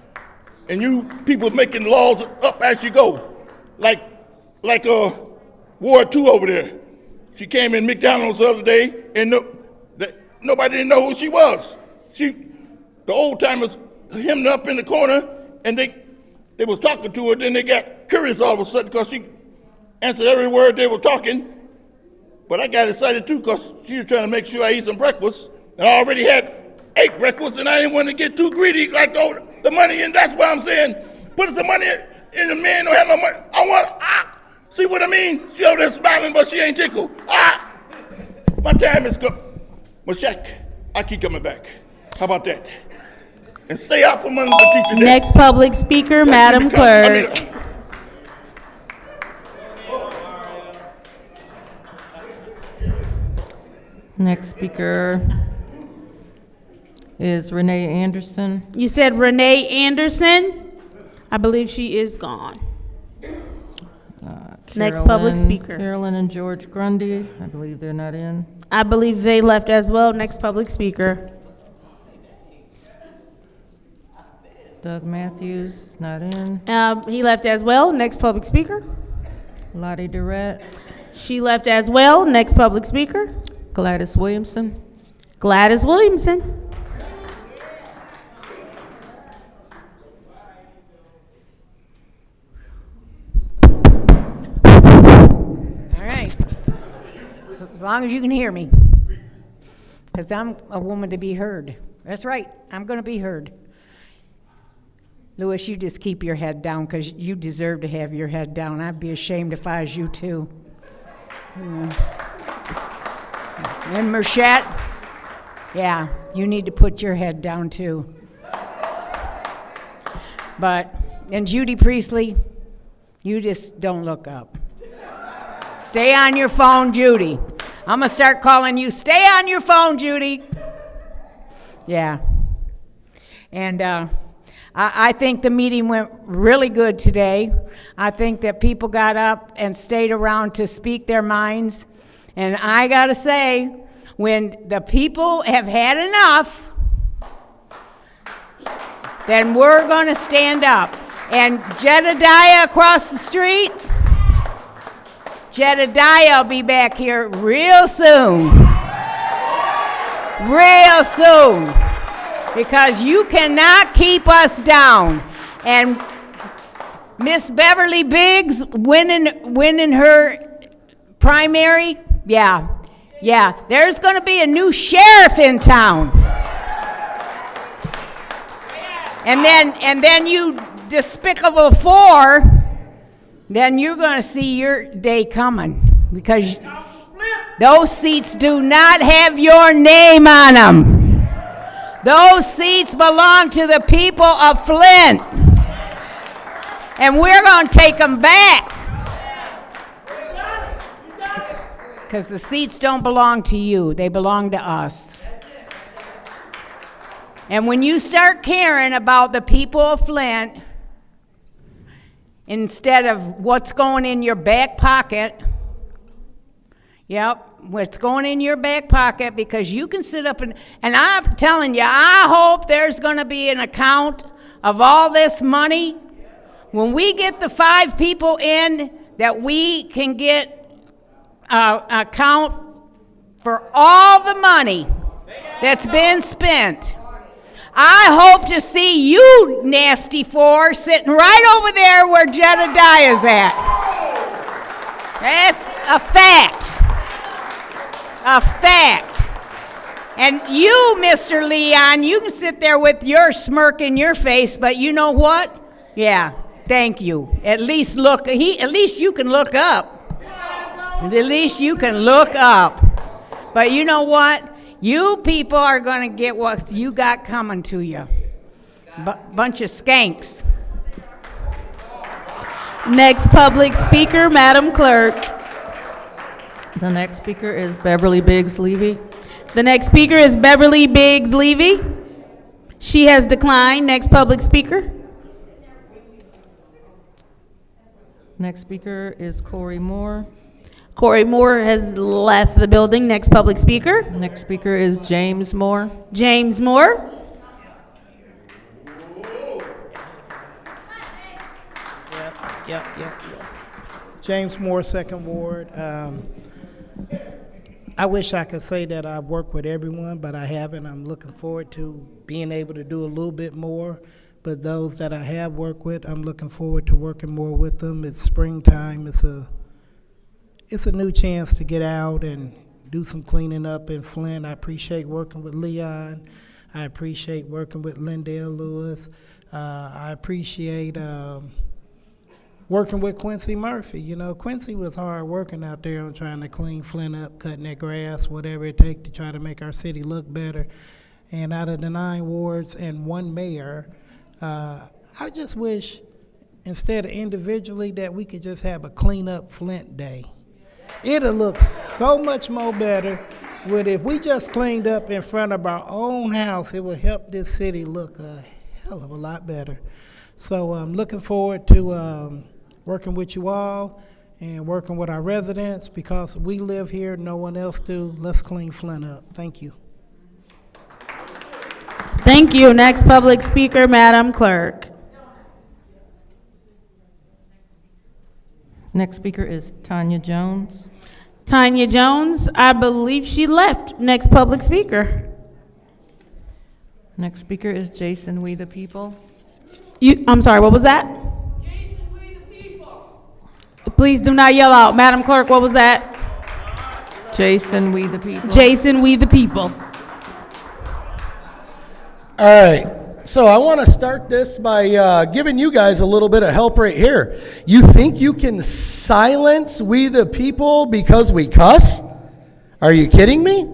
And you people making laws up as you go. Like Ward 2 over there. She came in McDonald's the other day and nobody didn't know who she was. The old timers hemmed up in the corner and they was talking to her, then they got curious all of a sudden because she answered every word they were talking. But I got excited too because she was trying to make sure I eat some breakfast. And I already had 8 breakfasts and I didn't want to get too greedy like the money. And that's why I'm saying, put some money in the man don't have no money. I want, see what I mean? She over there smiling, but she ain't tickled. My time is come. Mashak, I keep coming back. How about that? And stay out from under the teacher desk. Next public speaker, Madam Clerk. Next speaker, is Renee Anderson. You said Renee Anderson? I believe she is gone. Next public speaker. Carolyn and George Grundy, I believe they're not in. I believe they left as well. Next public speaker. Doug Matthews is not in. He left as well. Next public speaker. Lottie Durrett. She left as well. Next public speaker. Gladys Williamson. Gladys Williamson. All right. As long as you can hear me. Because I'm a woman to be heard. That's right. I'm going to be heard. Louis, you just keep your head down because you deserve to have your head down. I'd be ashamed if I was you too. And Merchette, yeah, you need to put your head down too. And Judy Priestley, you just don't look up. Stay on your phone, Judy. I'm going to start calling you, stay on your phone, Judy. Yeah. And I think the meeting went really good today. I think that people got up and stayed around to speak their minds. And I got to say, when the people have had enough, then we're going to stand up. And Jedediah across the street, Jedediah will be back here real soon. Real soon. Because you cannot keep us down. And Miss Beverly Biggs winning her primary, yeah. There's going to be a new sheriff in town. And then you despicable four, then you're going to see your day coming. Because those seats do not have your name on them. Those seats belong to the people of Flint. And we're going to take them back. Because the seats don't belong to you. They belong to us. And when you start caring about the people of Flint, instead of what's going in your back pocket, what's going in your back pocket, because you can sit up and I'm telling you, I hope there's going to be an account of all this money. When we get the 5 people in, that we can get an account for all the money that's been spent. I hope to see you, nasty four, sitting right over there where Jedediah's at. That's a fact. A fact. And you, Mr. Leon, you can sit there with your smirk in your face, but you know what? Yeah, thank you. At least you can look up. At least you can look up. But you know what? You people are going to get what you got coming to you. Bunch of skanks. Next public speaker, Madam Clerk. The next speaker is Beverly Biggs Levy. The next speaker is Beverly Biggs Levy. She has declined. Next public speaker. Next speaker is Corey Moore. Corey Moore has left the building. Next public speaker. Next speaker is James Moore. James Moore. Yep. James Moore, 2nd Ward. I wish I could say that I've worked with everyone, but I haven't. I'm looking forward to being able to do a little bit more. But those that I have worked with, I'm looking forward to working more with them. It's springtime. It's a new chance to get out and do some cleaning up in Flint. I appreciate working with Leon. I appreciate working with Lindell Lewis. I appreciate working with Quincy Murphy. You know, Quincy was hard working out there on trying to clean Flint up, cutting that grass, whatever it takes to try to make our city look better. And out of the 9 wards and 1 mayor, I just wish instead of individually that we could just have a clean up Flint day. It'll look so much more better Would if we just cleaned up in front of our own house, it would help this city look a hell of a lot better. So I'm looking forward to working with you all and working with our residents because we live here, no one else do. Let's clean Flint up. Thank you. Thank you. Next public speaker, Madam Clerk. Next speaker is Tanya Jones. Tanya Jones, I believe she left. Next public speaker. Next speaker is Jason We the People. I'm sorry, what was that? Jason We the People. Please do not yell out. Madam Clerk, what was that? Jason We the People. Jason We the People. All right. So I want to start this by giving you guys a little bit of help right here. You think you can silence we the people because we cuss? Are you kidding me?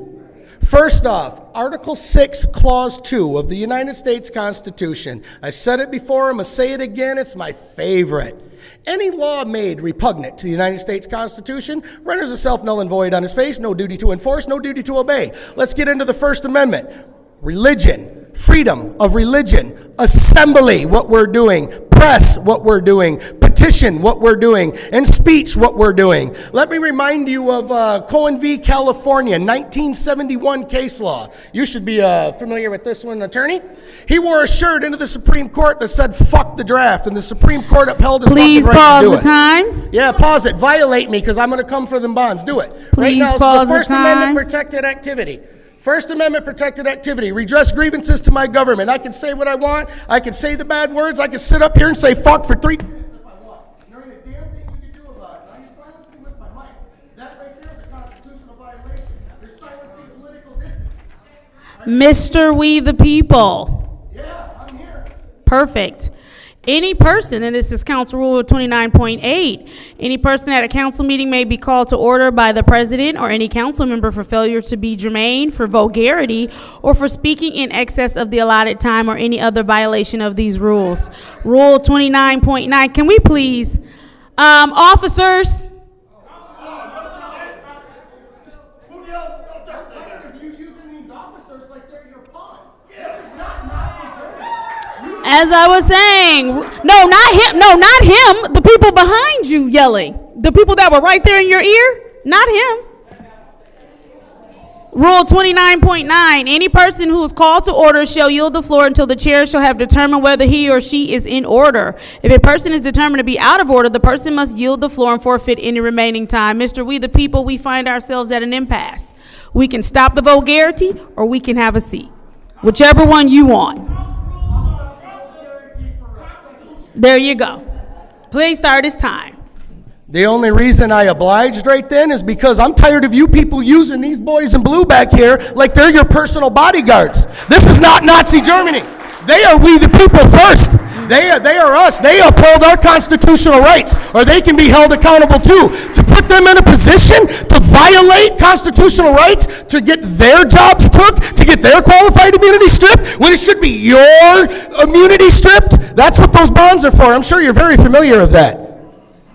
First off, Article 6, Clause 2 of the United States Constitution. I said it before, I'm going to say it again, it's my favorite. Any law made repugnant to the United States Constitution renders itself null and void on its face, no duty to enforce, no duty to obey. Let's get into the First Amendment. Religion. Freedom of religion, assembly, what we're doing, press, what we're doing, petition, what we're doing, and speech, what we're doing. Let me remind you of Cohen v. California, 1971 case law. You should be familiar with this one, attorney. He wore a shirt into the Supreme Court that said, fuck the draft, and the Supreme Court upheld his Please fucking right to do it. pause the time. Yeah, pause it. Violate me, because I'm going to come for them bonds. Do it. Right Please now, this is pause the the First Amendment time. protected activity. First Amendment protected activity, redress grievances to my government. I can say what I want. I can say the bad words. I can sit up here and say fuck for 3 minutes if I want. There ain't a damn thing you can do about it. Now you silence me with my mic. That right there is a constitutional violation. You're silencing political distance. Mr. We the People. Yeah, I'm here. Perfect. Any person, and this is Council Rule 29.8, any person at a council meeting may be called to order by the president or any council member for failure to be germane, for vulgarity, or for speaking in excess of the allotted time or any other violation of these rules. Rule 29.9, can we please, officers? As I was saying, no, not him, the people behind you yelling. The people that were right there in your ear, not him. Rule 29.9, any person who is called to order shall yield the floor until the chair shall have determined whether he or she is in order. If a person is determined to be out of order, the person must yield the floor and forfeit any remaining time. Mr. We the People, we find ourselves at an impasse. We can stop the vulgarity or we can have a seat. Whichever one you want. There you go. Please start his time. The only reason I obliged right then is because I'm tired of you people using these boys in blue back here like they're your personal bodyguards. This is not Nazi Germany. They are we the people first. They are us. They uphold our constitutional rights, or they can be held accountable too. To put them in a position to violate constitutional rights, to get their jobs took, to get their qualified immunity stripped, when it should be your immunity stripped, that's what those bonds are for. I'm sure you're very familiar with that.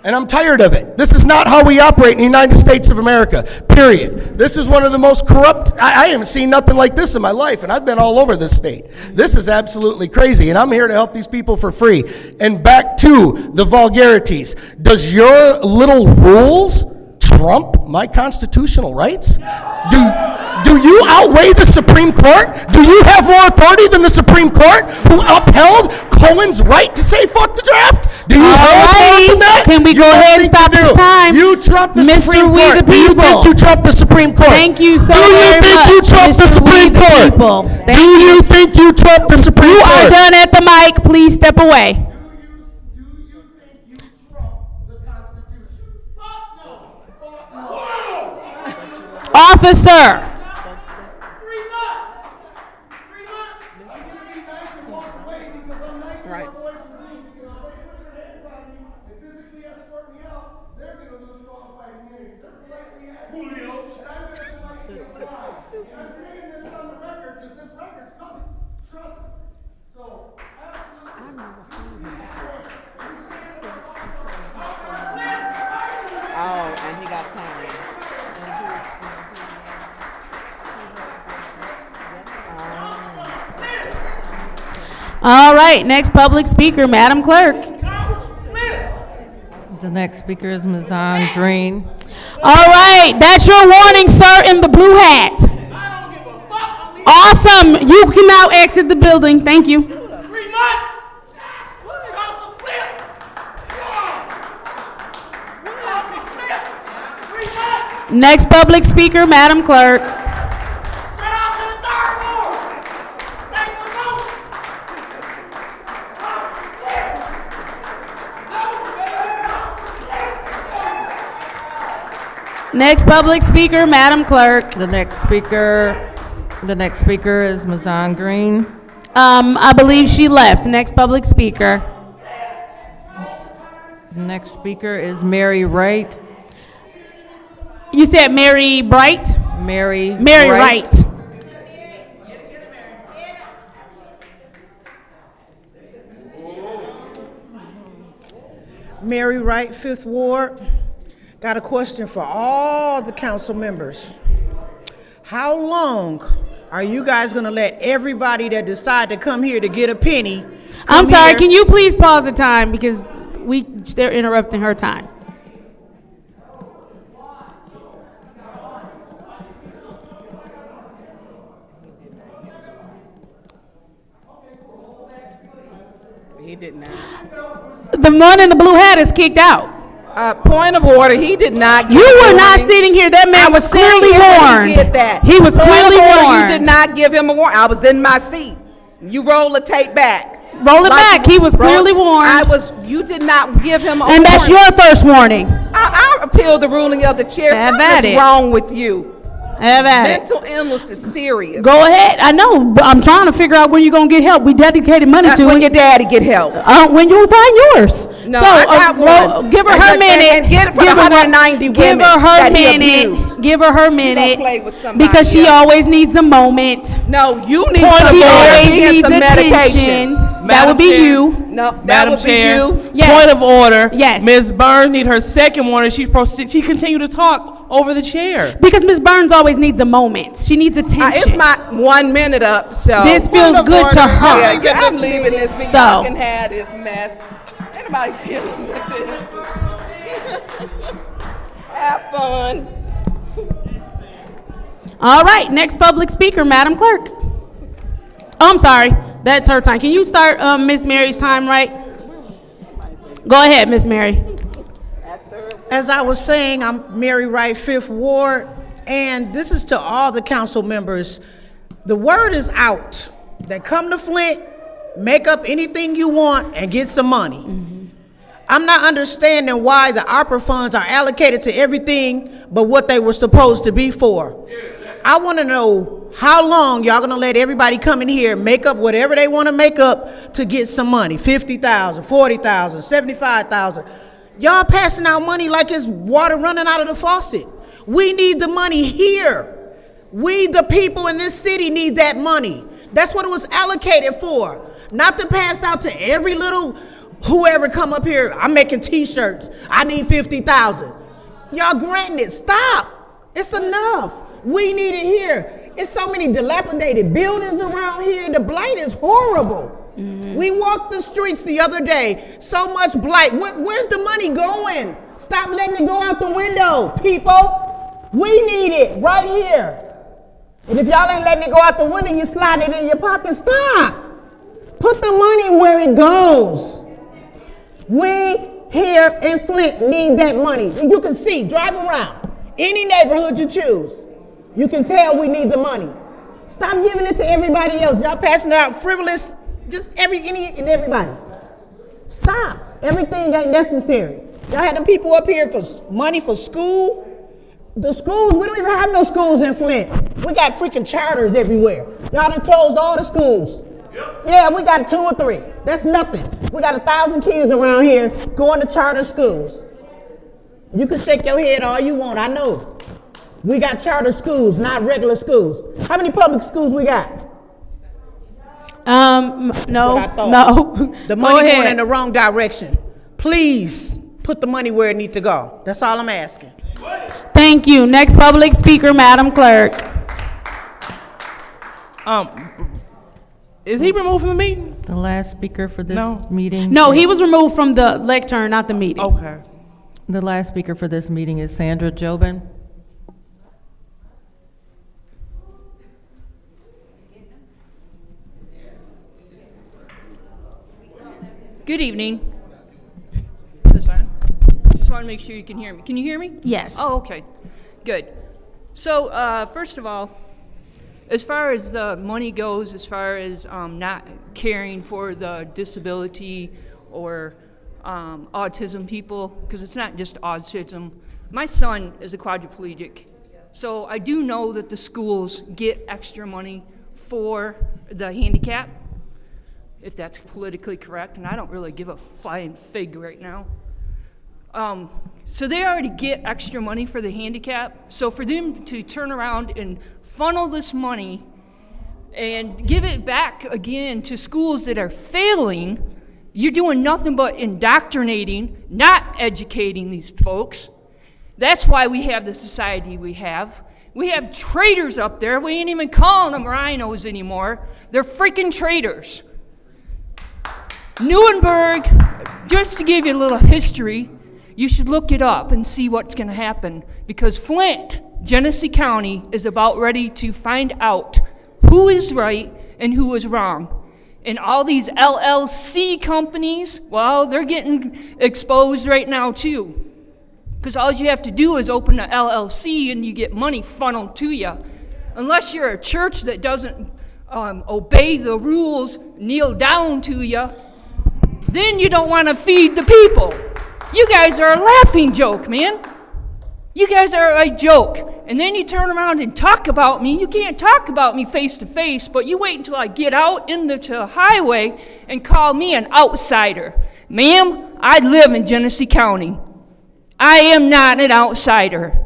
And I'm tired of it. This is not how we operate in the United States of America, period. This is one of the most corrupt, I haven't seen nothing like this in my life, and I've been all over this state. This is absolutely crazy, and I'm here to help these people for free. And back to the vulgarities. Does your little rules trump my constitutional rights? Do you outweigh the Supreme Court? Do you have more authority than the Supreme Court, who upheld Cohen's right to say fuck the draft? Do you have more authority than that? Can we go ahead and stop this time? You trump the Mr. Supreme We Court. the Do you People. think you trump the Supreme Court? Thank you so Do you very think much, you trump the Mr. Supreme We the Court? People. Do you think you trump the Supreme You Court? are done at the mic. Please step away. Officer. Right. Oh, and he got time. All right, next public speaker, Madam Clerk. The next speaker is Ms. Ann Green. All right, that's your warning, sir, in the blue hat. Awesome. You can now exit the building. Thank you. 3 months! Council Flint! Council Flint! 3 months! Next public speaker, Madam Clerk. Shout out to the third ward! Thank you for voting! Next public speaker, Madam Clerk. The next speaker is Ms. Ann Green. I believe she left. Next public speaker. The next speaker is Mary Wright. You said Mary Bright? Mary Wright. Mary Wright, 5th Ward. Got a question for all the council members. How long are you guys gonna let everybody that decide to come here to get a penny? I'm sorry, here? can you please pause the time because they're interrupting her time. He did not. The one in the blue hat is kicked out. Point of order, he did not. You were not sitting here. That man was clearly warned. He did that. He was clearly warned. You did not give him a warning. I was in my seat. You roll the tape back. Roll it back. He was clearly warned. You did not give him a warning. And that's your first warning. I appeal the ruling of the chair. Something is wrong with you. Have at it. Mental illness is serious. Go ahead. I know, but I'm trying to figure out when you're going to get help. We dedicated money to it. When your daddy get help. When you find yours. No, so, I got one. Give her her minute. And get it for the 190 women that he abused. Give her her You don't minute. play with somebody Because she else. always needs a moment. No, you need She always needs some attention. medication. That would be Chair. you. No, that Madam would Chair, be you. Yes. point of order. Yes. Ms. Burns need her second warning. She continued to talk over the chair. Because Ms. Burns always needs a moment. She needs attention. It's my 1 minute up, so. This feels good to her. Yeah, I'm leaving this. Me So. y'all can have this mess. Anybody dealing with this? Have fun. All right, next public speaker, Madam Clerk. Oh, I'm sorry. That's her time. Can you start Miss Mary's time, right? Go ahead, Miss Mary. As I was saying, I'm Mary Wright, 5th Ward, and this is to all the council members. The word is out that come to Flint, make up anything you want, and get some money. I'm not understanding why the ARPA funds are allocated to everything but what they were supposed to be for. I want to know how long y'all gonna let everybody come in here, make up whatever they want to make up to get some money, 50,000, 40,000, 75,000. Y'all passing out money like it's water running out of the faucet. We need the money here. We, the people in this city, need that money. That's what it was allocated for. Not to pass out to every little whoever come up here. I'm making t-shirts. I need 50,000. Y'all granting it. Stop. It's enough. We need it here. It's so many dilapidated buildings around here. The blight is horrible. We walked the streets the other day. So much blight. Where's the money going? Stop letting it go out the window, people. We need it right here. And if y'all ain't letting it go out the window, you slide it in your pocket. Stop. Put the money where it goes. We here in Flint need that money. You can see, drive around. Any neighborhood you choose. You can tell we need the money. Stop giving it to everybody else. Y'all passing it out frivolous, just any and everybody. Stop. Everything ain't necessary. Y'all had them people up here for money for school. The schools, we don't even have no schools in Flint. We got freaking charters everywhere. Y'all done closed all the schools. Yeah, we got 2 or 3. That's nothing. We got 1,000 kids around here going to charter schools. You can shake your head all you want, I know. We got charter schools, not regular schools. How many public schools we got? No. The money going in the wrong direction. Please put the money where it needs to go. That's all I'm asking. Thank you. Next public speaker, Madam Clerk. Is he removed from the meeting? The last speaker for this No. meeting. No, he was removed from the lectern, not the meeting. Okay. The last speaker for this meeting is Sandra Jobin. Good evening. Is this on? Just want to make sure you can hear me. Can you hear me? Yes. Oh, okay. Good. So, first of all, as far as the money goes, as far as not caring for the disability or autism people, because it's not just autism. My son is a quadriplegic, so I do know that the schools get extra money for the handicap, if that's politically correct, and I don't really give a flying fig right now. So they already get extra money for the handicap, so for them to turn around and funnel this money and give it back again to schools that are failing, you're doing nothing but indoctrinating, not educating these folks. That's why we have the society we have. We have traitors up there. We ain't even calling them rhinos anymore. They're freaking traitors. Nuremberg, just to give you a little history, you should look it up and see what's going to happen, because Flint, Genesee County, is about ready to find out who is right and who is wrong. And all these LLC companies, well, they're getting exposed right now too. Because all you have to do is open an LLC and you get money funneled to you. Unless you're a church that doesn't obey the rules, kneel down to you, then you don't want to feed the people. You guys are a laughing joke, man. You guys are a joke. And then you turn around and talk about me. You can't talk about me face to face, but you wait until I get out into the highway and call me an outsider. Ma'am, I live in Genesee County. I am not an outsider.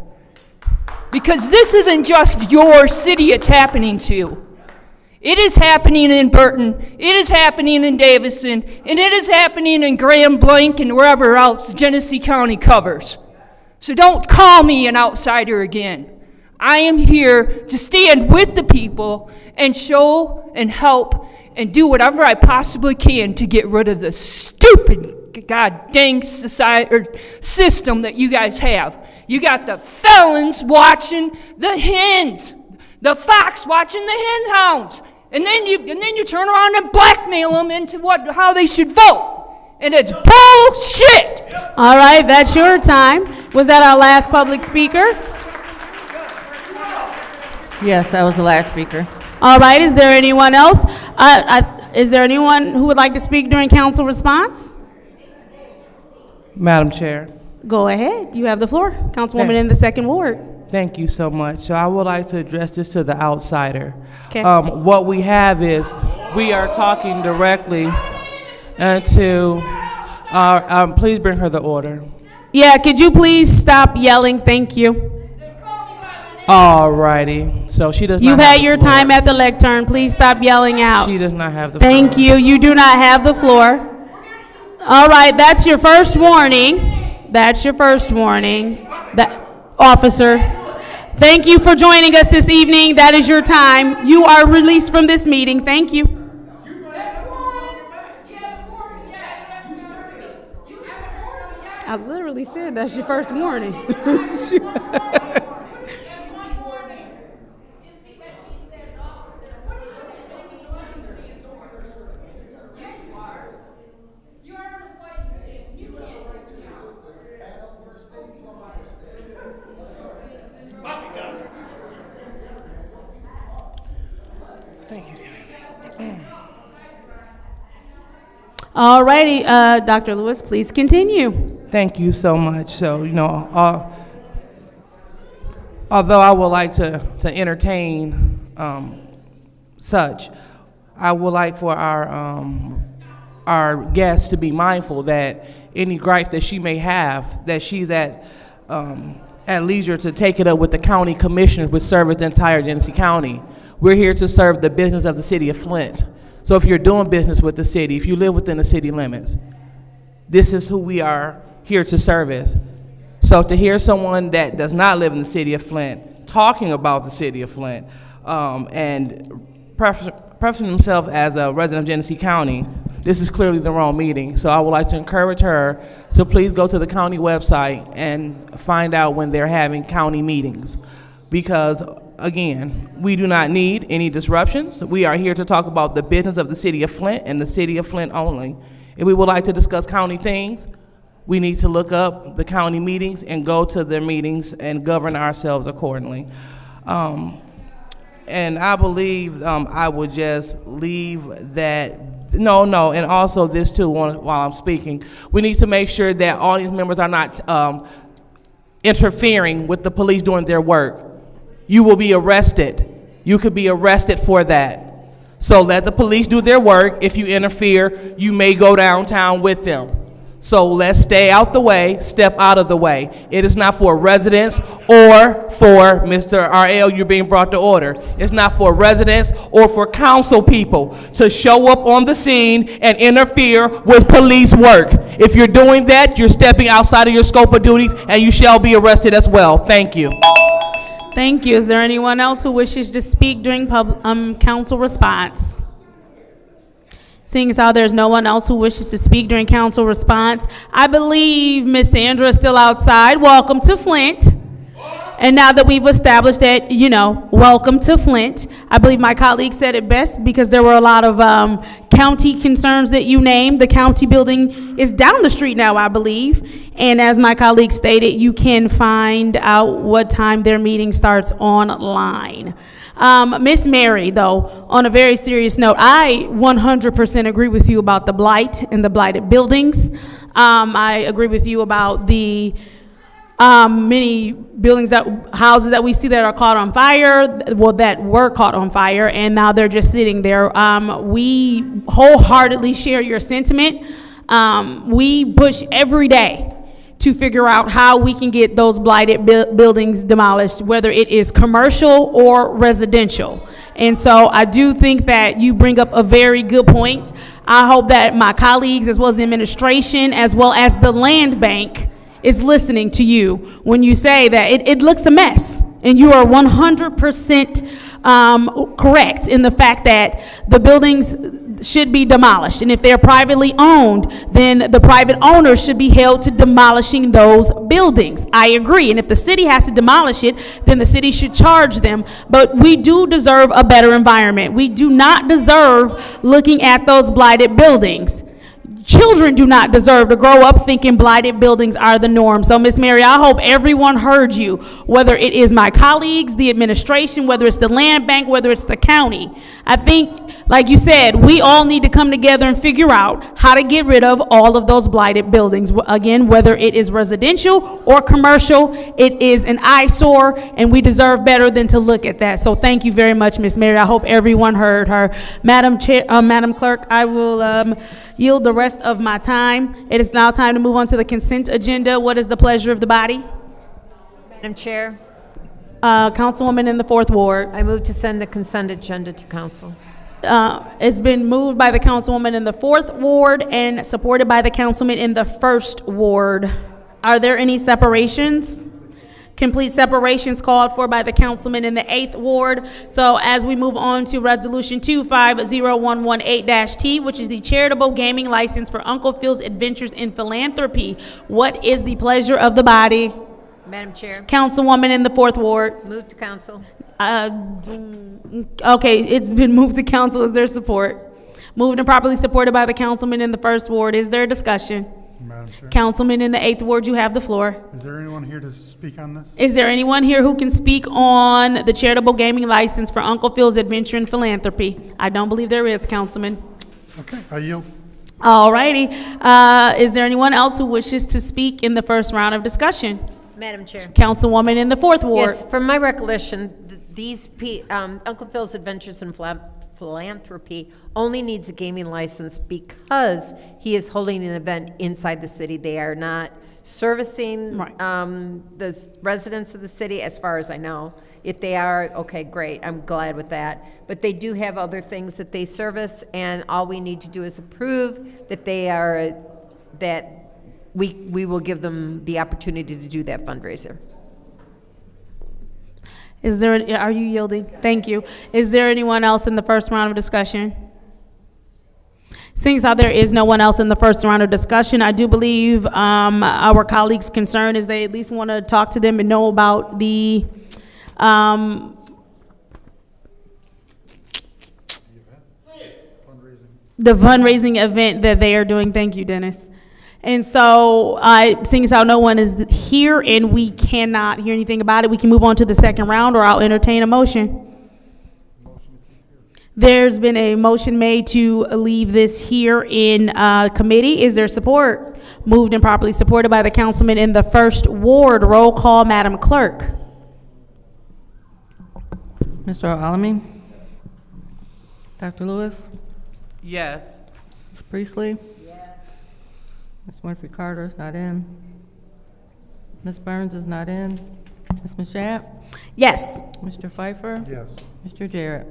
Because this isn't just your city it's happening to. It is happening in Burton, it is happening in Davison, and it is happening in Grand Blanc and wherever else Genesee County covers. So don't call me an outsider again. I am here to stand with the people and show and help and do whatever I possibly can to get rid of the stupid god dang society or system that you guys have. You got the felons watching the hens, the fox watching the hen hounds, and then you turn around and blackmail them into how they should vote, and it's bullshit. All right, that's your time. Was that our last public speaker? Yes, that was the last speaker. All right, is there anyone else? Is there anyone who would like to speak during council response? Madam Chair. Go ahead, you have the floor. Councilwoman in the second ward. Thank you so much. So I would like to address this to the outsider. Okay. What we have is we are talking directly to our, please bring her the order. Yeah, could you please stop yelling? Thank you. All righty. So she does not You've have had the your floor. time at the lectern. Please stop yelling out. She does not have the Thank floor. you. You do not have the floor. All right, that's your first warning. That's your first warning. Officer, thank you for joining us this evening. That is your time. You are released from this meeting. Thank you. I literally said that's your first warning. All righty, Dr. Lewis, please continue. Thank you so much. So, although I would like to entertain such, I would like for our guests to be mindful that any gripe that she may have, that she's at leisure to take it up with the county commissioners which serve the entire Genesee County. We're here to serve the business of the city of Flint. So if you're doing business with the city, if you live within the city limits, this is who we are here to service. So to hear someone that does not live in the city of Flint talking about the city of Flint and prefacing himself as a resident of Genesee County, this is clearly the wrong meeting. So I would like to encourage her to please go to the county website and find out when they're having county meetings. Because, again, we do not need any disruptions. We are here to talk about the business of the city of Flint and the city of Flint only. If we would like to discuss county things, we need to look up the county meetings and go to their meetings and govern ourselves accordingly. And I believe I would just leave that. No, and also this too, while I'm speaking, we need to make sure that audience members are not interfering with the police doing their work. You will be arrested. You could be arrested for that. So let the police do their work. If you interfere, you may go downtown with them. So let's stay out the way, step out of the way. It is not for residents or for Mr. RL, you're being brought to order. It's not for residents or for council people to show up on the scene and interfere with police work. If you're doing that, you're stepping outside of your scope of duties and you shall be arrested as well. Thank you. Thank you. Is there anyone else who wishes to speak during council response? Seeing as how there's no one else who wishes to speak during council response, I believe Miss Sandra is still outside. Welcome to Flint. And now that we've established that, welcome to Flint, I believe my colleague said it best because there were a lot of county concerns that you named. The county building is down the street now, I believe. And as my colleague stated, you can find out what time their meeting starts online. Miss Mary, though, on a very serious note, I 100% agree with you about the blight and the blighted buildings. I agree with you about the many houses that we see that are caught on fire, that were caught on fire, and now they're just sitting there. We wholeheartedly share your sentiment. We push every day to figure out how we can get those blighted buildings demolished, whether it is commercial or residential. And so I do think that you bring up a very good point. I hope that my colleagues, as well as the administration, as well as the land bank, is listening to you when you say that it looks a mess. And you are 100% correct in the fact that the buildings should be demolished. And if they're privately owned, then the private owners should be held to demolishing those buildings. I agree. And if the city has to demolish it, then the city should charge them. But we do deserve a better environment. We do not deserve looking at those blighted buildings. Children do not deserve to grow up thinking blighted buildings are the norm. So, Miss Mary, I hope everyone heard you, whether it is my colleagues, the administration, whether it's the land bank, whether it's the county. I think, like you said, we all need to come together and figure out how to get rid of all of those blighted buildings. Again, whether it is residential or commercial, it is an eyesore, and we deserve better than to look at that. So thank you very much, Miss Mary. I hope everyone heard her. Madam Clerk, I will yield the rest of my time. It is now time to move on to the consent agenda. What is the pleasure of the body? Madam Chair, Councilwoman in the 4th Ward. I move to send the consent agenda to council. It's been moved by the councilwoman in the 4th Ward and supported by the councilman in the 1st Ward. Are there any separations? Complete separations called for by the councilman in the 8th Ward. So as we move on to Resolution 250118-T, which is the charitable gaming license for Uncle Phil's Adventures in Philanthropy. What is the pleasure of the body? Madam Chair. Councilwoman in the 4th Ward. Move to council. Okay, it's been moved to council. Is there support? Moved and properly supported by the councilman in the 1st Ward. Is there discussion? Madam Chair. Councilman in the 8th Ward, you have the floor. Is there anyone here to speak on this? Is there anyone here who can speak on the charitable gaming license for Uncle Phil's Adventure in Philanthropy? I don't believe there is, Councilman. Okay, I yield. All righty. Is there anyone else who wishes to speak in the first round of discussion? Madam Chair. Councilwoman in the 4th Ward. Yes, from my recollection, Uncle Phil's Adventures in Philanthropy only needs a gaming license because he is holding an event inside the city. They are not servicing the residents of the city, as far as I know. If they are, okay, great, I'm glad with that. But they do have other things that they service, and all we need to do is approve that they are, that we will give them the opportunity to do that fundraiser. Are you yielding? Thank you. Is there anyone else in the first round of discussion? Seeing as how there is no one else in the first round of discussion, I do believe our colleagues' concern is they at least want to talk to them and know about the fundraising event that they are doing. Thank you, Dennis. And so, seeing as how no one is here and we cannot hear anything about it, we can move on to the second round, or I'll entertain a motion. There's been a motion made to leave this here in committee. Is there support? Moved and properly supported by the councilman in the first ward. Roll call, Madam Clerk. Mr. Alamin? Dr. Lewis? Yes. Ms. Priestley? Yes. Ms. Winfrey Carter is not in. Ms. Burns is not in. Ms. Mashat? Yes. Mr. Pfeiffer? Yes. Mr. Jarrett?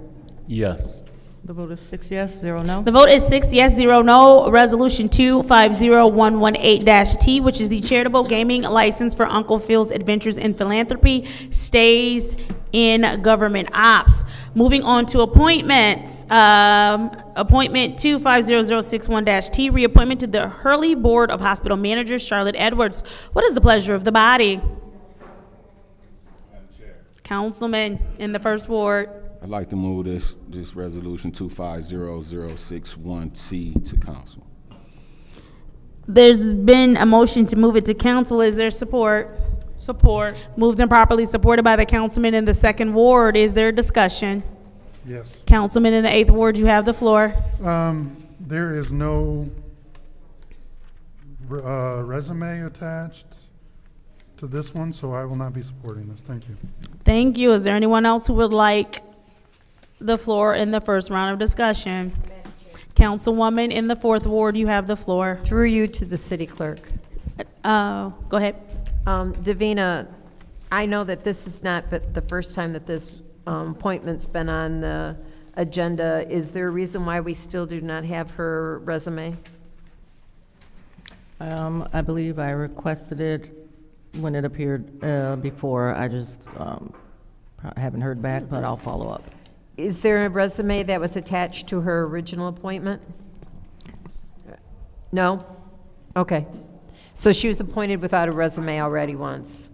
Yes. The vote is 6 yes, 0 no. The vote is 6 yes, 0 no. Resolution 250118-T, which is the charitable gaming license for Uncle Phil's Adventures in Philanthropy, stays in government ops. Moving on to appointments. Appointment 250061-T, reappointment to the Hurley Board of Hospital Managers, Charlotte Edwards. What is the pleasure of the body? Councilman in the first ward. I'd like to move this resolution 250061C to council. There's been a motion to move it to council. Is there support? Support. Moved and properly supported by the councilman in the second ward. Is there discussion? Yes. Councilman in the 8th ward, you have the floor. There is no resume attached to this one, so I will not be supporting this. Thank you. Thank you. Is there anyone else who would like the floor in the first round of discussion? Councilwoman in the 4th ward, you have the floor. Through you to the city clerk. Go ahead. Davina, I know that this is not but the first time that this appointment's been on the agenda. Is there a reason why we still do not have her resume? I believe I requested it when it appeared before. I just haven't heard back, but I'll follow up. Is there a resume that was attached to her original appointment? No? Okay. So she was appointed without a resume already once?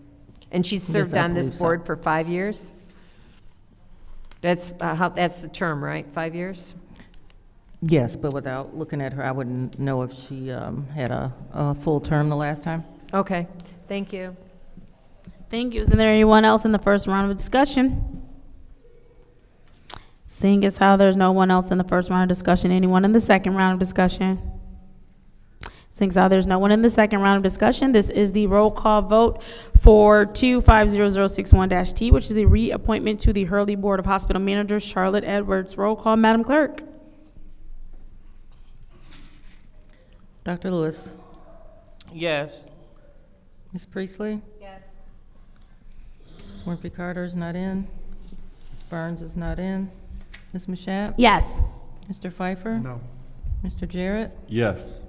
And she served Yes, I on this believe so. board for 5 years? That's that's the term, right? 5 years? Yes, but without looking at her, I wouldn't know if she had a full term the last time. Okay. Thank you. Thank you. Is there anyone else in the first round of discussion? Seeing as how there's no one else in the first round of discussion, anyone in the second round of discussion? Seeing as how there's no one in the second round of discussion, this is the roll call vote for 250061-T, which is the reappointment to the Hurley Board of Hospital Managers, Charlotte Edwards. Roll call, Madam Clerk. Dr. Lewis? Yes. Ms. Priestley? Yes. Ms. Winfrey Carter is not in. Ms. Burns is not in. Ms. Mashat? Yes. Mr. Pfeiffer? No. Mr. Jarrett? Yes.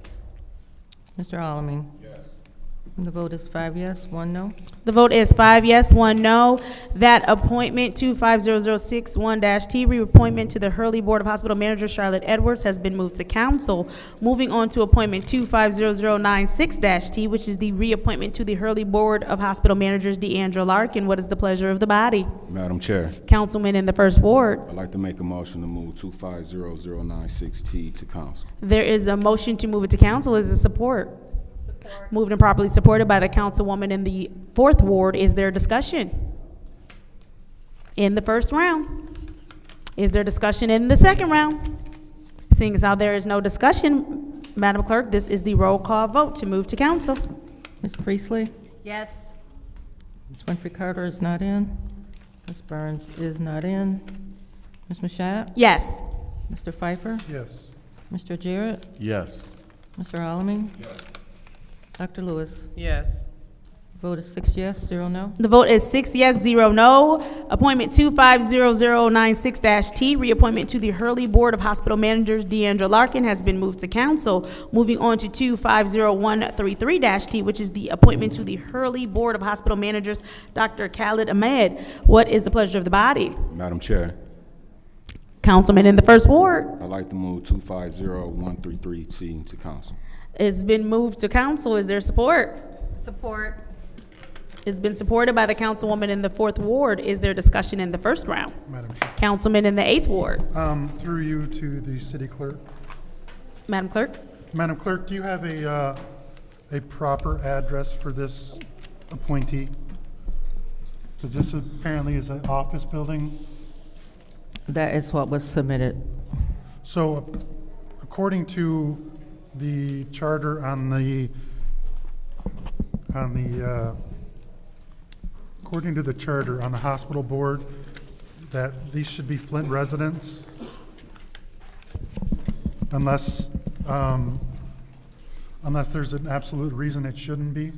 Mr. Alamin? Yes. And the vote is 5 yes, 1 no. The vote is 5 yes, 1 no. That appointment 250061-T, reappointment to the Hurley Board of Hospital Managers, Charlotte Edwards, has been moved to council. Moving on to appointment 250096-T, which is the reappointment to the Hurley Board of Hospital Managers, Deandra Larkin. What is the pleasure of the body? Madam Chair, Councilman in the first ward. I'd like to make a motion to move 250096T to council. There is a motion to move it to council. Is there support? Moved and properly supported by the councilwoman in the 4th ward. Is there discussion in the first round? Is there discussion in the second round? Seeing as how there is no discussion, Madam Clerk, this is the roll call vote to move to council. Ms. Priestley? Yes. Ms. Winfrey Carter is not in. Ms. Burns is not in. Ms. Mashat? Yes. Mr. Pfeiffer? Yes. Mr. Jarrett? Yes. Mr. Alamin? Dr. Lewis? Yes. Vote is 6 yes, 0 no. The vote is 6 yes, 0 no. Appointment 250096-T, reappointment to the Hurley Board of Hospital Managers, Deandra Larkin, has been moved to council. Moving on to 250133-T, which is the appointment to the Hurley Board of Hospital Managers, Dr. Khalid Ahmed. What is the pleasure of the body? Madam Chair, Councilman in the first ward. I'd like to move 250133T to council. It's been moved to council. Is there support? Support. It's been supported by the councilwoman in the fourth ward. Is there discussion in the first round? Madam Chair. Councilman in the eighth ward. Through you to the city clerk. Madam Clerk? Madam Clerk, do you have a proper address for this appointee? Because this apparently is an office building. That is what was submitted. So according to the charter according to the charter on the hospital board, that these should be Flint residents unless there's an absolute reason it shouldn't be.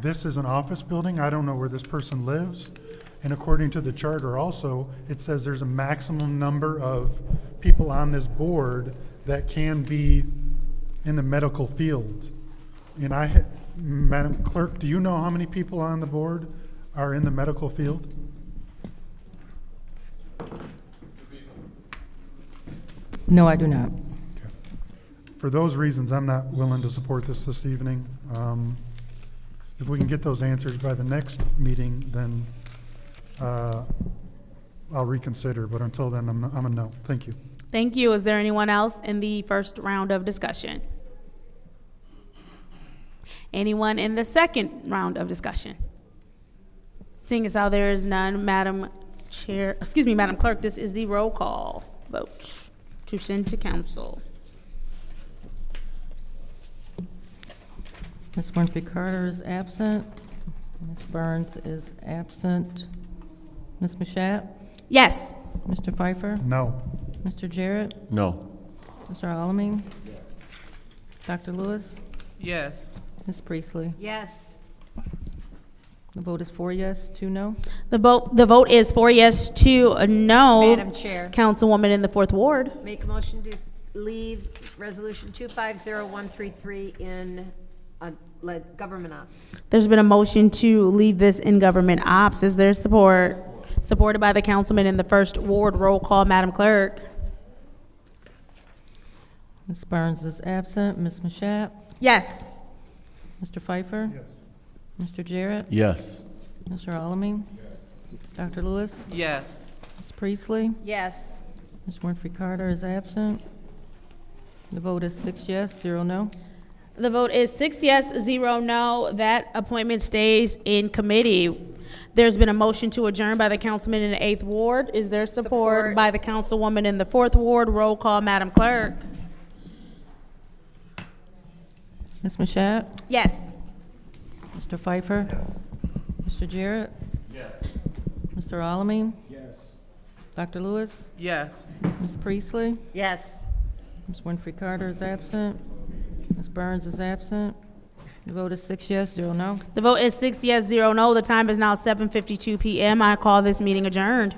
This is an office building. I don't know where this person lives. And according to the charter also, it says there's a maximum number of people on this board that can be in the medical field. And Madam Clerk, do you know how many people on the board are in the medical field? No, I do not. For those reasons, I'm not willing to support this evening. If we can get those answers by the next meeting, then I'll reconsider, but until then, I'm a no. Thank you. Thank you. Is there anyone else in the first round of discussion? Anyone in the second round of discussion? Seeing as how there is none, Madam Clerk, this is the roll call vote to send to council. Ms. Winfrey Carter is absent. Ms. Burns is absent. Ms. Mashat? Yes. Mr. Pfeiffer? No. Mr. Jarrett? No. Mr. Alamin? Dr. Lewis? Yes. Ms. Priestley? Yes. The vote is 4 yes, 2 no. The vote is 4 yes, 2 no. Madam Chair. Councilwoman in the fourth ward. Make a motion to leave resolution 250133 in government ops. There's been a motion to leave this in government ops. Is there support? Supported by the councilman in the first ward. Roll call, Madam Clerk. Ms. Burns is absent. Ms. Mashat? Yes. Mr. Pfeiffer? Yes. Mr. Jarrett? Yes. Mr. Alamin? Yes. Dr. Lewis? Yes. Ms. Priestley? Yes. Ms. Winfrey Carter is absent. The vote is 6 yes, 0 no. The vote is 6 yes, 0 no. That appointment stays in committee. There's been a motion to adjourn by the councilman in the 8th ward. Is there support by the councilwoman in the 4th ward? Roll call, Madam Clerk. Ms. Mashat? Yes. Mr. Pfeiffer? Yes. Mr. Jarrett? Yes. Mr. Alamin? Yes. Dr. Lewis? Yes. Ms. Priestley? Yes. Ms. Winfrey Carter is absent. Ms. Burns is absent. The vote is 6 yes, 0 no. The vote is 6 yes, 0 no. The time is now 7:52 p.m. I call this meeting adjourned.